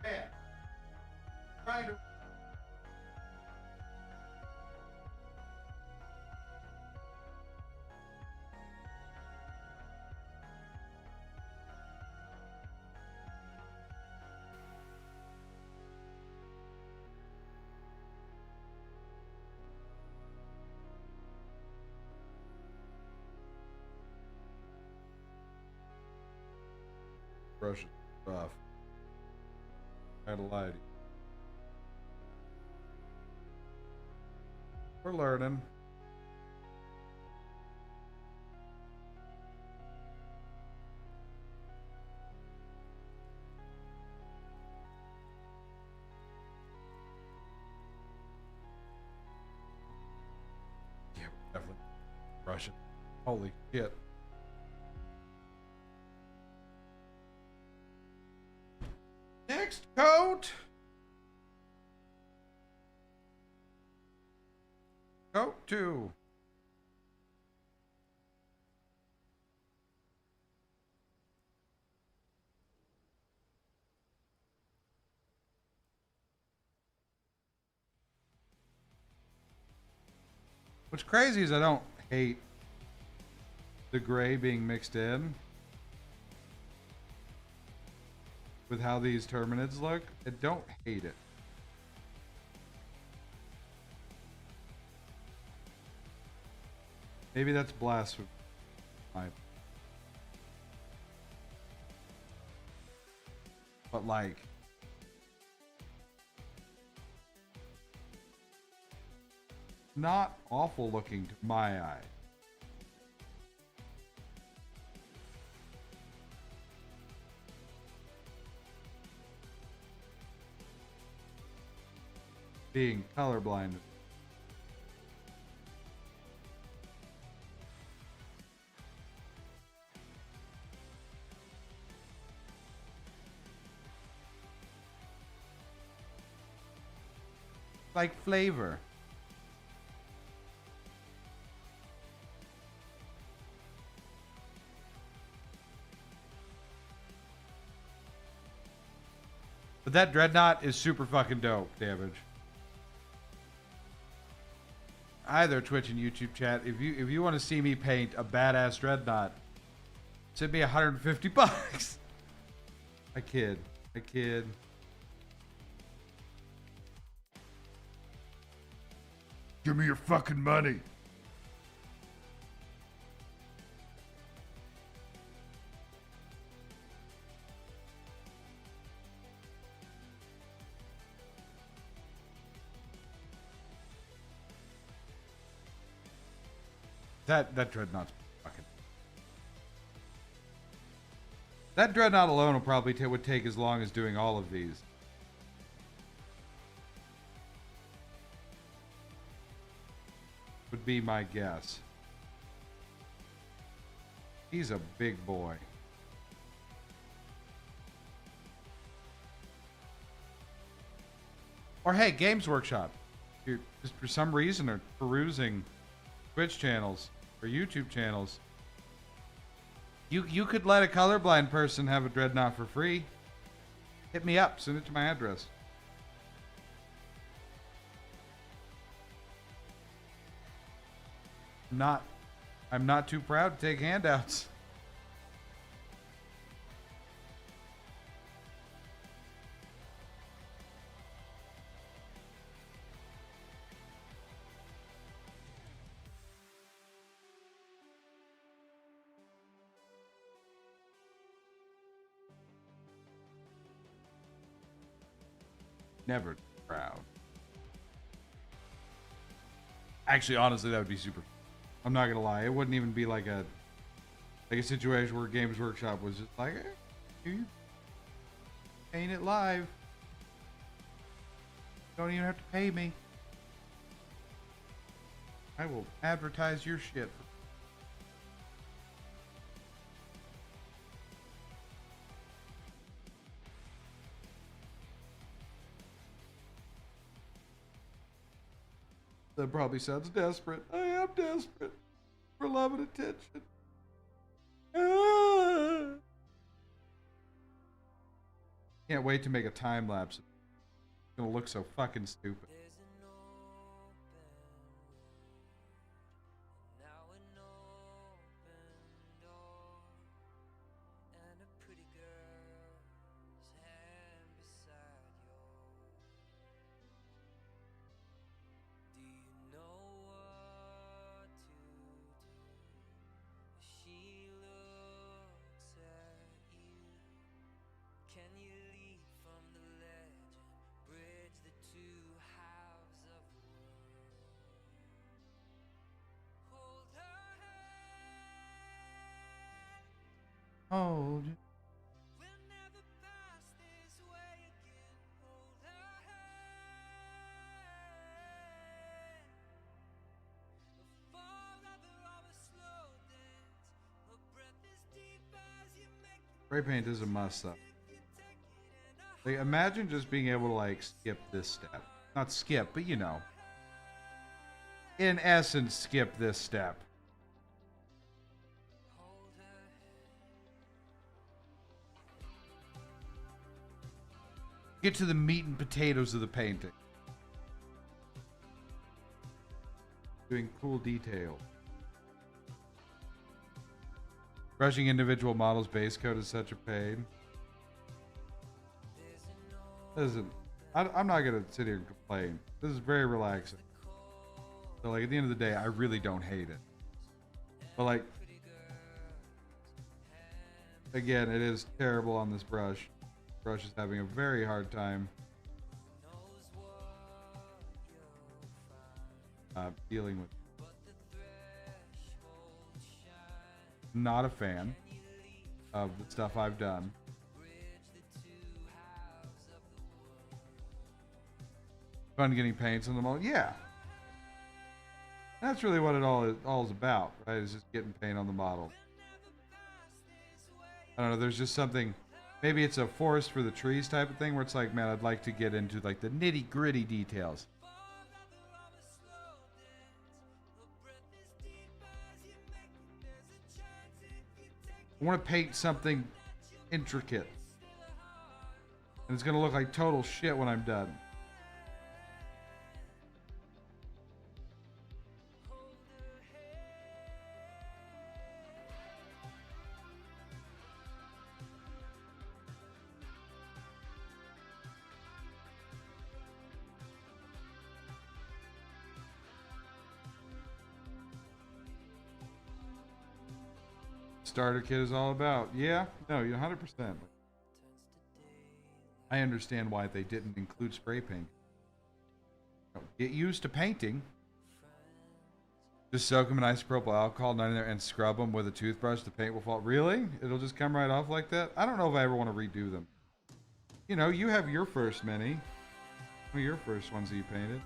Speaker 2: Man. Trying to. Russian rough. I had to lie to you. We're learning. Yeah, definitely Russian. Holy shit. Next coat. Go to. What's crazy is I don't hate the gray being mixed in with how these Tyranids look. I don't hate it. Maybe that's blasphemy. But like, not awful looking to my eye. Being colorblind. Like flavor. But that dreadnought is super fucking dope, Damage. Hi there, Twitch and YouTube chat. If you want to see me paint a badass dreadnought, send me 150 bucks. I kid. I kid. Give me your fucking money. That dreadnought's fucking. That dreadnought alone will probably would take as long as doing all of these. Would be my guess. He's a big boy. Or hey, Games Workshop. If you're just for some reason are perusing Twitch channels or YouTube channels, you could let a colorblind person have a dreadnought for free. Hit me up. Send it to my address. I'm not too proud to take handouts. Never proud. Actually, honestly, that would be super. I'm not gonna lie. It wouldn't even be like a situation where Games Workshop was just like, you paint it live. Don't even have to pay me. I will advertise your shit. That probably sounds desperate. I am desperate for love and attention. Ah. Can't wait to make a time lapse. It's gonna look so fucking stupid. Hold you. Spray paint is a must though. Like, imagine just being able to like skip this step. Not skip, but you know. in essence, skip this step. Get to the meat and potatoes of the painting. Doing cool detail. Brushing individual models' base coat is such a pain. Listen, I'm not gonna sit here and complain. This is very relaxing. So like at the end of the day, I really don't hate it. But like, again, it is terrible on this brush. Brush is having a very hard time dealing with. Not a fan of the stuff I've done. Fun getting paints on the model. Yeah. That's really what it all is about, right? Is just getting paint on the model. I don't know, there's just something, maybe it's a forest for the trees type of thing where it's like, man, I'd like to get into like the nitty gritty details. I want to paint something intricate. And it's going to look like total shit when I'm done. Starter kit is all about. Yeah, no, you're 100%. I understand why they didn't include spray paint. Get used to painting. Just soak them in isopropyl alcohol, and scrub them with a toothbrush. The paint will fall. Really? It'll just come right off like that? I don't know if I ever want to redo them. You know, you have your first mini. One of your first ones that you painted.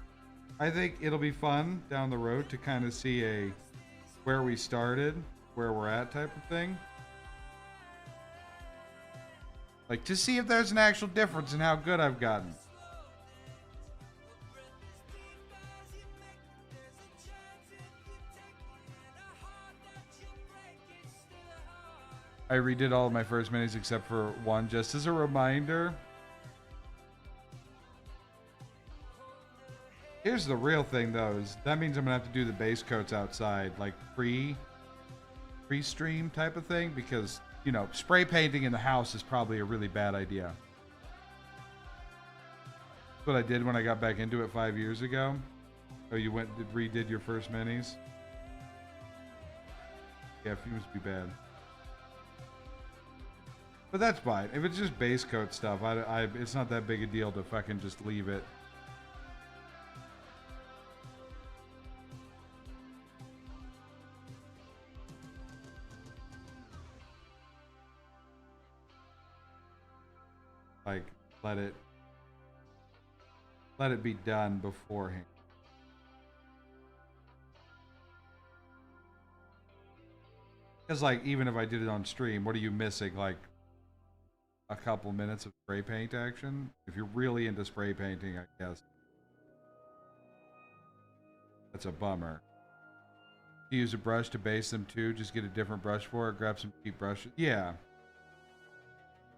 Speaker 2: I think it'll be fun down the road to kind of see where we started, where we're at type of thing. Like, to see if there's an actual difference in how good I've gotten. I redid all of my first minis except for one, just as a reminder. Here's the real thing, though, is that means I'm gonna have to do the base coats outside, like pre-stream type of thing, because, you know, spray painting in the house is probably a really bad idea. That's what I did when I got back into it 5 years ago. Oh, you redid your first minis? Yeah, fumes be bad. But that's fine. If it's just base coat stuff, it's not that big a deal to fucking just leave it. Like, let it be done beforehand. Because, like, even if I did it on stream, what are you missing? Like, a couple minutes of spray paint action? If you're really into spray painting, I guess. That's a bummer. You use a brush to base them too, just get a different brush for it, grab some cheap brushes. Yeah.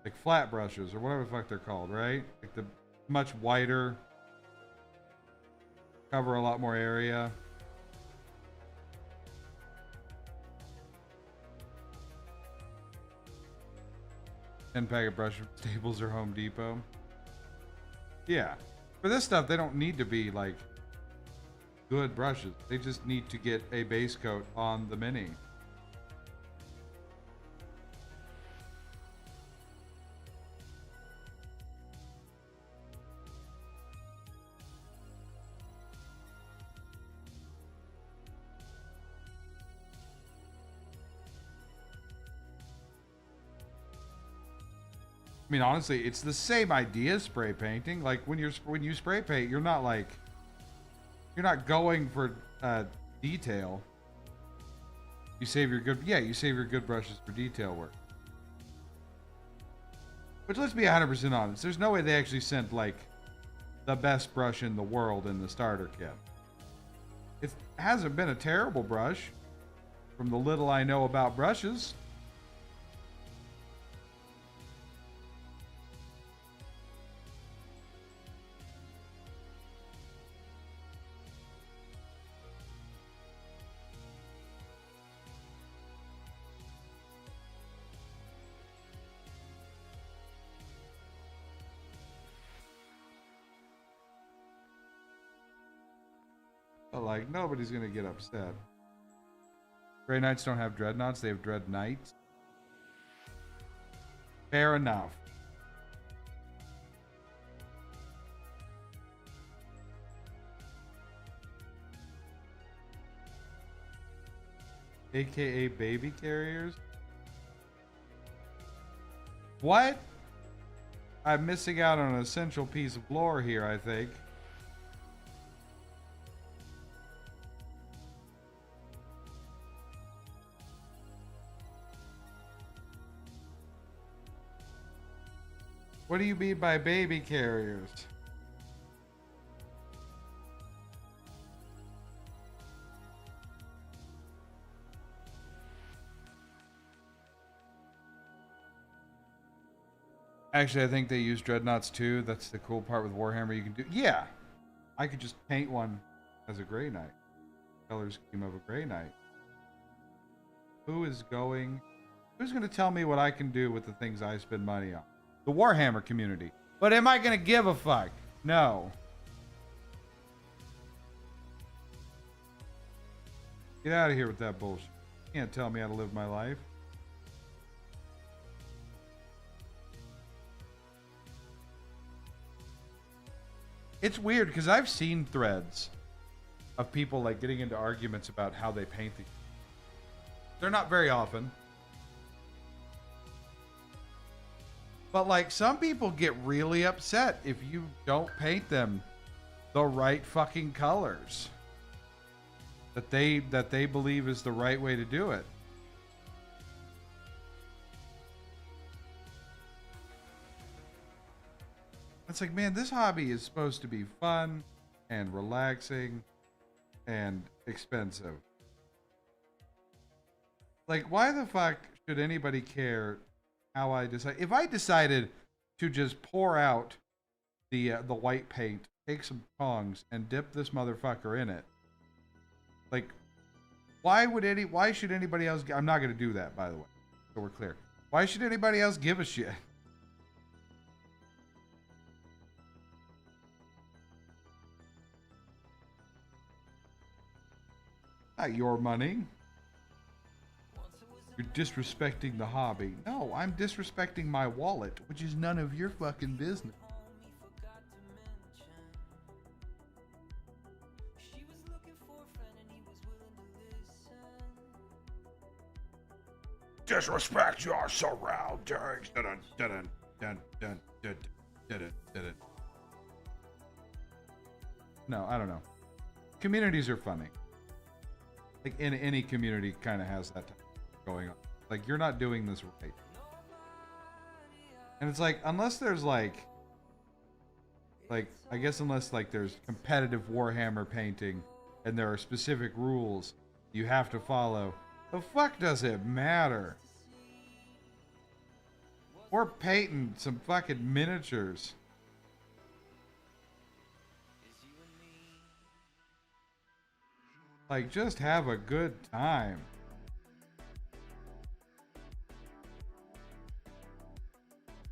Speaker 2: Like flat brushes, or whatever the fuck they're called, right? Like the much wider, cover a lot more area. 10-pack of brush from Staples or Home Depot. Yeah. For this stuff, they don't need to be like good brushes. They just need to get a base coat on the mini. I mean, honestly, it's the same idea as spray painting. Like when you spray paint, you're not going for detail. You save your good brushes for detail work. Which, let's be 100% honest, there's no way they actually sent like the best brush in the world in the starter kit. It hasn't been a terrible brush from the little I know about brushes. But like, nobody's gonna get upset. Grey Knights don't have Dreadnoughts, they have Dread Knights. Fair enough. AKA baby carriers? What? I'm missing out on an essential piece of lore here, I think. What do you mean by baby carriers? Actually, I think they use Dreadnoughts too. That's the cool part with Warhammer. You can do... Yeah! I could just paint one as a Grey Knight. Color scheme of a Grey Knight. Who's going to tell me what I can do with the things I spend money on? The Warhammer community. But am I going to give a fuck? No. Get out of here with that bullshit. You can't tell me how to live my life. It's weird because I've seen threads of people like getting into arguments about how they paint these. They're not very often. But like some people get really upset if you don't paint them the right fucking colors that they believe is the right way to do it. It's like, man, this hobby is supposed to be fun and relaxing and expensive. Like, why the fuck should anybody care how I decide? If I decided to just pour out the white paint, take some tongs, and dip this motherfucker in it, like, why should anybody else? I'm not gonna do that, by the way, so we're clear. Why should anybody else give a shit? Not your money. You're disrespecting the hobby. No, I'm disrespecting my wallet, which is none of your fucking business. Disrespect your surroundings. Dun, dun, dun, dun, dun, dun, dun, dun. No, I don't know. Communities are funny. Like any community kind of has that going on. Like, you're not doing this right. And it's like, unless there's like I guess unless like there's competitive Warhammer painting and there are specific rules you have to follow, the fuck does it matter? We're painting some fucking miniatures. Like, just have a good time.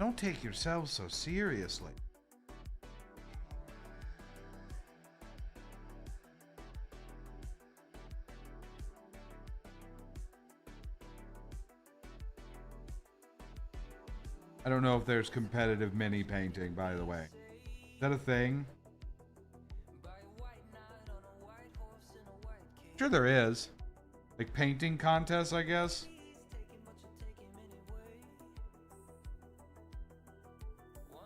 Speaker 2: Don't take yourself so seriously. I don't know if there's competitive mini painting, by the way. Is that a thing? Sure there is. Like painting contests, I guess.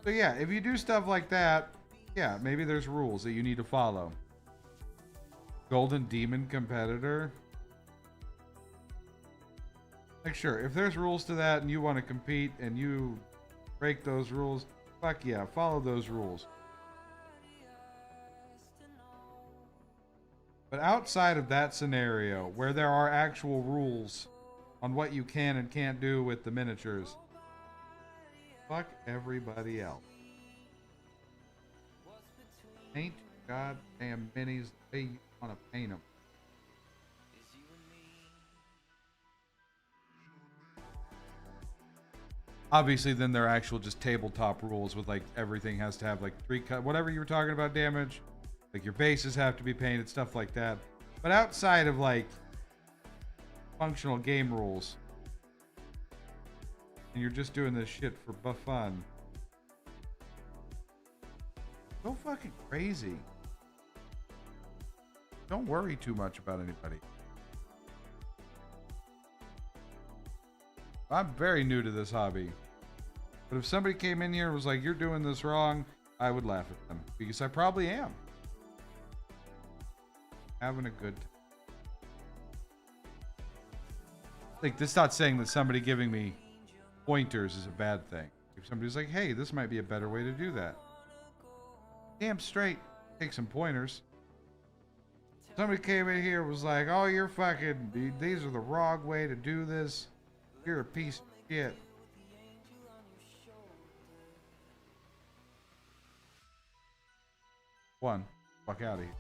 Speaker 2: So yeah, if you do stuff like that, yeah, maybe there's rules that you need to follow. Golden Demon competitor. Like, sure, if there's rules to that and you want to compete and you break those rules, fuck yeah, follow those rules. But outside of that scenario, where there are actual rules on what you can and can't do with the miniatures, fuck everybody else. Paint goddamn minis the way you want to paint them. Obviously, then there are actual just tabletop rules with like everything has to have like 3 cut, whatever you were talking about, damage. Like your bases have to be painted, stuff like that. But outside of like functional game rules, and you're just doing this shit for fun, go fucking crazy. Don't worry too much about anybody. I'm very new to this hobby. But if somebody came in here and was like, you're doing this wrong, I would laugh at them. Because I probably am. Having a good time. Like, this is not saying that somebody giving me pointers is a bad thing. If somebody's like, hey, this might be a better way to do that. Damn straight, take some pointers. Somebody came in here and was like, oh, you're fucking, these are the wrong way to do this. You're a piece of shit. One, fuck out of here.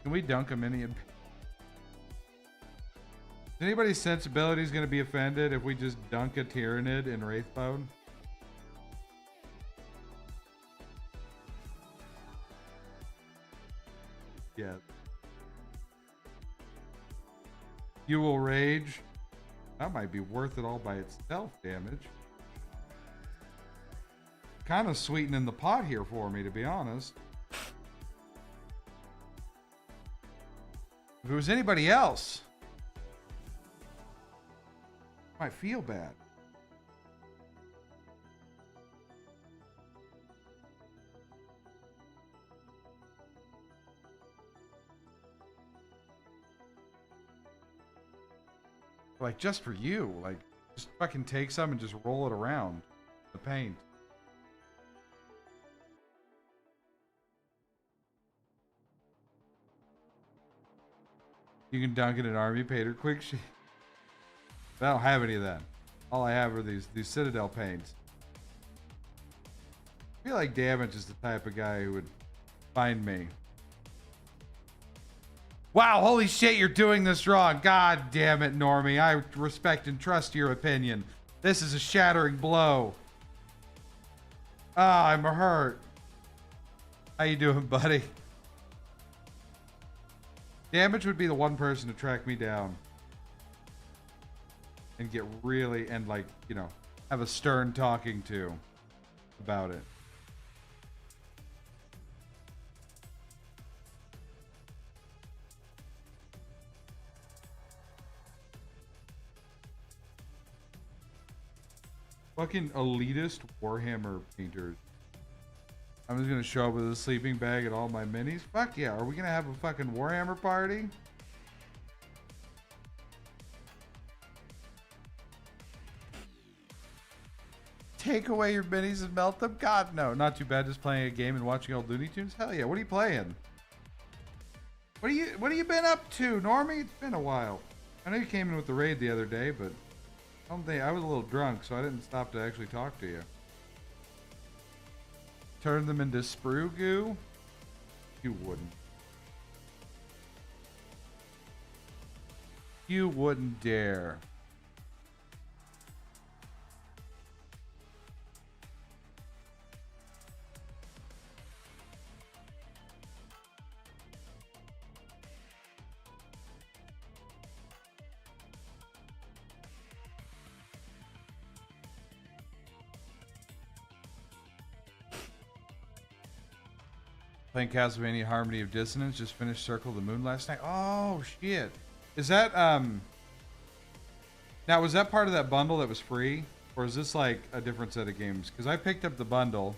Speaker 2: Can we dunk a minion? Is anybody's sensibilities going to be offended if we just dunk a Tyranid in Wraithbone? Yeah. You will rage. That might be worth it all by itself, damage. Kind of sweetening the pot here for me, to be honest. If it was anybody else, I might feel bad. Like, just for you. Like, just fucking take some and just roll it around the paint. You can dunk it in army paint or quick sheet. I don't have any of that. All I have are these Citadel paints. I feel like Damage is the type of guy who would find me. Wow, holy shit, you're doing this wrong. God damn it, Normie. I respect and trust your opinion. This is a shattering blow. Ah, I'm hurt. How you doing, buddy? Damage would be the one person to track me down. And get really, and like, you know, have a stern talking to about it. Fucking elitist Warhammer painters. I'm just gonna show up with a sleeping bag and all my minis. Fuck yeah, are we gonna have a fucking Warhammer party? Take away your minis and melt them? God no, not too bad just playing a game and watching old Looney Tunes? Hell yeah, what are you playing? What have you been up to, Normie? It's been a while. I know you came in with the raid the other day, but I don't think I was a little drunk, so I didn't stop to actually talk to you. Turn them into sprue goo? You wouldn't. You wouldn't dare. Playing Castlevania Harmony of Dissonance. Just finished Circle of the Moon last night. Oh shit! Is that now was that part of that bundle that was free, or is this like a different set of games? Because I picked up the bundle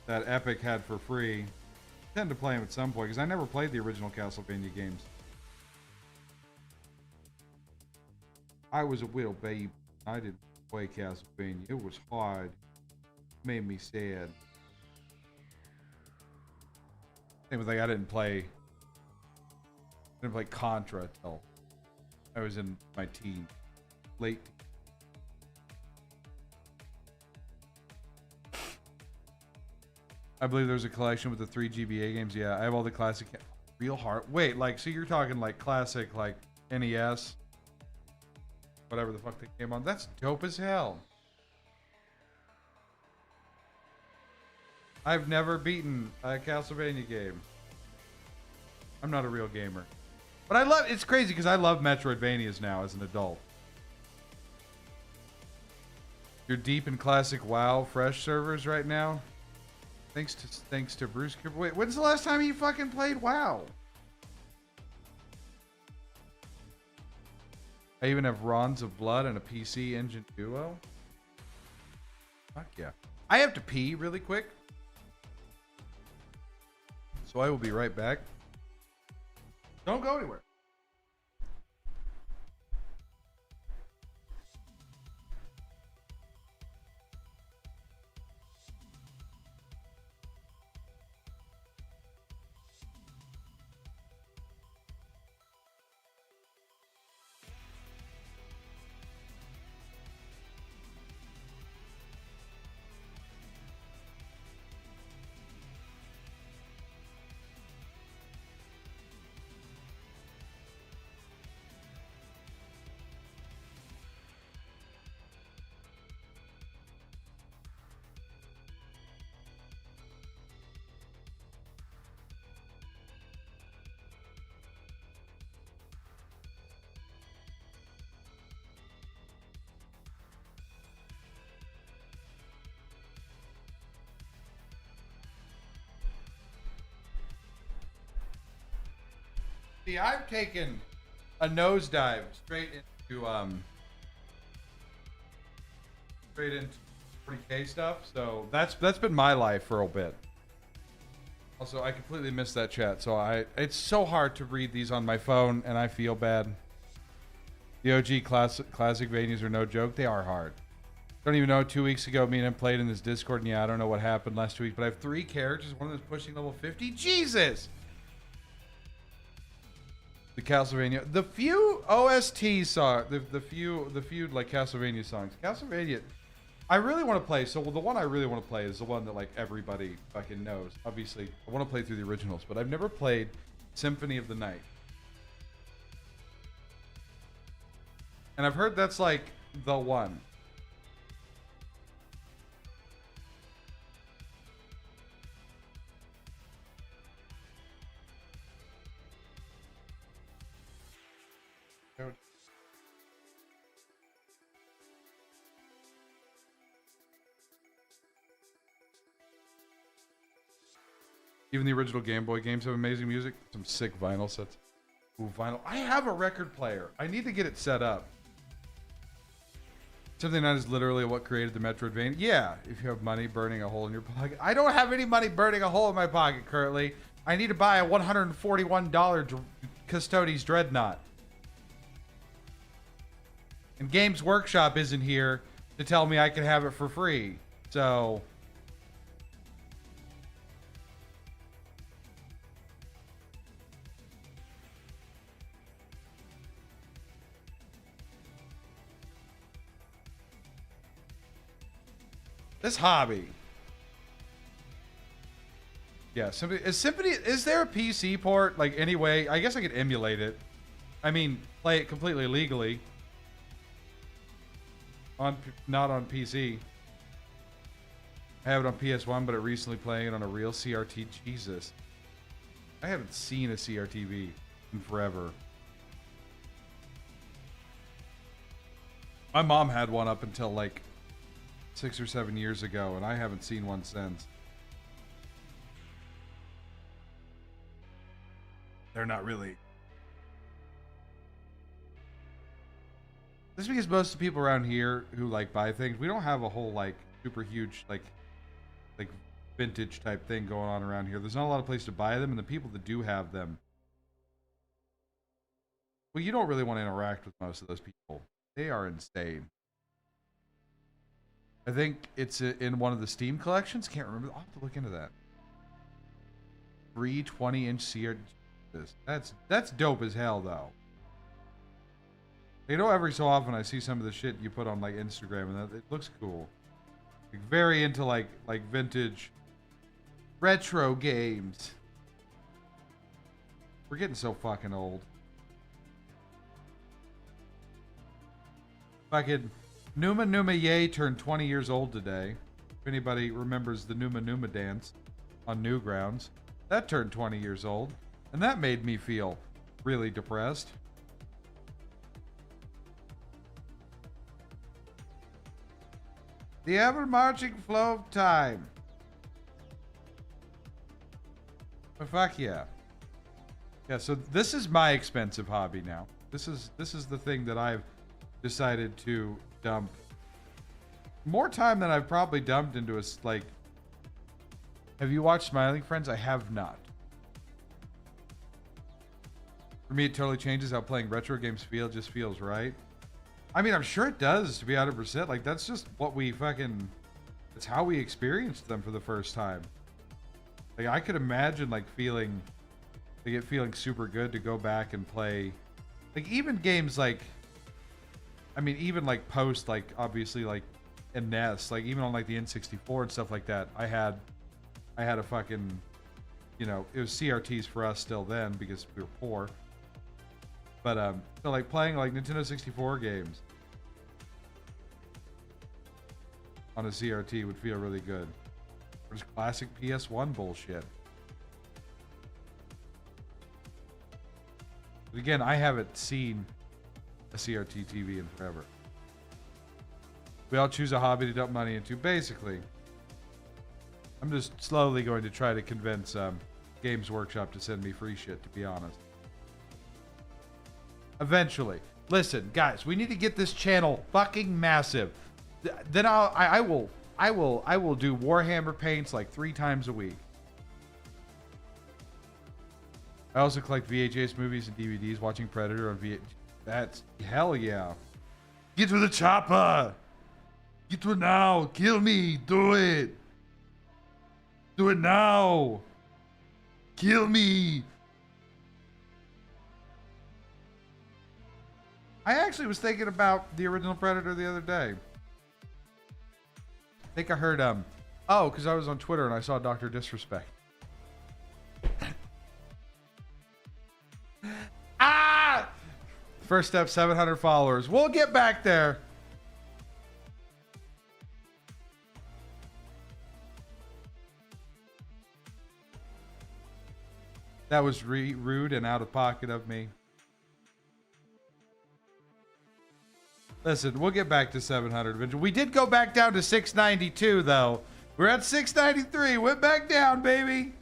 Speaker 2: that Epic had for free. I tend to play them at some point because I never played the original Castlevania games. I was a little babe. I didn't play Castlevania. It was hard. Made me sad. Same with like I didn't play Contra until I was in my late teen. I believe there's a collection with the 3 GBA games. Yeah, I have all the classic. Real hard. Wait, like, so you're talking like classic, like NES, whatever the fuck they came on. That's dope as hell. I've never beaten a Castlevania game. I'm not a real gamer, but I love. It's crazy because I love Metroidvanias now as an adult. You're deep in classic WoW fresh servers right now. Thanks to Bruce. Wait, when's the last time you fucking played WoW? I even have Ron's of Blood and a PC Engine Duo. Fuck yeah. I have to pee really quick, so I will be right back. Don't go anywhere. See, I've taken a nosedive straight into 40K stuff. So that's been my life for a bit. Also, I completely missed that chat. So it's so hard to read these on my phone, and I feel bad. The OG classic Vanias are no joke. They are hard. Don't even know. 2 weeks ago, me and him played in this Discord, and yeah, I don't know what happened last week, but I have 3 characters. One of them is pushing level 50. Jesus. The Castlevania, the few OST songs, the few like Castlevania songs. Castlevania, I really want to play. So the one I really want to play is the one that like everybody fucking knows. Obviously, I want to play through the originals, but I've never played Symphony of the Night. And I've heard that's like the one. Even the original Game Boy games have amazing music. Some sick vinyl sets. Ooh, vinyl. I have a record player. I need to get it set up. Something that is literally what created the Metroidvania. Yeah, if you have money burning a hole in your pocket. I don't have any money burning a hole in my pocket currently. I need to buy a $141 Custodes Dreadnought. And Games Workshop isn't here to tell me I can have it for free. So... this hobby. Yeah, Symphony, is there a PC port? Like, anyway, I guess I could emulate it. I mean, play it completely legally. Not on PC. I have it on PS1, but I recently playing it on a real CRT. Jesus. I haven't seen a CRTV in forever. My mom had one up until like 6 or 7 years ago, and I haven't seen one since. They're not really. This is because most of the people around here who like buy things, we don't have a whole like super huge like vintage type thing going on around here. There's not a lot of place to buy them, and the people that do have them, well, you don't really want to interact with most of those people. They are insane. I think it's in one of the Steam collections. Can't remember. I'll have to look into that. 320-inch CRT. That's dope as hell, though. You know, every so often I see some of the shit you put on like Instagram, and it looks cool. Like, very into like vintage retro games. We're getting so fucking old. Fucking Numa Numa Yay turned 20 years old today. If anybody remembers the Numa Numa dance on Newgrounds, that turned 20 years old, and that made me feel really depressed. The ever-marching flow of time. But fuck yeah. Yeah, so this is my expensive hobby now. This is the thing that I've decided to dump more time than I've probably dumped into a, like... Have you watched Smiling Friends? I have not. For me, it totally changes how playing retro games feel. It just feels right. I mean, I'm sure it does, to be 100%. Like, that's just what we fucking... That's how we experienced them for the first time. Like, I could imagine, like, feeling... Like, it feeling super good to go back and play... Like, even games like... I mean, even, like, post, like, obviously, like, in NES. Like, even on, like, the N64 and stuff like that. I had a fucking... You know, it was CRTs for us still then, because we were poor. But, so, like, playing, like, Nintendo 64 games on a CRT would feel really good. Or just classic PS1 bullshit. But again, I haven't seen a CRT TV in forever. We all choose a hobby to dump money into. Basically, I'm just slowly going to try to convince Games Workshop to send me free shit, to be honest. Eventually. Listen, guys, we need to get this channel fucking massive. Then I will do Warhammer paints like 3 times a week. I also collect VHS movies and DVDs, watching Predator on VHS. That's hell yeah. Get to the chopper. Get to it now. Kill me. Do it. Do it now. Kill me. I actually was thinking about the original Predator the other day. I think I heard, oh, because I was on Twitter and I saw Dr. Disrespect. Ah! First step, 700 followers. We'll get back there. That was rude and out of pocket of me. Listen, we'll get back to 700 eventually. We did go back down to 692, though. We're at 693. Went back down, baby.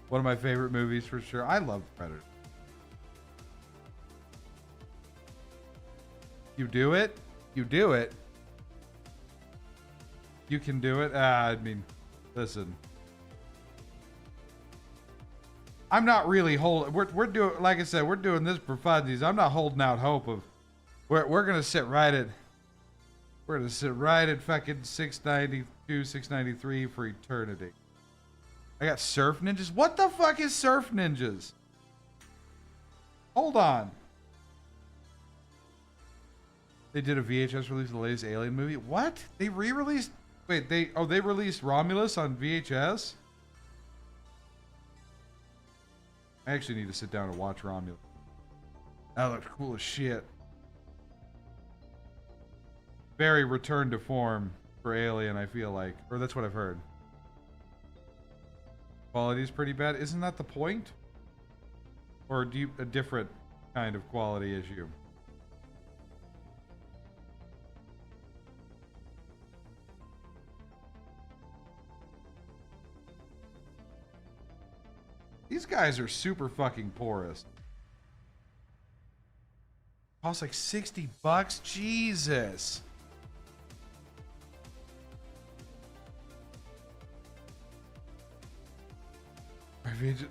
Speaker 2: One of my favorite movies for sure. I love Predator. You do it? You do it? You can do it? I mean, listen. I'm not really holding. We're doing, like I said, we're doing this for funsies. I'm not holding out hope of. We're gonna sit right at. We're gonna sit right at fucking 692, 693 for eternity. I got Surf Ninjas. What the fuck is Surf Ninjas? Hold on. They did a VHS release of the latest Alien movie. What? They re-released. Wait, they released Romulus on VHS. I actually need to sit down and watch Romulus. That looks cool as shit. Very return to form for Alien, I feel like. Or that's what I've heard. Quality is pretty bad. Isn't that the point? Or do you a different kind of quality issue? These guys are super fucking porous. Costs like $60. Jesus.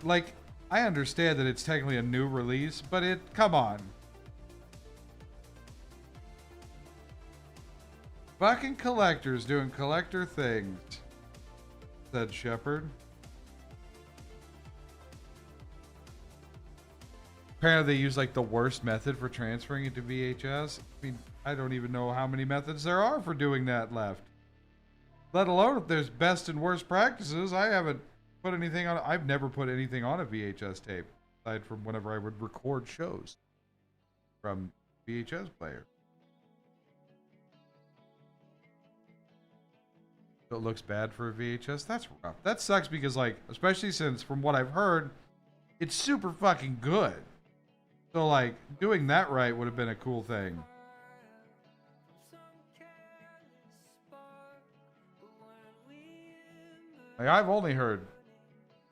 Speaker 2: Like, I understand that it's technically a new release, but come on. Fucking collectors doing collector things, said Shepard. Apparently they use like the worst method for transferring it to VHS. I mean, I don't even know how many methods there are for doing that left. Let alone if there's best and worst practices. I haven't put anything on. I've never put anything on a VHS tape, aside from whenever I would record shows from VHS player. It looks bad for a VHS. That's rough. That sucks because, like, especially since from what I've heard, it's super fucking good. So, like, doing that right would have been a cool thing. Like, I've only heard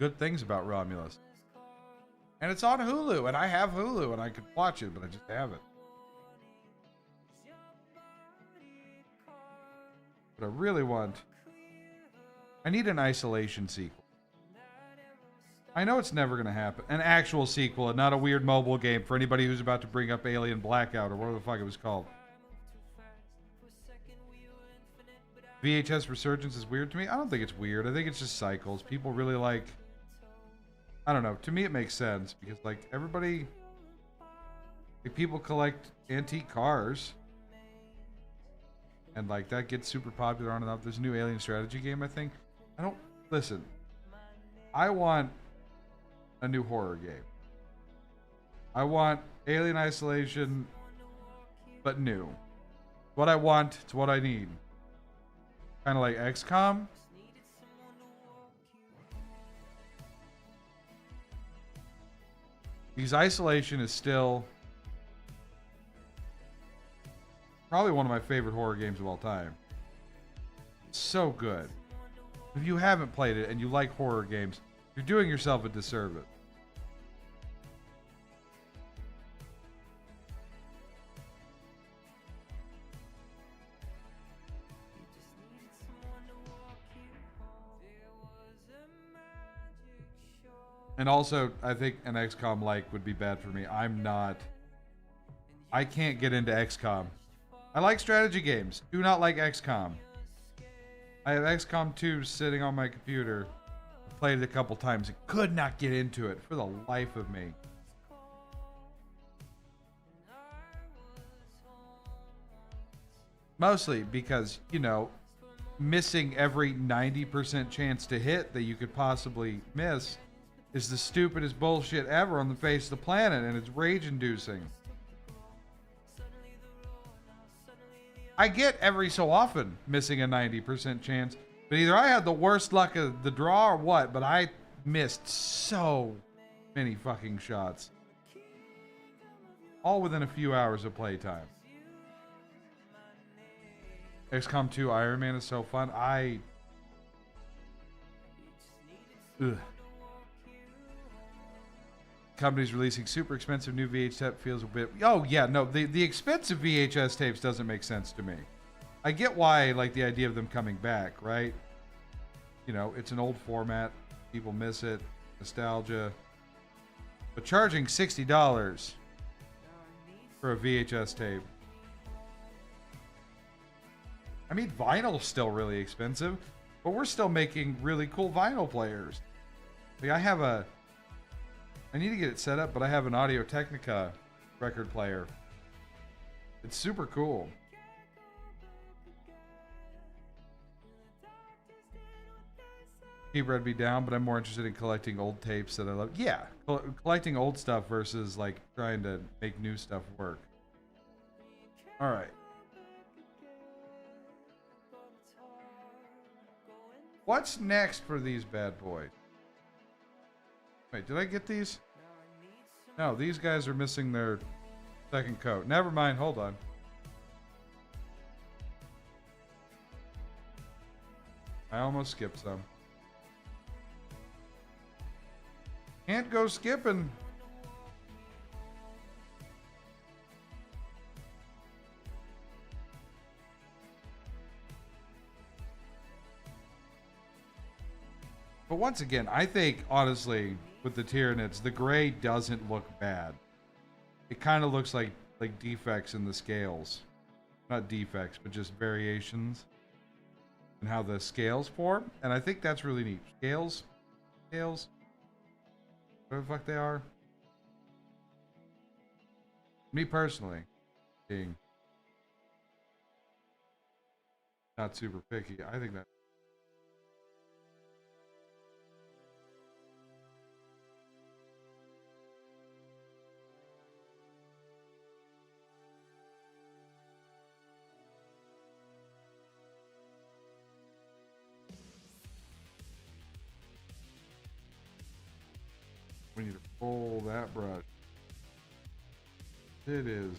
Speaker 2: good things about Romulus. And it's on Hulu, and I have Hulu, and I could watch it, but I just haven't. But I really want... I need an Isolation sequel. I know it's never going to happen. An actual sequel, and not a weird mobile game for anybody who's about to bring up Alien Blackout, or whatever the fuck it was called. VHS resurgence is weird to me. I don't think it's weird. I think it's just cycles. People really like... I don't know. To me, it makes sense because, like, everybody... Like, people collect antique cars. And, like, that gets super popular on and off. There's a new Alien strategy game, I think. I don't... Listen. I want a new horror game. I want Alien Isolation, but new. What I want, it's what I need. Kind of like XCOM. Because Isolation is still probably one of my favorite horror games of all time. It's so good. If you haven't played it and you like horror games, you're doing yourself a disservice. And also, I think an XCOM like would be bad for me. I can't get into XCOM. I like strategy games. Do not like XCOM. I have XCOM 2 sitting on my computer. I played it a couple times and could not get into it for the life of me. Mostly because, you know, missing every 90% chance to hit that you could possibly miss is the stupidest bullshit ever on the face of the planet, and it's rage-inducing. I get every so often missing a 90% chance, but either I had the worst luck of the draw or what, but I missed so many fucking shots. All within a few hours of playtime. XCOM 2 Iron Man is so fun. Ugh. Companies releasing super expensive new VHS tape feels a bit... Oh, yeah, no, the expensive VHS tapes doesn't make sense to me. I get why, like, the idea of them coming back, right? You know, it's an old format. People miss it. Nostalgia. But charging $60 for a VHS tape. I mean, vinyl's still really expensive, but we're still making really cool vinyl players. Like, I need to get it set up, but I have an Audio-Technica record player. It's super cool. Keep Red Bee down, but I'm more interested in collecting old tapes that I love. Yeah, collecting old stuff versus, like, trying to make new stuff work. All right. What's next for these bad boys? Wait, did I get these? No, these guys are missing their second coat. Never mind, hold on. I almost skipped some. Can't go skipping. But once again, I think, honestly, with the Tyranids, the gray doesn't look bad. It kind of looks like defects in the scales. not defects, but just variations in how the scales form. And I think that's really neat. Scales, whatever the fuck they are. Me personally, being not super picky, I think that. We need to pull that brush. It is.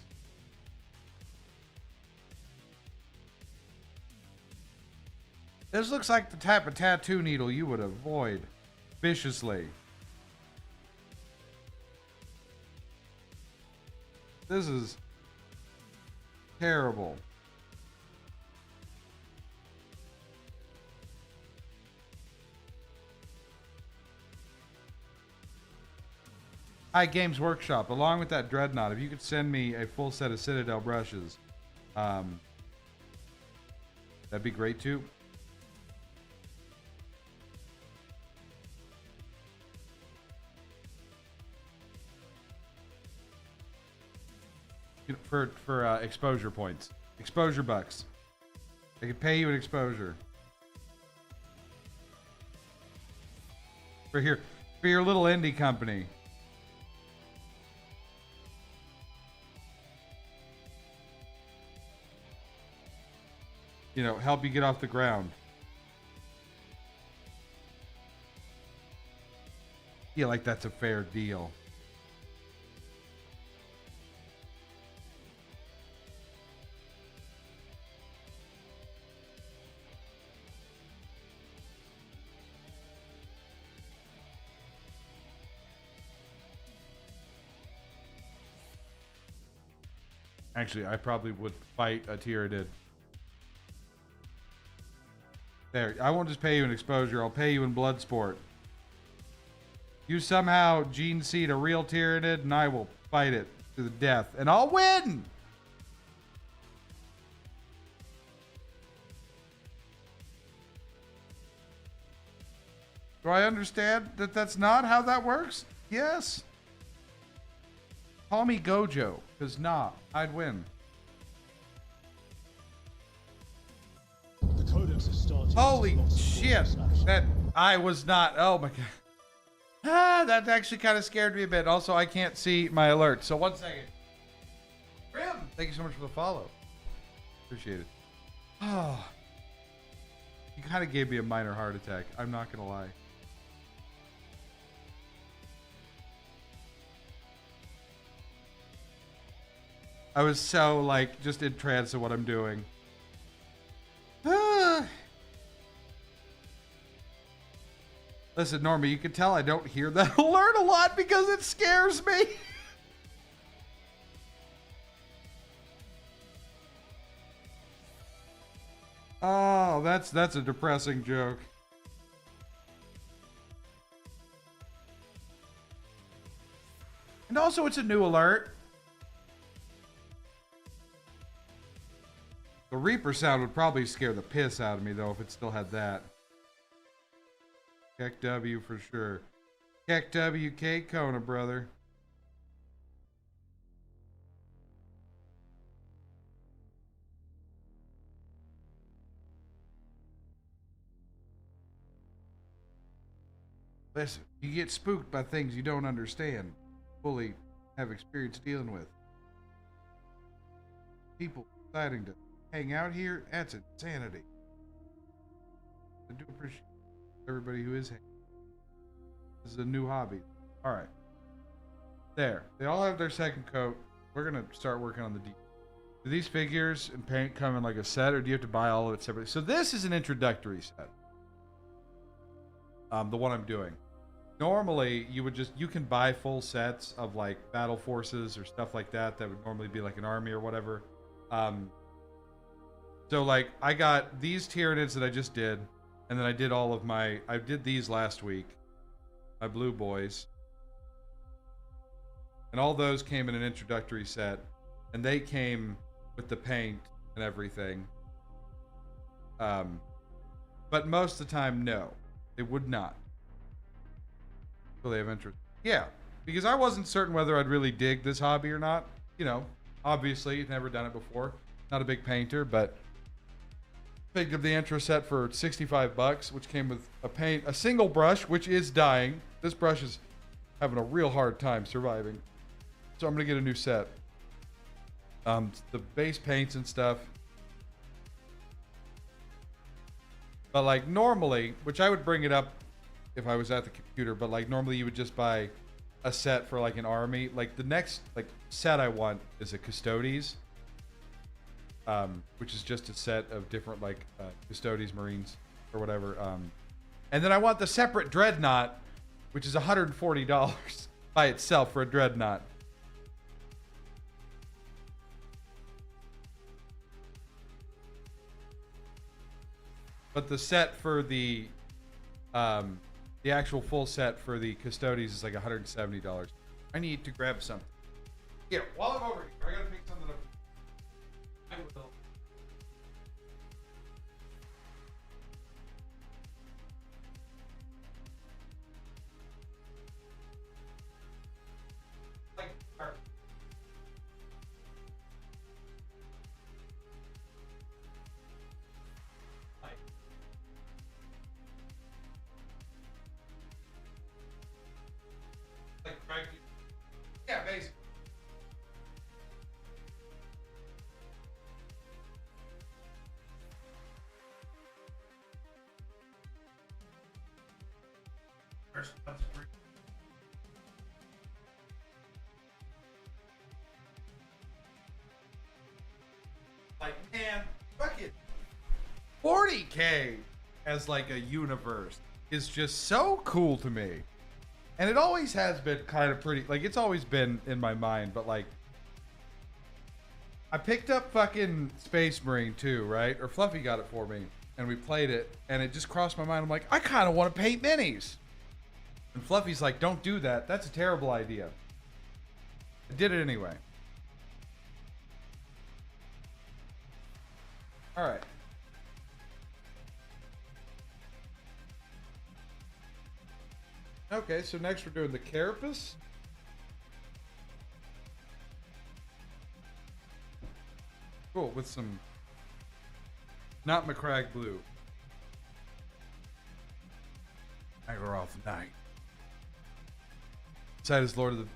Speaker 2: This looks like the type of tattoo needle you would avoid viciously. This is terrible. Hi, Games Workshop. Along with that Dreadnought, if you could send me a full set of Citadel brushes, that'd be great too. For exposure points, exposure bucks. They could pay you an exposure for your little indie company. You know, help you get off the ground. Feel like that's a fair deal. Actually, I probably would fight a Tyranid. There, I won't just pay you in exposure, I'll pay you in blood sport. You somehow gene seed a real Tyranid, and I will fight it to the death, and I'll win! Do I understand that that's not how that works? Yes. Call me Gojo, because nah, I'd win.
Speaker 4: The codex is starting.
Speaker 2: Holy shit! That I was not. Oh my god. Ah, that actually kind of scared me a bit. Also, I can't see my alert. So 1 second. Grim, thank you so much for the follow. Appreciate it. Oh, you kind of gave me a minor heart attack. I'm not gonna lie. I was so like just entranced in what I'm doing. Listen, Norma, you can tell I don't hear that alert a lot because it scares me. Oh, that's a depressing joke. And also, it's a new alert. The Reaper sound would probably scare the piss out of me, though, if it still had that. Keck W for sure. Keck WK Kona, brother. Listen, you get spooked by things you don't understand, fully have experience dealing with. People deciding to hang out here, that's insanity. I do appreciate everybody who is hanging. This is a new hobby. Alright. There. They all have their second coat. We're going to start working on the details. Do these figures and paint come in like a set, or do you have to buy all of it separately? So this is an introductory set. The one I'm doing. Normally, you can buy full sets of like battle forces or stuff like that. That would normally be like an army or whatever. So like I got these Tyranids that I just did, and then I did I did these last week, my blue boys, and all those came in an introductory set, and they came with the paint and everything. But most of the time, no, they would not. So they have interest. Yeah, because I wasn't certain whether I'd really dig this hobby or not. You know, obviously, never done it before. Not a big painter, but picked up the intro set for $65, which came with a single brush, which is dying. This brush is having a real hard time surviving. So I'm gonna get a new set. The base paints and stuff. But like normally, which I would bring it up if I was at the computer, but like normally you would just buy a set for like an army. Like the next like set I want is a Custodes, which is just a set of different like Custodes Marines or whatever. And then I want the separate Dreadnought, which is $140 by itself for a Dreadnought. But the set for the actual full set for the Custodes is like $170. I need to grab something. Yeah, while I'm over here, I gotta pick something up. I will. Yeah, basically. Like, man, fuck it. 40K as like a universe is just so cool to me. And it always has been kind of pretty, like it's always been in my mind, but like I picked up fucking Space Marine 2, right? Or Fluffy got it for me and we played it and it just crossed my mind. I'm like, I kind of want to paint minis. And Fluffy's like, don't do that. That's a terrible idea. I did it anyway. All right. Okay, so next we're doing the Carapace. Cool, with some not McCrag blue. Aglaroth Knight. Side is Lord of the...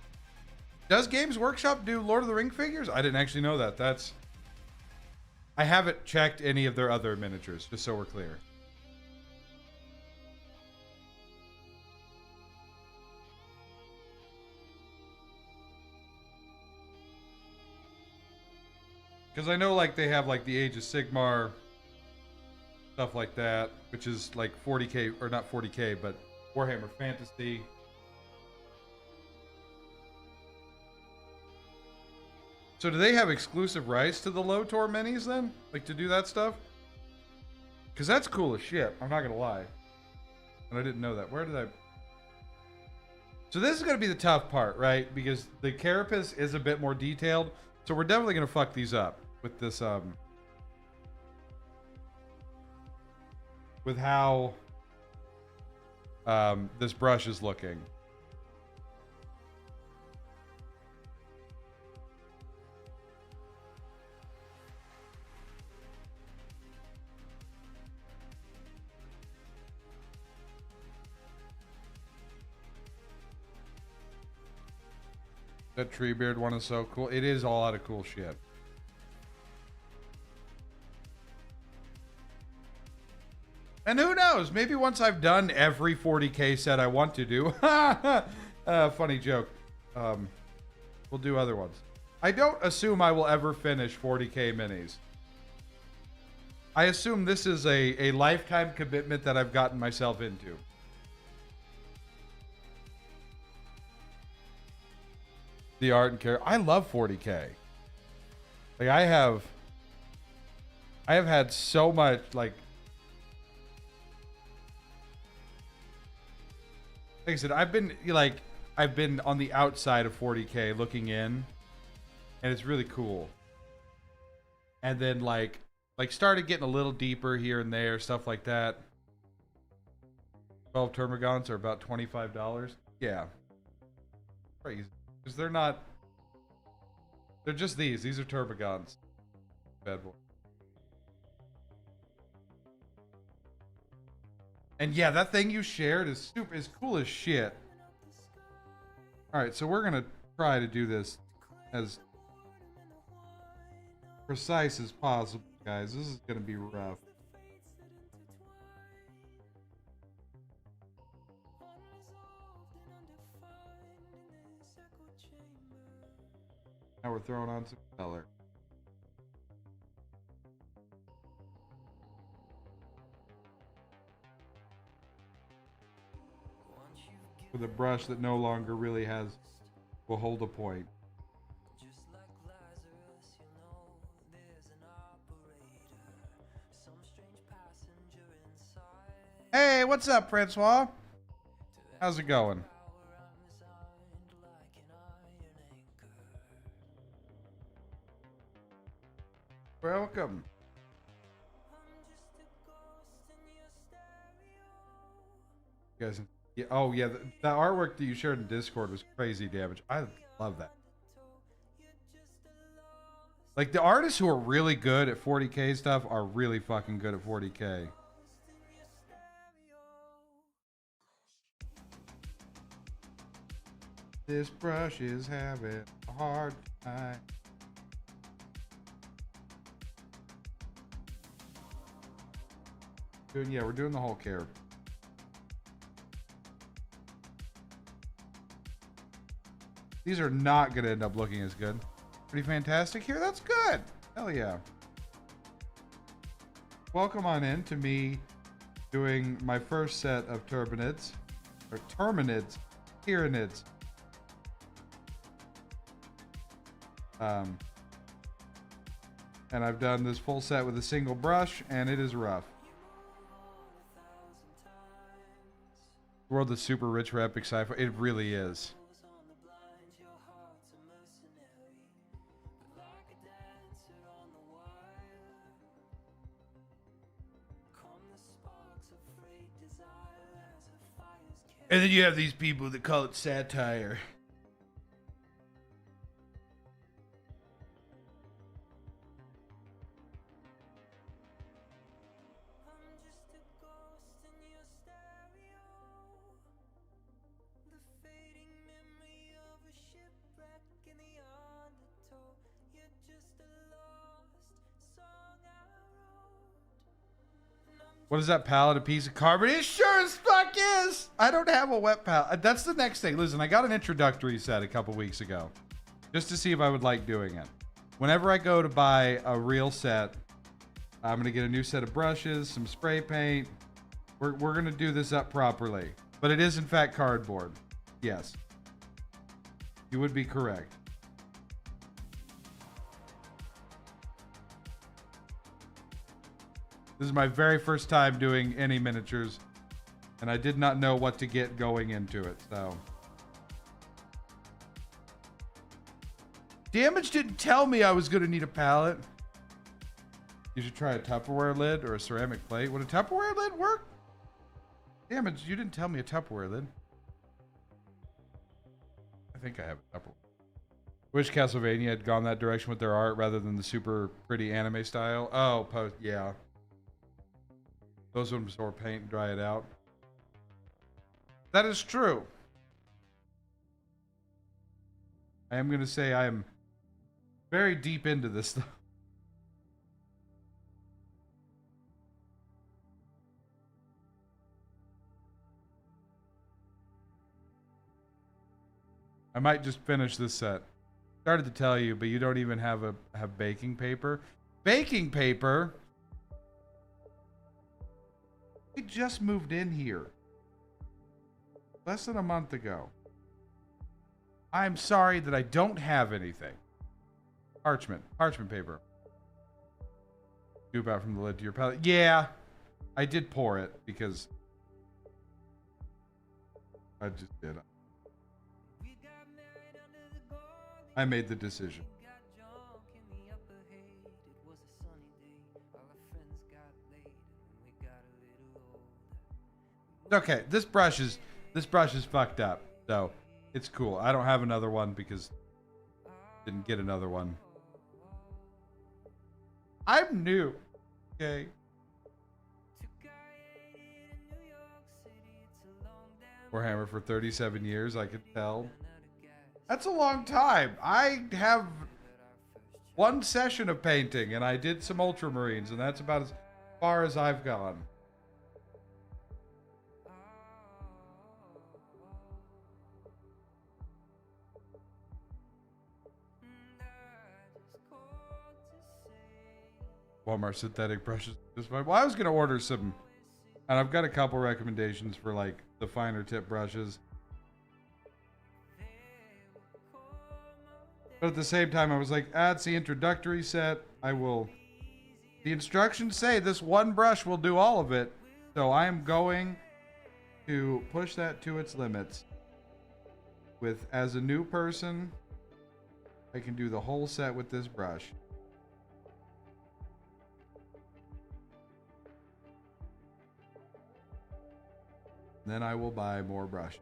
Speaker 2: Does Games Workshop do Lord of the Ring figures? I didn't actually know that. That's... I haven't checked any of their other miniatures, just so we're clear. Because I know, like, they have, like, the Age of Sigmar, stuff like that, which is, like, 40K, or not 40K, but Warhammer Fantasy. So do they have exclusive rights to the Lotor minis, then? Like, to do that stuff? Because that's cool as shit, I'm not going to lie. And I didn't know that. Where did I... So this is going to be the tough part, right? Because the Carapace is a bit more detailed, so we're definitely going to fuck these up. With this, with how this brush is looking. That Treebeard one is so cool. It is all out of cool shit. And who knows? Maybe once I've done every 40K set I want to do. Funny joke. We'll do other ones. I don't assume I will ever finish 40K minis. I assume this is a lifetime commitment that I've gotten myself into. The art and care. I love 40K. Like I have had so much like I said, I've been on the outside of 40K looking in, and it's really cool. and then like started getting a little deeper here and there, stuff like that. 12 termagants are about $25. Yeah, crazy, because they're not. They're just these. These are termagants. Bad boy. And yeah, that thing you shared is cool as shit. All right, so we're gonna try to do this as precise as possible, guys. This is gonna be rough. Now we're throwing on some color. With a brush that no longer really will hold a point. Hey, what's up, Francois? How's it going? Welcome. You guys, yeah, oh yeah, the artwork that you shared in Discord was crazy damage. I love that. Like, the artists who are really good at 40K stuff are really fucking good at 40K. This brush is having a hard time. Yeah, we're doing the whole character. These are not going to end up looking as good. Pretty fantastic here. That's good. Hell yeah. Welcome on in to me doing my first set of Tyranids. Or Tyranids. And I've done this full set with a single brush, and it is rough. The world is super rich for epic sci-fi. It really is. And then you have these people that call it satire. What is that palette? A piece of carbon? It sure as fuck is! I don't have a wet palette. That's the next thing. Listen, I got an introductory set a couple weeks ago. Just to see if I would like doing it. Whenever I go to buy a real set, I'm going to get a new set of brushes, some spray paint. We're going to do this up properly. But it is in fact cardboard. Yes. You would be correct. This is my very first time doing any miniatures, and I did not know what to get going into it, so. Damage didn't tell me I was going to need a palette. You should try a Tupperware lid or a ceramic plate. Would a Tupperware lid work? Damage, you didn't tell me a Tupperware lid. I think I have a Tupperware. Wish Castlevania had gone that direction with their art rather than the super pretty anime style. Oh, yeah. Those would absorb paint and dry it out. That is true. I am going to say I am very deep into this stuff. I might just finish this set. Started to tell you, but you don't even have baking paper. Baking paper? We just moved in here. Less than a month ago. I'm sorry that I don't have anything. Parchment paper. Scoop out from the lid to your palette. Yeah, I did pour it because I just did. I made the decision. Okay, this brush is fucked up, so it's cool. I don't have another one because didn't get another one. I'm new. Okay. Warhammer for 37 years, I could tell. That's a long time. I have one session of painting, and I did some Ultramarines, and that's about as far as I've gone. Walmart synthetic brushes. Well, I was going to order some, and I've got a couple recommendations for like the finer tip brushes. But at the same time, I was like, it's the introductory set. The instructions say this one brush will do all of it. So I am going to push that to its limits. As a new person, I can do the whole set with this brush. Then I will buy more brushes.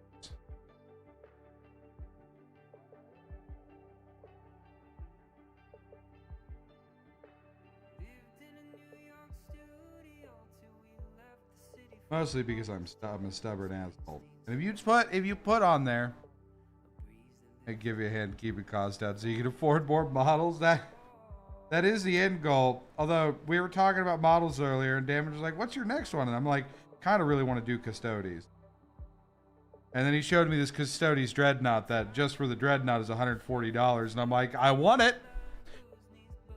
Speaker 2: Mostly because I'm a stubborn asshole. And if you put on there, I give you a hand, keep your cost down so you can afford more models. That is the end goal. Although we were talking about models earlier, and Damage was like, "What's your next one?" And I'm like, "Kind of really want to do Custodes." And then he showed me this Custodes Dreadnought that just for the Dreadnought is $140, and I'm like, "I want it.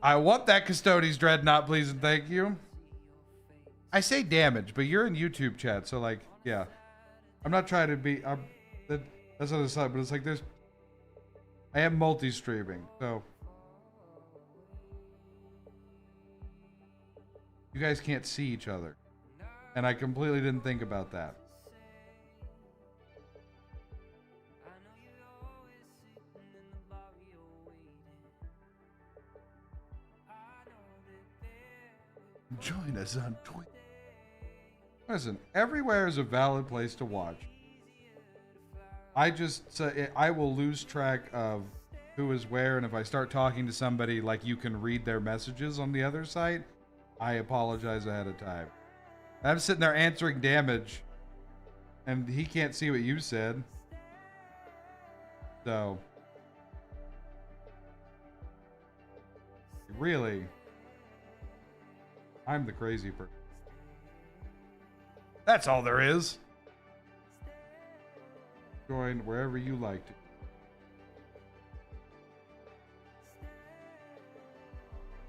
Speaker 2: I want that Custodes Dreadnought, please and thank you." I say Damage, but you're in YouTube chat, so like, yeah. I'm not trying to be. That's on the side, but it's like I am multi-streaming, so you guys can't see each other, and I completely didn't think about that. Join us on Twitch. Listen, everywhere is a valid place to watch. I will lose track of who is where, and if I start talking to somebody like you can read their messages on the other side, I apologize ahead of time. I'm sitting there answering Damage, and he can't see what you said. So, really, I'm the crazy person. That's all there is. Join wherever you like to.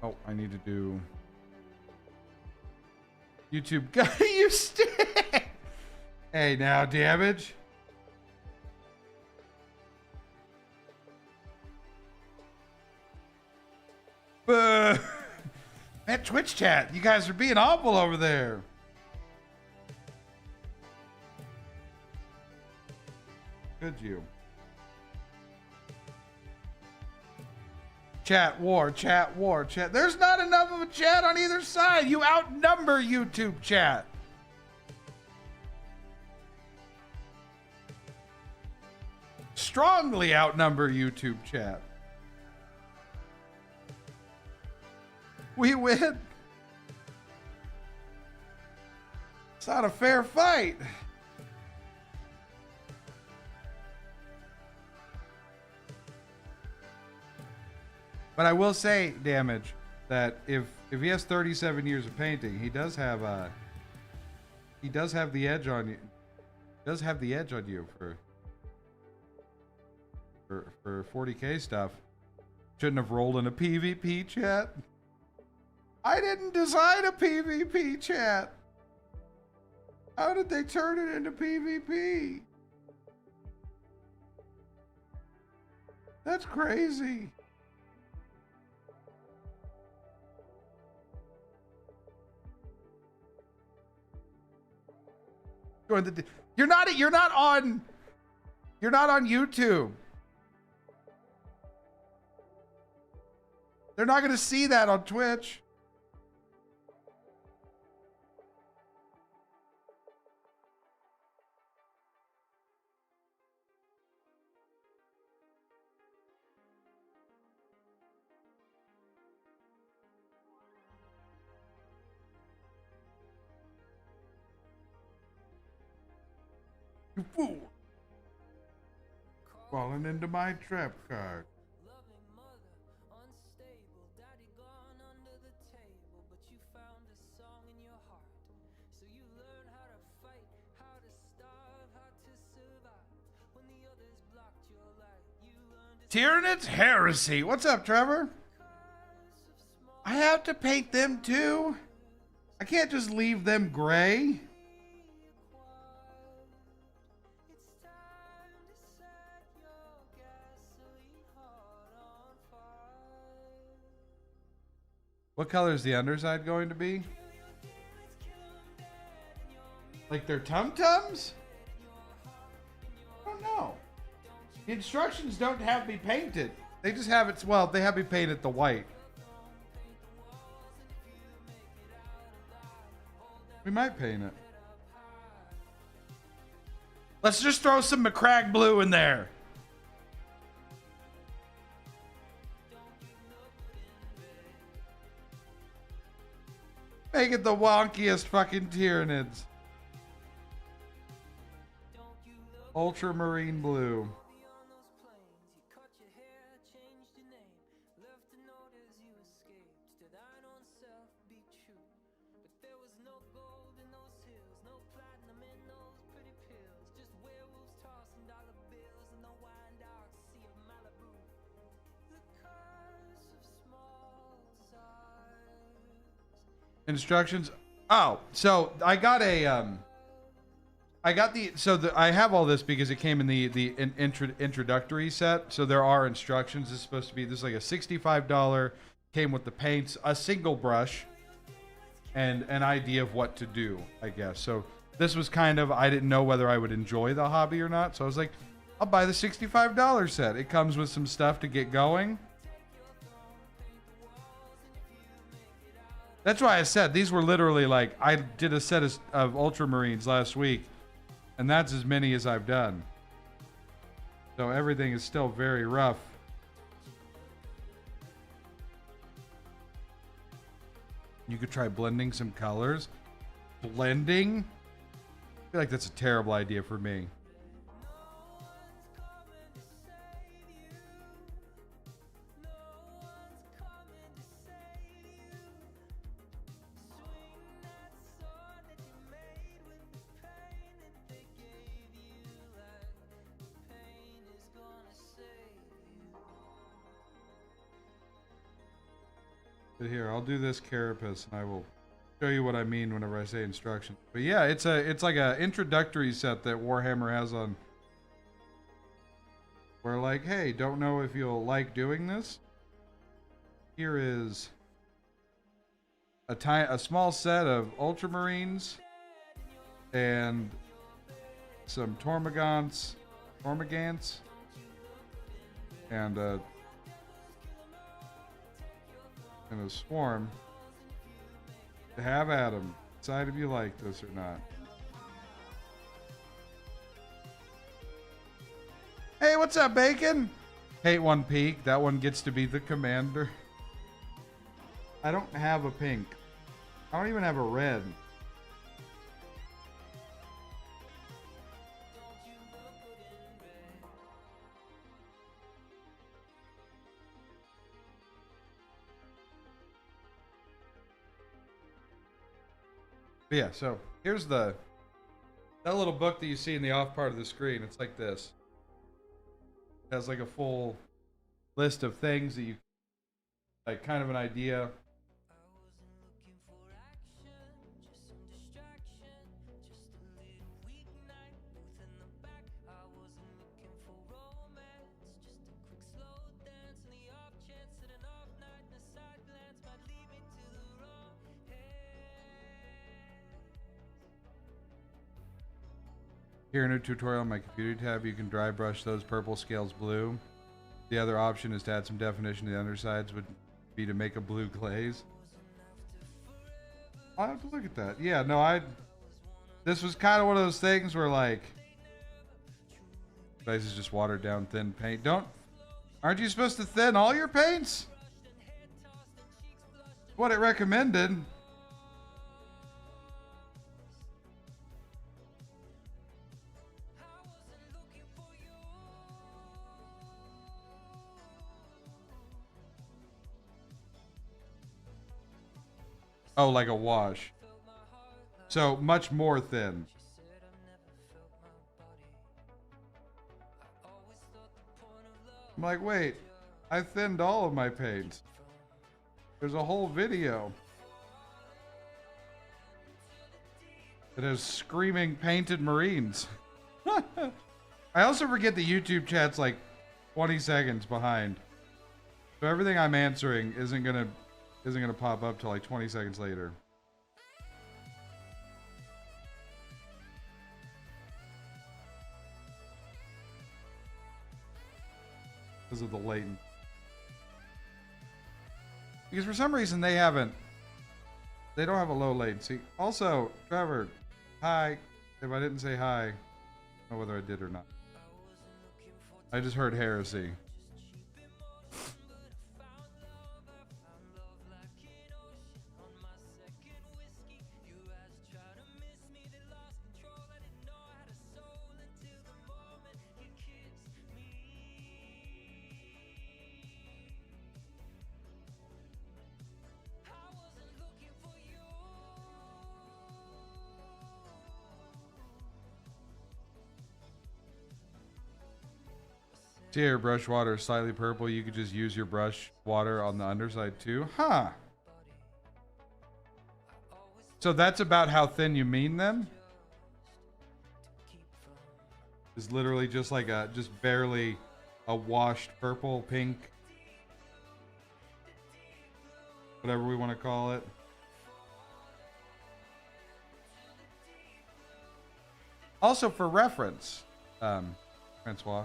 Speaker 2: Oh, I need to do YouTube. Got you stick. Hey, now, Damage. That Twitch chat, you guys are being awful over there. Could you? Chat war, chat war, chat. There's not enough of a chat on either side. You outnumber YouTube chat. Strongly outnumber YouTube chat. We win. It's not a fair fight. But I will say, Damage, that if he has 37 years of painting, he does have the edge on you. Does have the edge on you for 40K stuff. Shouldn't have rolled in a PvP chat. I didn't design a PvP chat. How did they turn it into PvP? That's crazy. You're not on YouTube. They're not going to see that on Twitch. You fool! Falling into my trap card. Tyranids heresy. What's up, Trevor? I have to paint them too. I can't just leave them gray. What color is the underside going to be? Like their tum-tums? I don't know. The instructions don't have me painted. They just have it, well, they have me painted the white. We might paint it. Let's just throw some McCrag blue in there. Make it the wonkiest fucking Tyranids. Ultramarine blue. Instructions. Oh, so I got a I have all this because it came in the introductory set. So there are instructions. This is supposed to be, this is like a $65, came with the paints, a single brush, and an idea of what to do, I guess. So this was kind of, I didn't know whether I would enjoy the hobby or not. So I was like, I'll buy the $65 set. It comes with some stuff to get going. That's why I said these were literally like, I did a set of Ultramarines last week, and that's as many as I've done. So everything is still very rough. You could try blending some colors. Blending? I feel like that's a terrible idea for me. But here, I'll do this carapace, and I will show you what I mean whenever I say instructions. But yeah, it's like a introductory set that Warhammer has on. Where like, hey, don't know if you'll like doing this. Here is a small set of Ultramarines and some Tormagants, and a swarm to have at them. Decide if you like this or not. Hey, what's up, Bacon? Hate one peak. That one gets to be the commander. I don't have a pink. I don't even have a red. But yeah, so here's that little book that you see in the off part of the screen. It's like this. It has like a full list of things that you, like, kind of an idea. Here in a tutorial on my computer tab, you can dry brush those purple scales blue. The other option is to add some definition to the undersides, would be to make a blue glaze. I'll have to look at that. Yeah, no, this was kind of one of those things where, like, this is just watered down thin paint. Aren't you supposed to thin all your paints? What it recommended. Oh, like a wash. So much more thin. I'm like, wait, I thinned all of my paints. There's a whole video that has screaming painted Marines. I also forget the YouTube chat's like 20 seconds behind. So everything I'm answering isn't gonna pop up till like 20 seconds later. Because of the latent. Because for some reason they don't have a low latency. Also, Trevor, hi. If I didn't say hi, I don't know whether I did or not. I just heard heresy. See, your brush water is slightly purple. You could just use your brush water on the underside too. Huh. So that's about how thin you mean then? It's literally just like just barely a washed purple, pink, whatever we want to call it. Also for reference, Francois,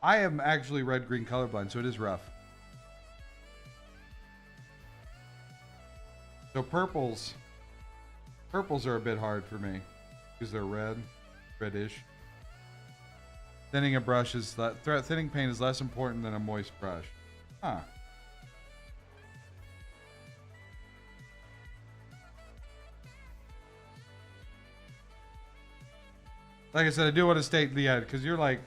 Speaker 2: I am actually red-green colorblind, so it is rough. So purples are a bit hard for me because they're reddish. Thinning a brush is thinning paint is less important than a moist brush. Huh. Like I said, I do want to state the end because you're like,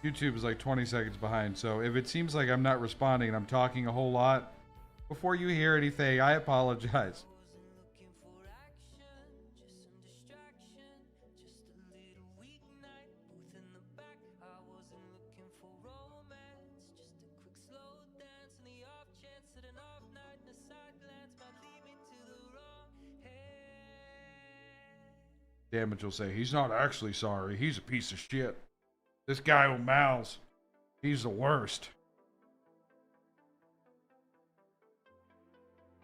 Speaker 2: YouTube is like 20 seconds behind. So if it seems like I'm not responding and I'm talking a whole lot, before you hear anything, I apologize. Damage will say, he's not actually sorry. He's a piece of shit. This guy O'Mal's, he's the worst.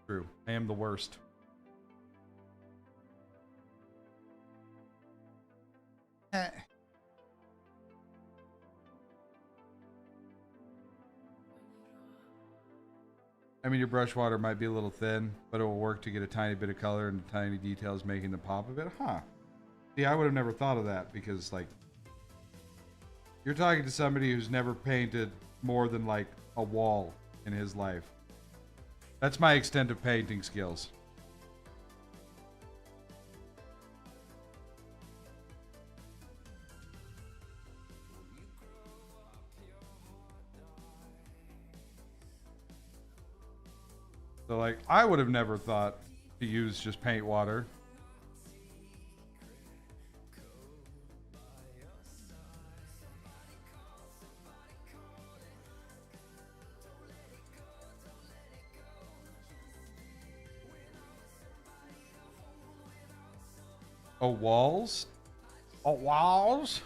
Speaker 2: True. I am the worst. I mean, your brush water might be a little thin, but it will work to get a tiny bit of color and tiny details making the pop of it. Huh. See, I would have never thought of that because, like, you're talking to somebody who's never painted more than, like, a wall in his life. That's my extent of painting skills. So, like, I would have never thought to use just paint water. Oh, walls? Oh, walls?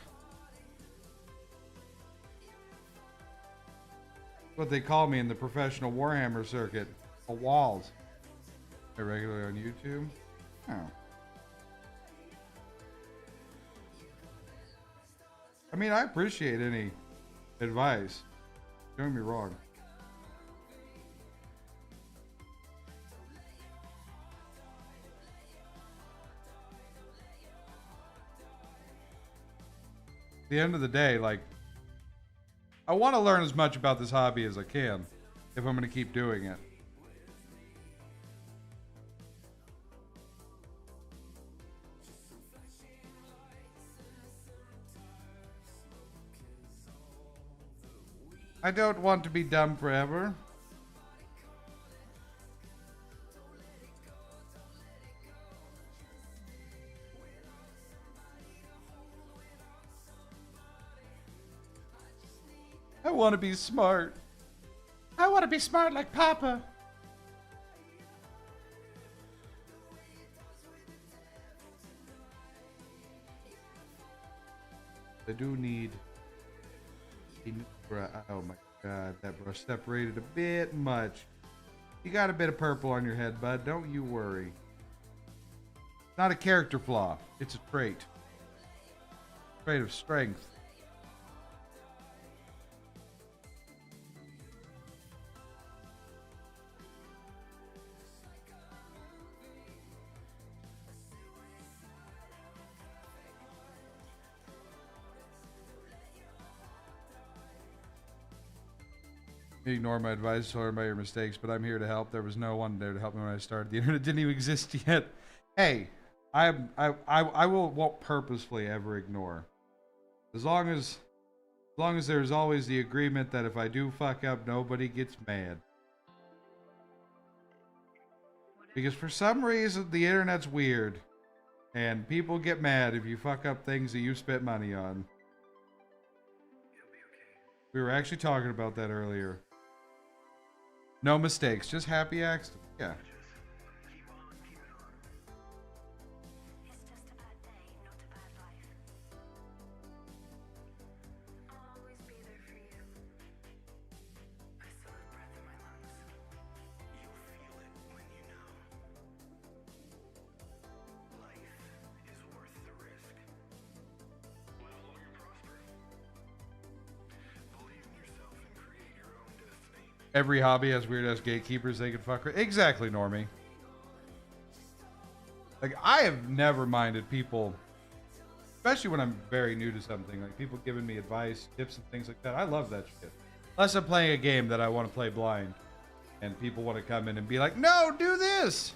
Speaker 2: What they call me in the professional Warhammer circuit. Oh, walls. Regularly on YouTube? Oh. I mean, I appreciate any advice. Don't get me wrong. At the end of the day, like, I want to learn as much about this hobby as I can if I'm going to keep doing it. I don't want to be dumb forever. I want to be smart. I want to be smart like Papa. I do need... Oh my god, that brush separated a bit much. You got a bit of purple on your head, bud. Don't you worry. Not a character flaw. It's a trait. Trait of strength. Ignore my advice, learn by your mistakes, but I'm here to help. There was no one there to help me when I started. The internet didn't even exist yet. Hey, I won't purposefully ever ignore. As long as there's always the agreement that if I do fuck up, nobody gets mad. Because for some reason, the internet's weird. And people get mad if you fuck up things that you spent money on. We were actually talking about that earlier. No mistakes, just happy accidents. Yeah. Every hobby has weird ass gatekeepers they can fuck with. Exactly, Normie. Like, I have never minded people, especially when I'm very new to something, like people giving me advice, tips, and things like that. I love that shit. Unless I'm playing a game that I want to play blind, and people want to come in and be like, no, do this!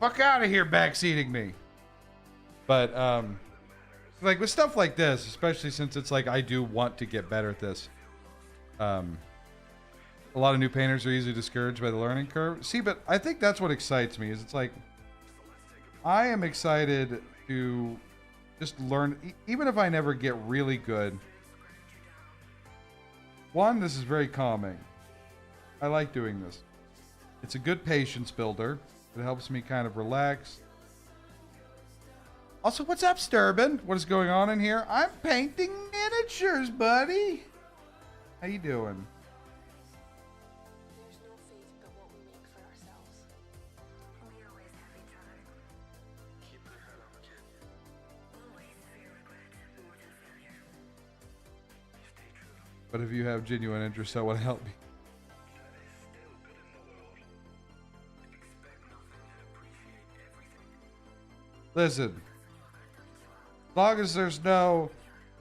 Speaker 2: Fuck out of here, backseating me. But, like with stuff like this, especially since it's like I do want to get better at this. A lot of new painters are easily discouraged by the learning curve. See, but I think that's what excites me. Is it's like I am excited to just learn, even if I never get really good. One, this is very calming. I like doing this. It's a good patience builder. It helps me kind of relax. Also, what's up, Sturbin? What is going on in here? I'm painting miniatures, buddy. How you doing?
Speaker 5: There's no fate but what we make for ourselves. We always have each other. Keep your head on, kid. Always fear regret more than failure. Stay true.
Speaker 2: But if you have genuine interest, that would help me.
Speaker 5: That is still good in the world. Expect nothing and appreciate everything.
Speaker 2: Listen. As long as there's no,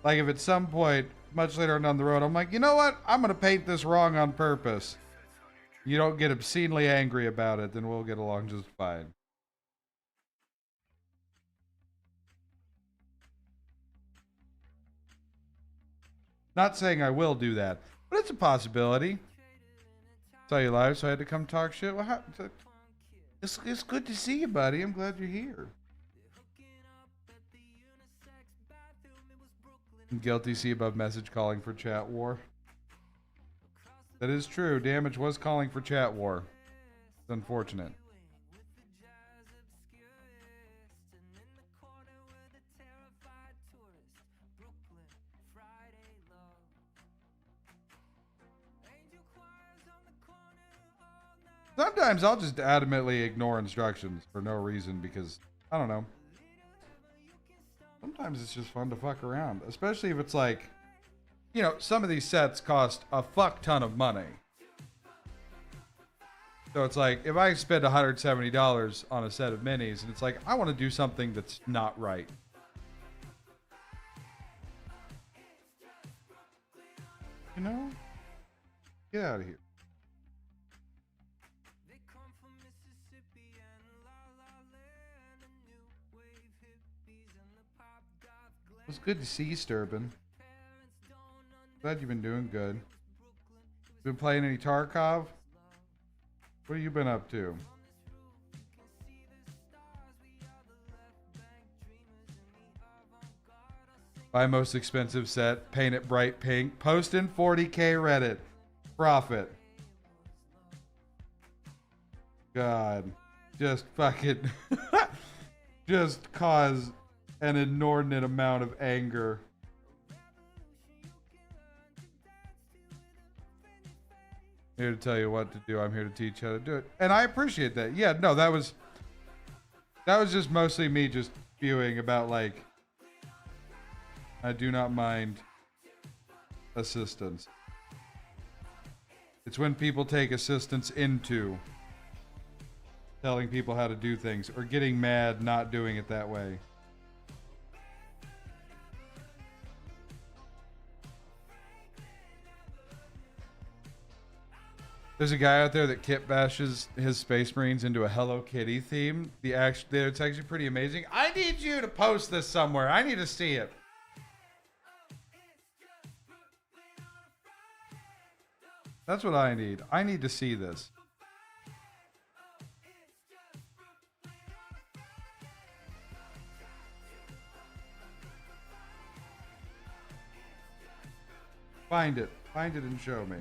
Speaker 2: like if at some point, much later on down the road, I'm like, you know what? I'm going to paint this wrong on purpose. You don't get obscenely angry about it, then we'll get along just fine. Not saying I will do that, but it's a possibility. Saw you live, so I had to come talk shit. Well, it's good to see you, buddy. I'm glad you're here. Guilty, see above message calling for chat war. That is true. Damage was calling for chat war. It's unfortunate. Sometimes I'll just adamantly ignore instructions for no reason because, I don't know. Sometimes it's just fun to fuck around, especially if it's like, you know, some of these sets cost a fuck ton of money. So it's like, if I spend $170 on a set of minis, and it's like, I want to do something that's not right. You know? Get out of here. It's good to see you, Sturbin. Glad you've been doing good. Been playing any Tarkov? What have you been up to? Buy most expensive set. Paint it bright pink. Post in 40K Reddit. Profit. God. Just fucking... just cause an inordinate amount of anger. I'm here to tell you what to do. I'm here to teach how to do it. And I appreciate that. Yeah, no, that was just mostly me just spewing about, like, I do not mind assistance. It's when people take assistance into telling people how to do things or getting mad not doing it that way. There's a guy out there that kit bashes his Space Marines into a Hello Kitty theme. It's actually pretty amazing. I need you to post this somewhere. I need to see it. That's what I need. I need to see this. Find it. Find it and show me.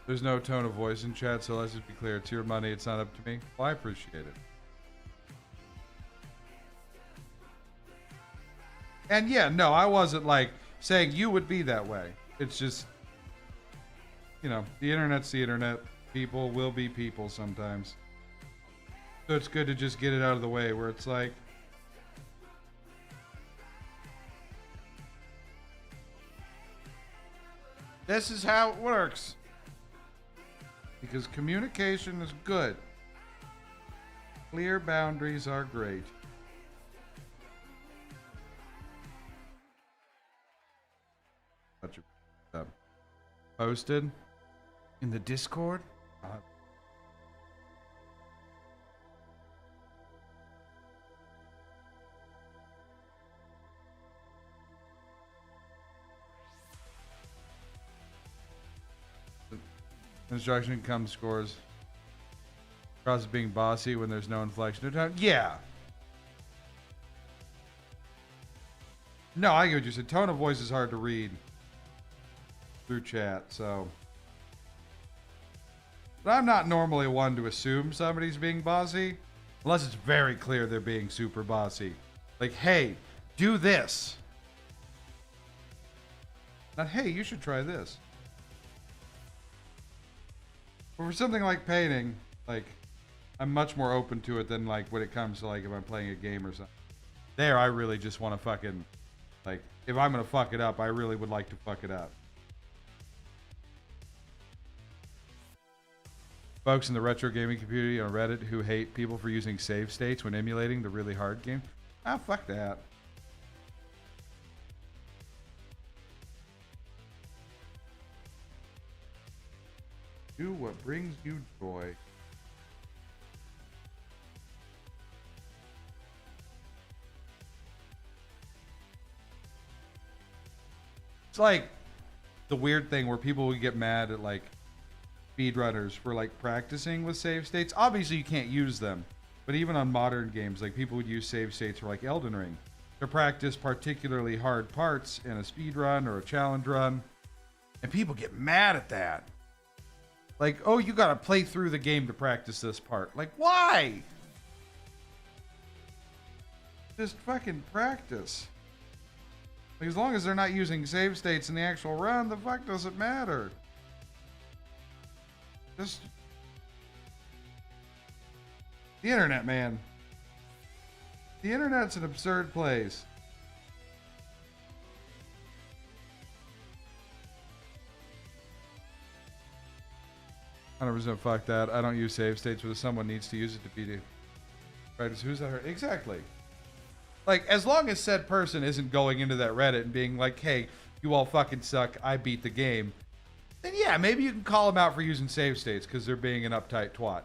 Speaker 2: There's no tone of voice in chat, so let's just be clear. It's your money. It's not up to me. Well, I appreciate it. And yeah, no, I wasn't like saying you would be that way. It's just, you know, the internet's the internet. People will be people sometimes. So it's good to just get it out of the way where it's like, this is how it works. Because communication is good. Clear boundaries are great. Posted in the Discord. Instruction comes scores. Process being bossy when there's no inflection of tone. Yeah. No, I get what you said. Tone of voice is hard to read through chat, so. But I'm not normally one to assume somebody's being bossy, unless it's very clear they're being super bossy. Like, hey, do this. Not, hey, you should try this. But for something like painting, like, I'm much more open to it than, like, when it comes to, like, if I'm playing a game or something. There, I really just want to fucking, like, if I'm going to fuck it up, I really would like to fuck it up. Folks in the retro gaming community on Reddit who hate people for using save states when emulating the really hard game. Ah, fuck that. Do what brings you joy. It's like the weird thing where people would get mad at like speedrunners for like practicing with save states. Obviously you can't use them, but even on modern games, like people would use save states for like Elden Ring to practice particularly hard parts in a speed run or a challenge run, and people get mad at that. Like, oh, you gotta play through the game to practice this part. Like, why? Just fucking practice. Like, as long as they're not using save states in the actual run, the fuck does it matter? Just... The internet, man. The internet's an absurd place. 100% fuck that. I don't use save states, but if someone needs to use it to beat practice, who's that hurt? Exactly. Like, as long as said person isn't going into that Reddit and being like, hey, you all fucking suck, I beat the game, then yeah, maybe you can call them out for using save states because they're being an uptight twat.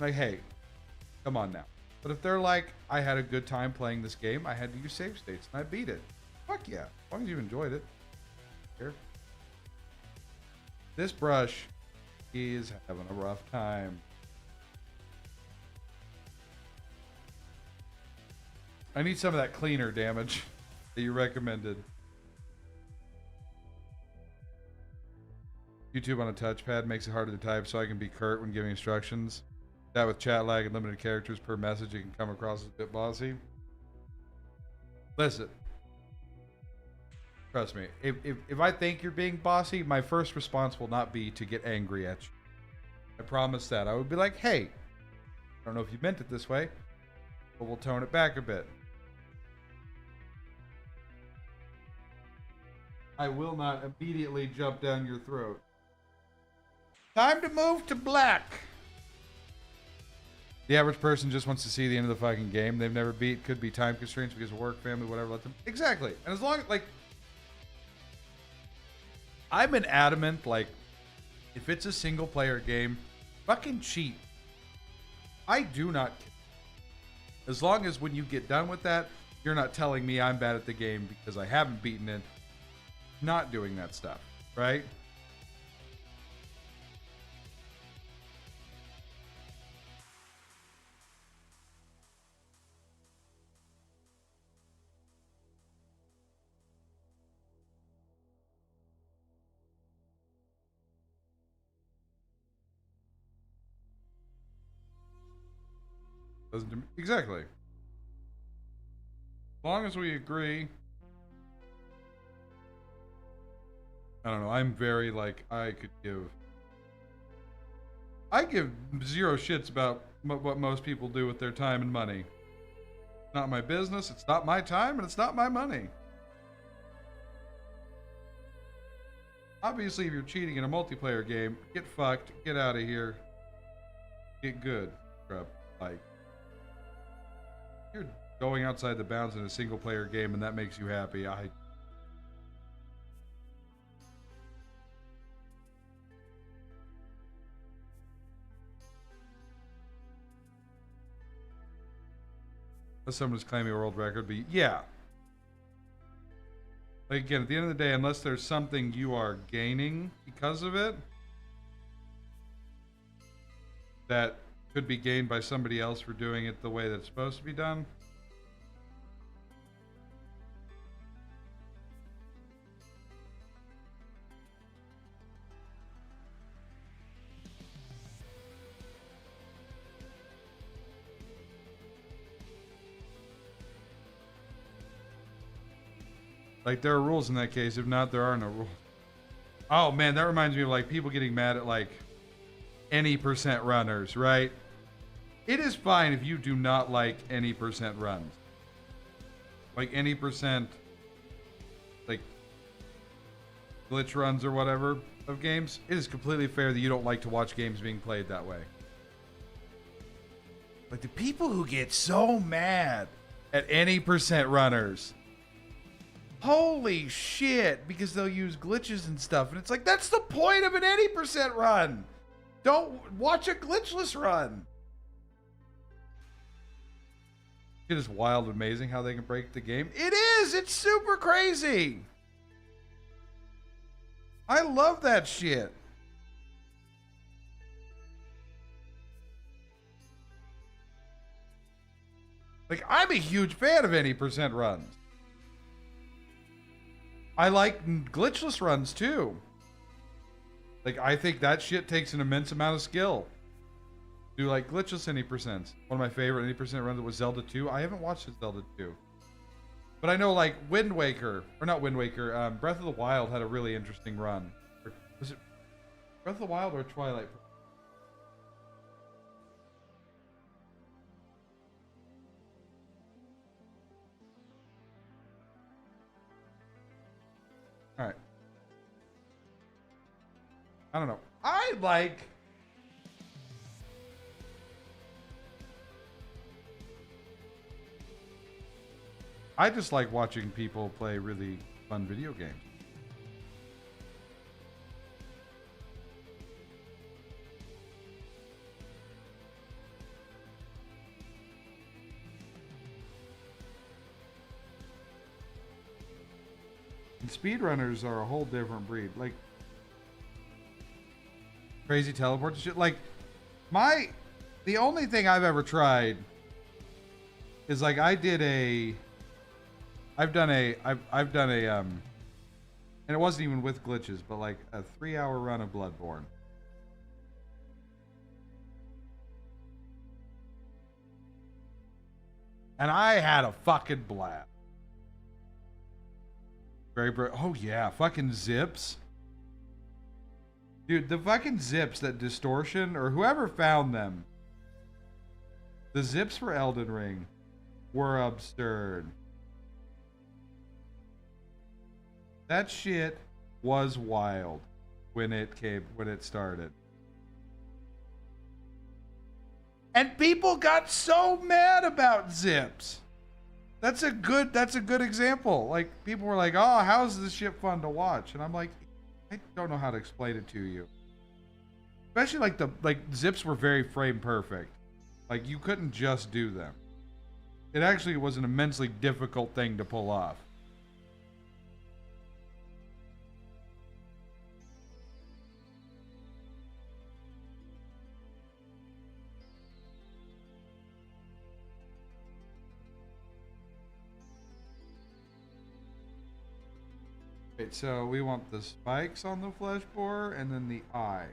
Speaker 2: Like, hey, come on now. But if they're like, I had a good time playing this game, I had to use save states and I beat it. Fuck yeah. As long as you enjoyed it. Here. This brush is having a rough time. I need some of that cleaner damage that you recommended. YouTube on a touchpad makes it harder to type, so I can be curt when giving instructions. That with chat lag and limited characters per message, it can come across as a bit bossy. Listen. Trust me, if I think you're being bossy, my first response will not be to get angry at you. I promise that. I would be like, hey, I don't know if you meant it this way, but we'll tone it back a bit. I will not immediately jump down your throat. Time to move to black. The average person just wants to see the end of the fucking game they've never beat. Could be time constraints because of work, family, whatever. Let them. Exactly. And as long as, like, I'm an adamant, like, if it's a single player game, fucking cheat. I do not care. As long as when you get done with that, you're not telling me I'm bad at the game because I haven't beaten it. Not doing that stuff, right? Doesn't exactly. As long as we agree. I don't know. I'm very like I give zero shits about what most people do with their time and money. It's not my business. It's not my time, and it's not my money. Obviously, if you're cheating in a multiplayer game, get fucked. Get out of here. Get good. Like, you're going outside the bounds in a single player game, and that makes you happy. Unless someone's claiming a world record, but yeah. Like, again, at the end of the day, unless there's something you are gaining because of it that could be gained by somebody else for doing it the way that's supposed to be done. Like, there are rules in that case. If not, there are no rules. Oh, man, that reminds me of, like, people getting mad at, like, any percent runners, right? It is fine if you do not like any percent runs. Like, any percent, like, glitch runs or whatever of games. It is completely fair that you don't like to watch games being played that way. Like, the people who get so mad at any percent runners... Holy shit, because they'll use glitches and stuff. And it's like, that's the point of an any percent run. Don't watch a glitchless run. It is wild and amazing how they can break the game. It is. It's super crazy. I love that shit. Like, I'm a huge fan of any percent runs. I like glitchless runs too. Like, I think that shit takes an immense amount of skill. Do like glitchless any percents. One of my favorite any percent runs was Zelda 2. I haven't watched Zelda 2. But I know like Wind Waker, or not Wind Waker, Breath of the Wild had a really interesting run. Or, was it Breath of the Wild or Twilight? All right. I don't know. I just like watching people play really fun video games. And speedrunners are a whole different breed. Like, crazy teleport shit. Like the only thing I've ever tried is like I've done a and it wasn't even with glitches, but like a 3-hour run of Bloodborne. And I had a fucking blast. Oh yeah, fucking zips. Dude, the fucking zips that Distortion or whoever found them. The zips for Elden Ring were absurd. That shit was wild when it started. And people got so mad about zips. That's a good example. Like people were like, "Oh, how's this shit fun to watch?" And I'm like, I don't know how to explain it to you. Especially like zips were very frame perfect. Like you couldn't just do them. It actually was an immensely difficult thing to pull off. Wait, so we want the spikes on the flesh borer and then the eye.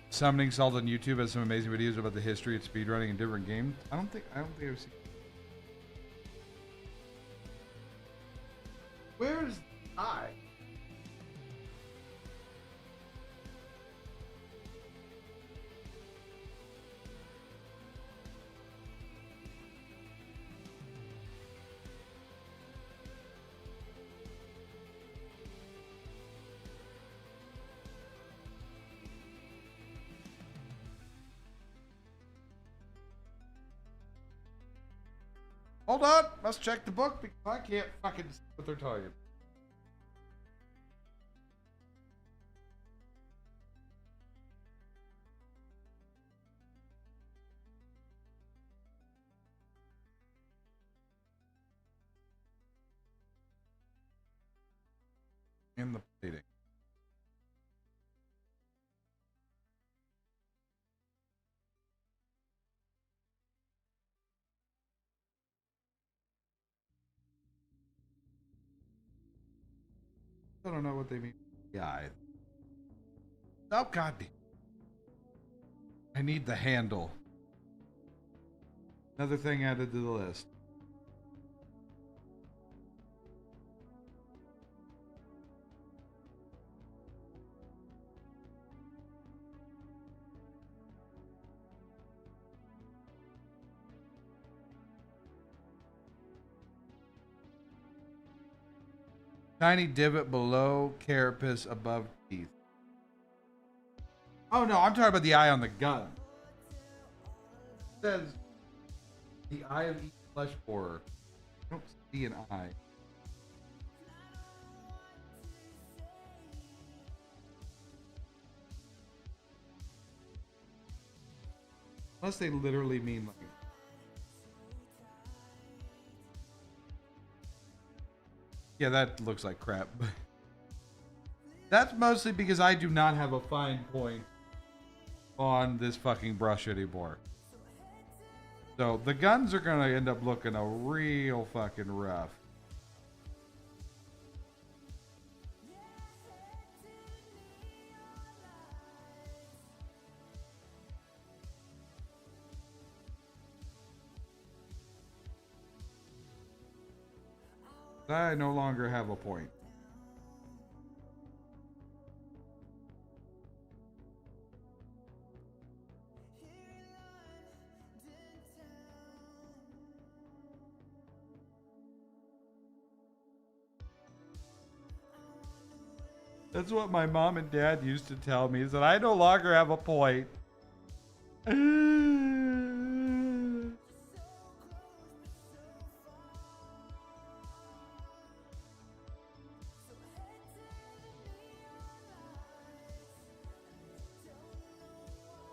Speaker 2: Summoning Salt on YouTube has some amazing videos about the history of speedrunning in different games. I don't think I've seen. Where's the eye? Hold on, must check the book because I can't fucking see what they're talking about. In the plating. I don't know what they mean. Yeah. Oh god. I need the handle. Another thing added to the list. Tiny divot below carapace above teeth. Oh no, I'm talking about the eye on the gun. It says the eye of each flesh borer. I don't see an eye. Unless they literally mean like. Yeah, that looks like crap. That's mostly because I do not have a fine point on this fucking brush anymore. So the guns are gonna end up looking a real fucking rough. I no longer have a point. That's what my mom and dad used to tell me, is that I no longer have a point.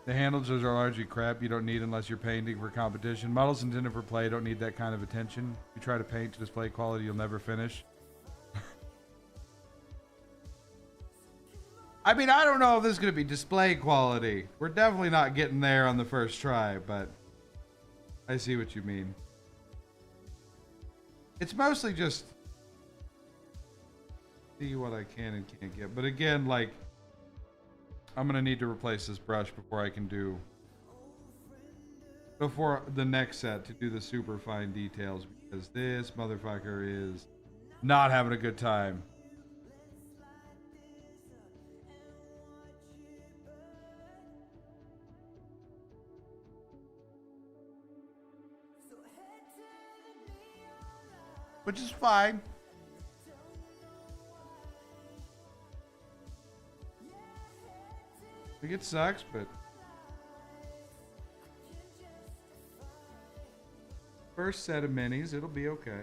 Speaker 2: The handles are largely crap you don't need unless you're painting for competition. Models intended for play don't need that kind of attention. If you try to paint to display quality, you'll never finish. I mean, I don't know if this is going to be display quality. We're definitely not getting there on the first try, but I see what you mean. It's mostly just see what I can and can't get. But again, like, I'm going to need to replace this brush before I can do, before the next set to do the super fine details, because this motherfucker is not having a good time. Which is fine. Like, it sucks, but first set of minis, it'll be okay.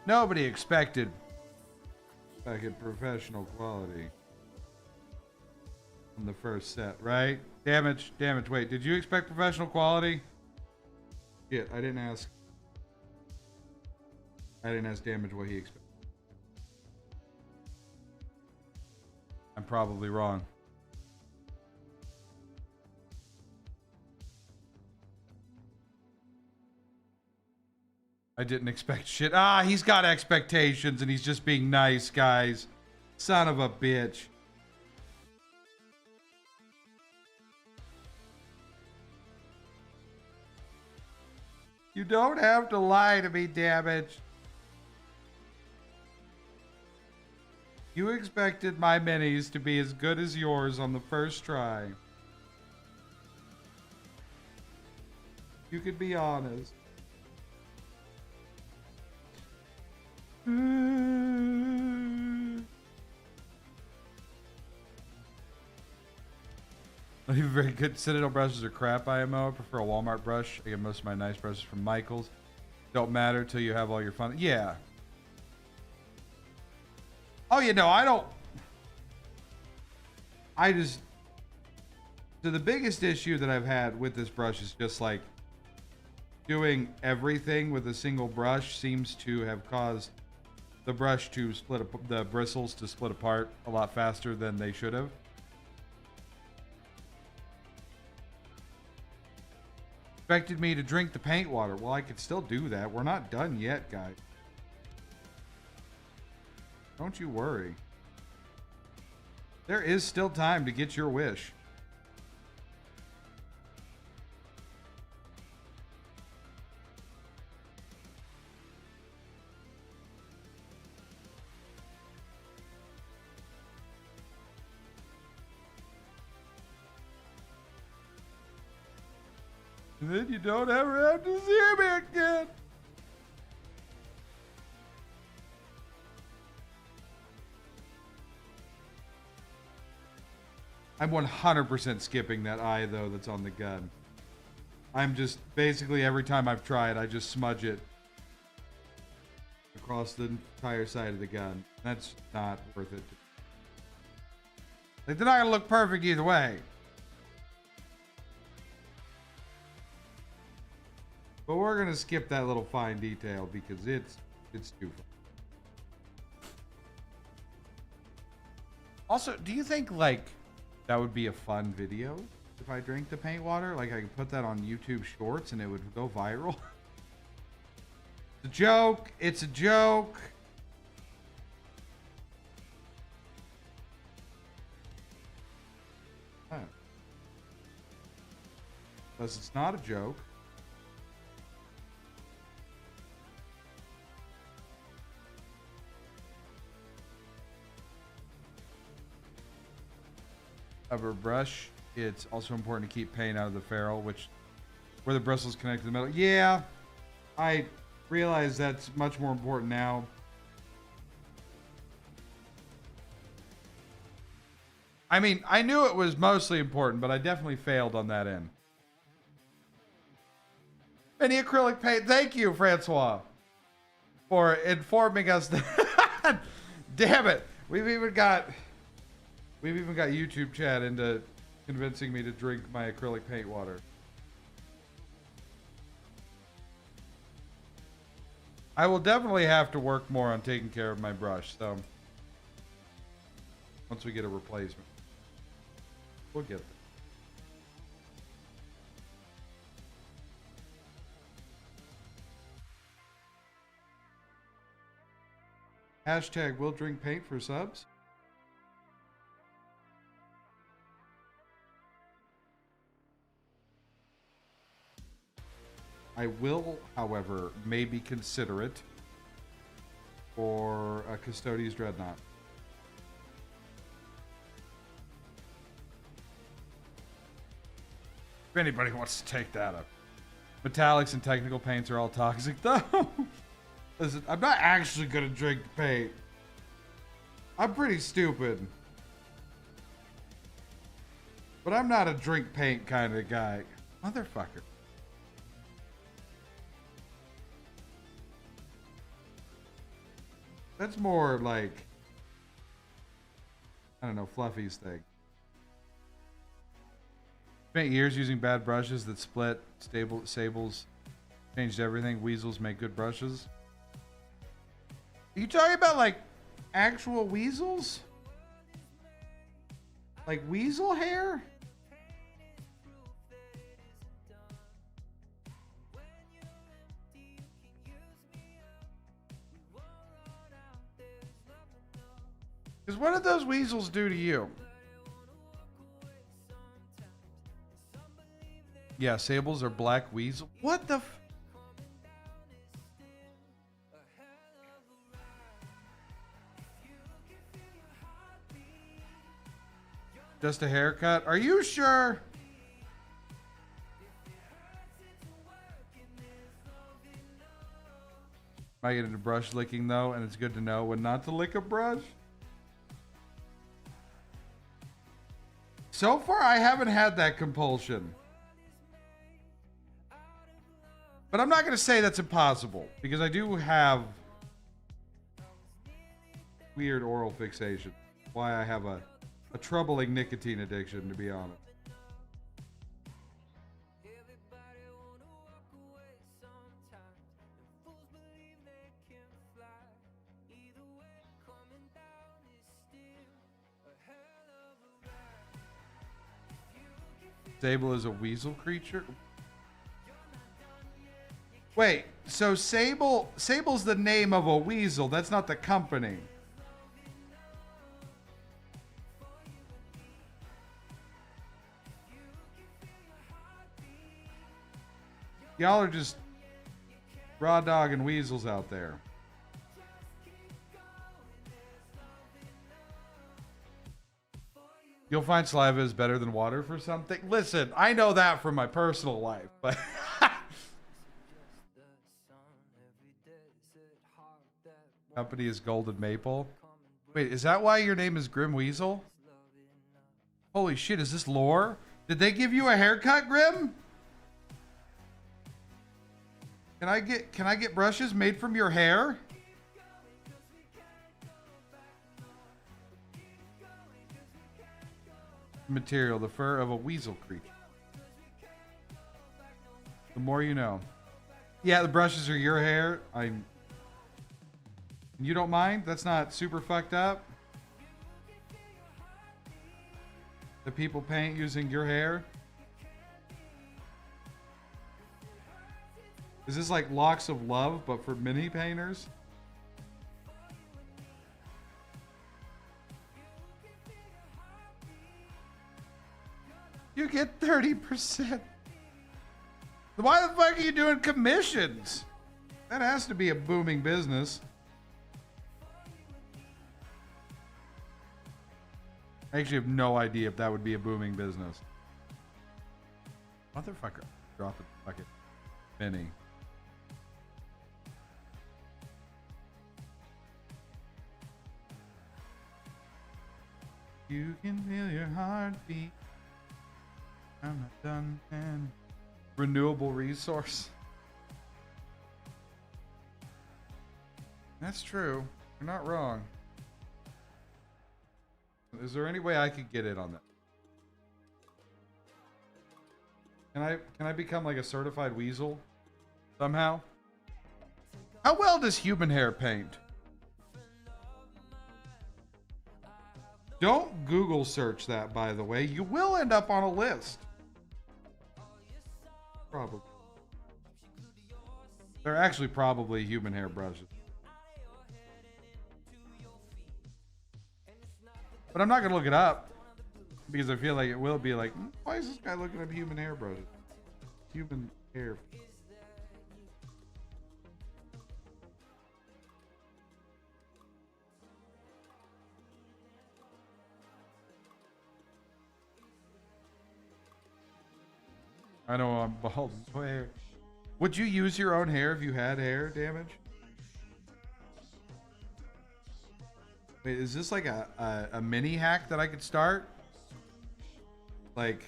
Speaker 2: Nobody expected fucking professional quality on the first set, right? Damage. Wait, did you expect professional quality? Shit, I didn't ask Damage what he expected. I'm probably wrong. I didn't expect shit. Ah, he's got expectations and he's just being nice, guys. Son of a bitch. You don't have to lie to me, Damage. You expected my minis to be as good as yours on the first try. You could be honest. Not even very good. Citadel brushes are crap, IMO. I prefer a Walmart brush. I get most of my nice brushes from Michaels. Don't matter till you have all your fun. Yeah. Oh, you know, I don't. I just. So the biggest issue that I've had with this brush is just like doing everything with a single brush seems to have caused the brush to split the bristles to split apart a lot faster than they should have. Expected me to drink the paint water. Well, I could still do that. We're not done yet, guys. Don't you worry. There is still time to get your wish. And then you don't ever have to see me again. I'm 100% skipping that eye, though, that's on the gun. I'm just, basically, every time I've tried, I just smudge it across the entire side of the gun. That's not worth it. Like, they're not going to look perfect either way. But we're going to skip that little fine detail because it's too fun. Also, do you think, like, that would be a fun video if I drank the paint water? Like, I could put that on YouTube Shorts and it would go viral? It's a joke. It's a joke. Huh. Unless it's not a joke. Of a brush, it's also important to keep paint out of the ferrule, where the bristles connect to the metal. Yeah, I realize that's much more important now. I mean, I knew it was mostly important, but I definitely failed on that end. Any acrylic paint. Thank you, Francois, for informing us that. Damn it. We've even got YouTube chat into convincing me to drink my acrylic paint water. I will definitely have to work more on taking care of my brush, so once we get a replacement, we'll get there. Hashtag will drink paint for subs. I will, however, maybe consider it for a Custodes Dreadnought. If anybody wants to take that up. Metallics and technical paints are all toxic, though. Listen, I'm not actually going to drink paint. I'm pretty stupid. But I'm not a drink paint kind of guy. Motherfucker. That's more like, I don't know, Fluffy's thing. Spent years using bad brushes that split. Sables changed everything. Weasels make good brushes. Are you talking about like actual weasels? Like weasel hair? Because what did those weasels do to you? Yeah, sables are black weasel. What the f... Just a haircut? Are you sure? I get into brush licking though, and it's good to know when not to lick a brush. So far, I haven't had that compulsion. But I'm not going to say that's impossible, because I do have weird oral fixation. Why I have a troubling nicotine addiction, to be honest. Sable is a weasel creature? Wait, so Sable's the name of a weasel. That's not the company. Y'all are just raw dog and weasels out there. You'll find saliva is better than water for something. Listen, I know that from my personal life, but company is Golden Maple. Wait, is that why your name is Grim Weasel? Holy shit, is this lore? Did they give you a haircut, Grim? Can I get brushes made from your hair? Material, the fur of a weasel creature. The more you know. Yeah, the brushes are your hair. You don't mind? That's not super fucked up? The people paint using your hair? Is this like Locks of Love, but for mini painters? You get 30%. Why the fuck are you doing commissions? That has to be a booming business. I actually have no idea if that would be a booming business. Motherfucker. Drop the fucking penny. You can feel your heartbeat. I'm not done. And renewable resource. That's true. You're not wrong. Is there any way I could get in on that? Can I become like a certified weasel somehow? How well does human hair paint? Don't Google search that, by the way. You will end up on a list. Probably. They're actually probably human hair brushes. But I'm not going to look it up because I feel like it will be like, why is this guy looking up human hair brushes? Human hair. I know I'm bald. Hair. Would you use your own hair if you had hair damage? Wait, is this like a mini hack that I could start? Like,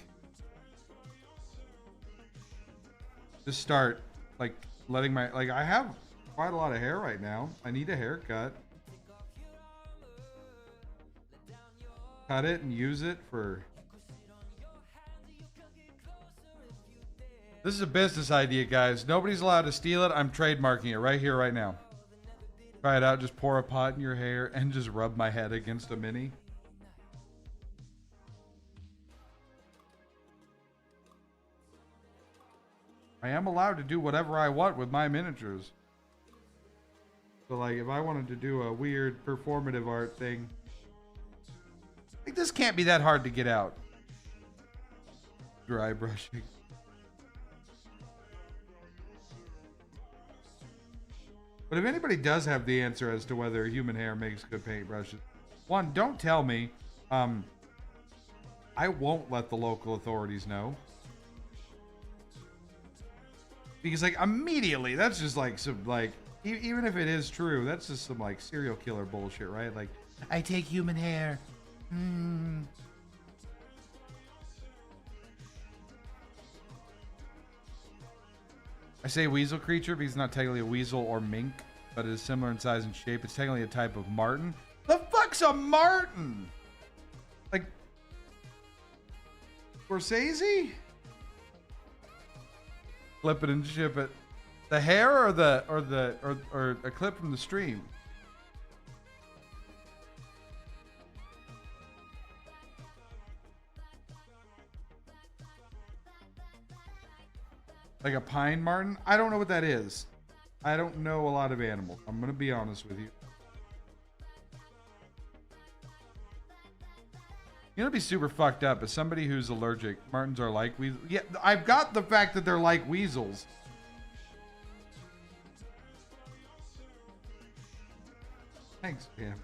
Speaker 2: just start like letting my, like I have quite a lot of hair right now. I need a haircut. Cut it and use it for... This is a business idea, guys. Nobody's allowed to steal it. I'm trademarking it right here, right now. Try it out. Just pour a pot in your hair and just rub my head against a mini. I am allowed to do whatever I want with my miniatures. So, like, if I wanted to do a weird performative art thing, like, this can't be that hard to get out. Dry brushing. But if anybody does have the answer as to whether human hair makes good paintbrushes, one, don't tell me. I won't let the local authorities know. Because, like, immediately, that's just, like, some, like, even if it is true, that's just some, like, serial killer bullshit, right? Like, I take human hair. I say weasel creature because it's not technically a weasel or mink, but it is similar in size and shape. It's technically a type of marten. The fuck's a marten? Like, Scorsese? Flip it and ship it. The hair or a clip from the stream? Like a pine marten? I don't know what that is. I don't know a lot of animals. I'm going to be honest with you. You know, it'd be super fucked up as somebody who's allergic. Martens are like weasels. Yeah, I've got the fact that they're like weasels. Thanks, man.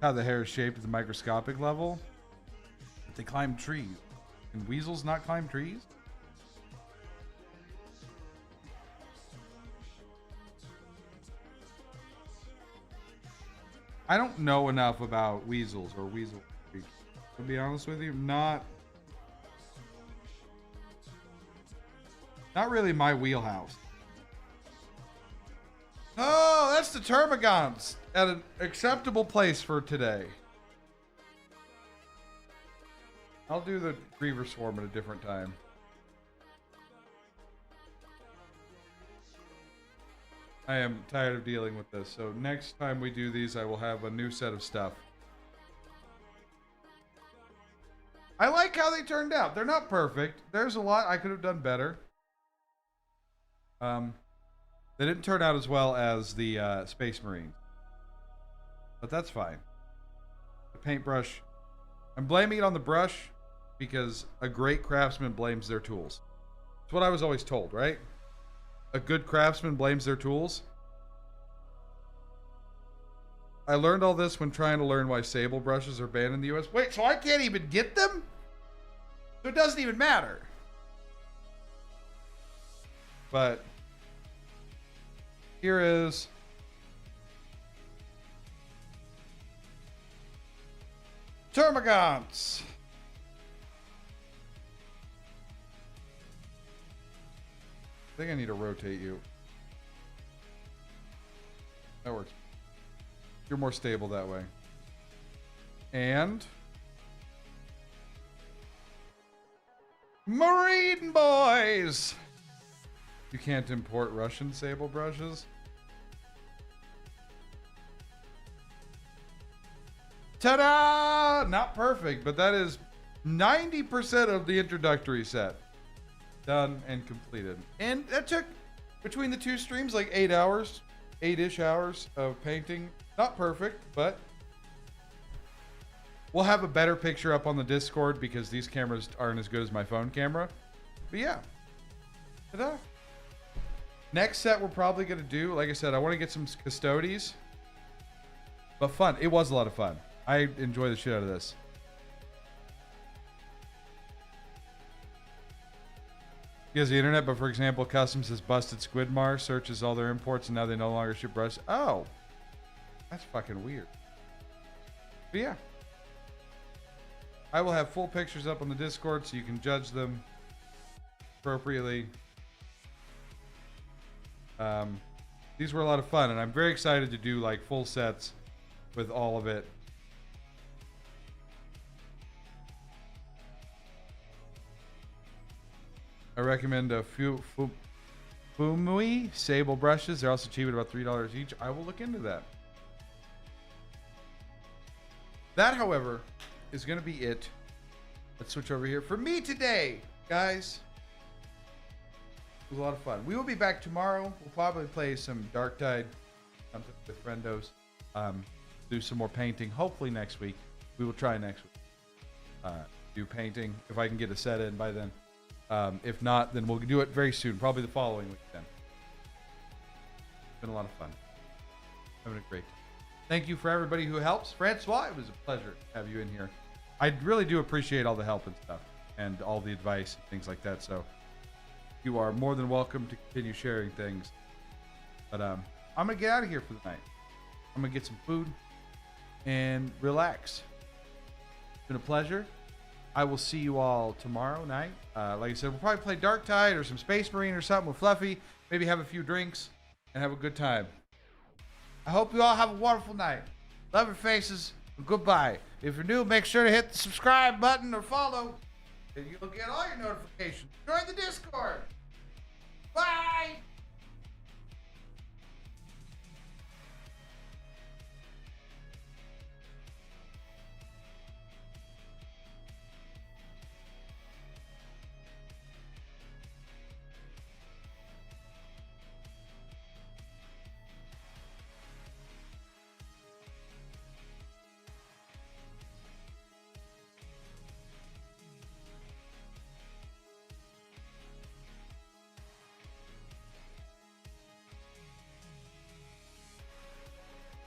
Speaker 2: How the hair is shaped at the microscopic level. But they climb trees. Can weasels not climb trees? I don't know enough about weasels or weasel creatures. To be honest with you, not really my wheelhouse. Oh, that's the termagants at an acceptable place for today. I'll do the Griever Swarm at a different time. I am tired of dealing with this, so next time we do these, I will have a new set of stuff. I like how they turned out. They're not perfect. There's a lot I could have done better. They didn't turn out as well as the Space Marines. But that's fine. The paintbrush, I'm blaming it on the brush because a great craftsman blames their tools. It's what I was always told, right? A good craftsman blames their tools. I learned all this when trying to learn why sable brushes are banned in the US. Wait, so I can't even get them? So it doesn't even matter. But here is termagants. think I need to rotate you. That works. You're more stable that way. And Marine boys! You can't import Russian sable brushes? Ta-da! Not perfect, but that is 90% of the introductory set. Done and completed. And that took, between the two streams, like 8 hours. 8-ish hours of painting. Not perfect, but we'll have a better picture up on the Discord because these cameras aren't as good as my phone camera. But yeah. Ta-da. Next set we're probably going to do, like I said, I want to get some Custodes. But fun. It was a lot of fun. I enjoy the shit out of this. He has the internet, but for example, Customs has busted Squidmar, searches all their imports, and now they no longer ship brush. Oh, that's fucking weird. But yeah, I will have full pictures up on the Discord so you can judge them appropriately. These were a lot of fun, and I'm very excited to do like full sets with all of it. I recommend a few Fumui sable brushes. They're also cheap at about $3 each. I will look into that. That, however, is going to be it. Let's switch over here for me today, guys. It was a lot of fun. We will be back tomorrow. We'll probably play some Dark Tide with friendos. Do some more painting. Hopefully next week. We will try next week. Do painting if I can get a set in by then. If not, then we'll do it very soon. Probably the following week then. It's been a lot of fun. Having a great time. Thank you for everybody who helps. Francois, it was a pleasure to have you in here. I really do appreciate all the help and stuff and all the advice and things like that. So you are more than welcome to continue sharing things. But I'm going to get out of here for the night. I'm going to get some food and relax. It's been a pleasure. I will see you all tomorrow night. Like I said, we'll probably play Dark Tide or some Space Marine or something with Fluffy. Maybe have a few drinks and have a good time. I hope you all have a wonderful night. Love your faces. And goodbye. If you're new, make sure to hit the subscribe button or follow, and you'll get all your notifications. Join the Discord. Bye.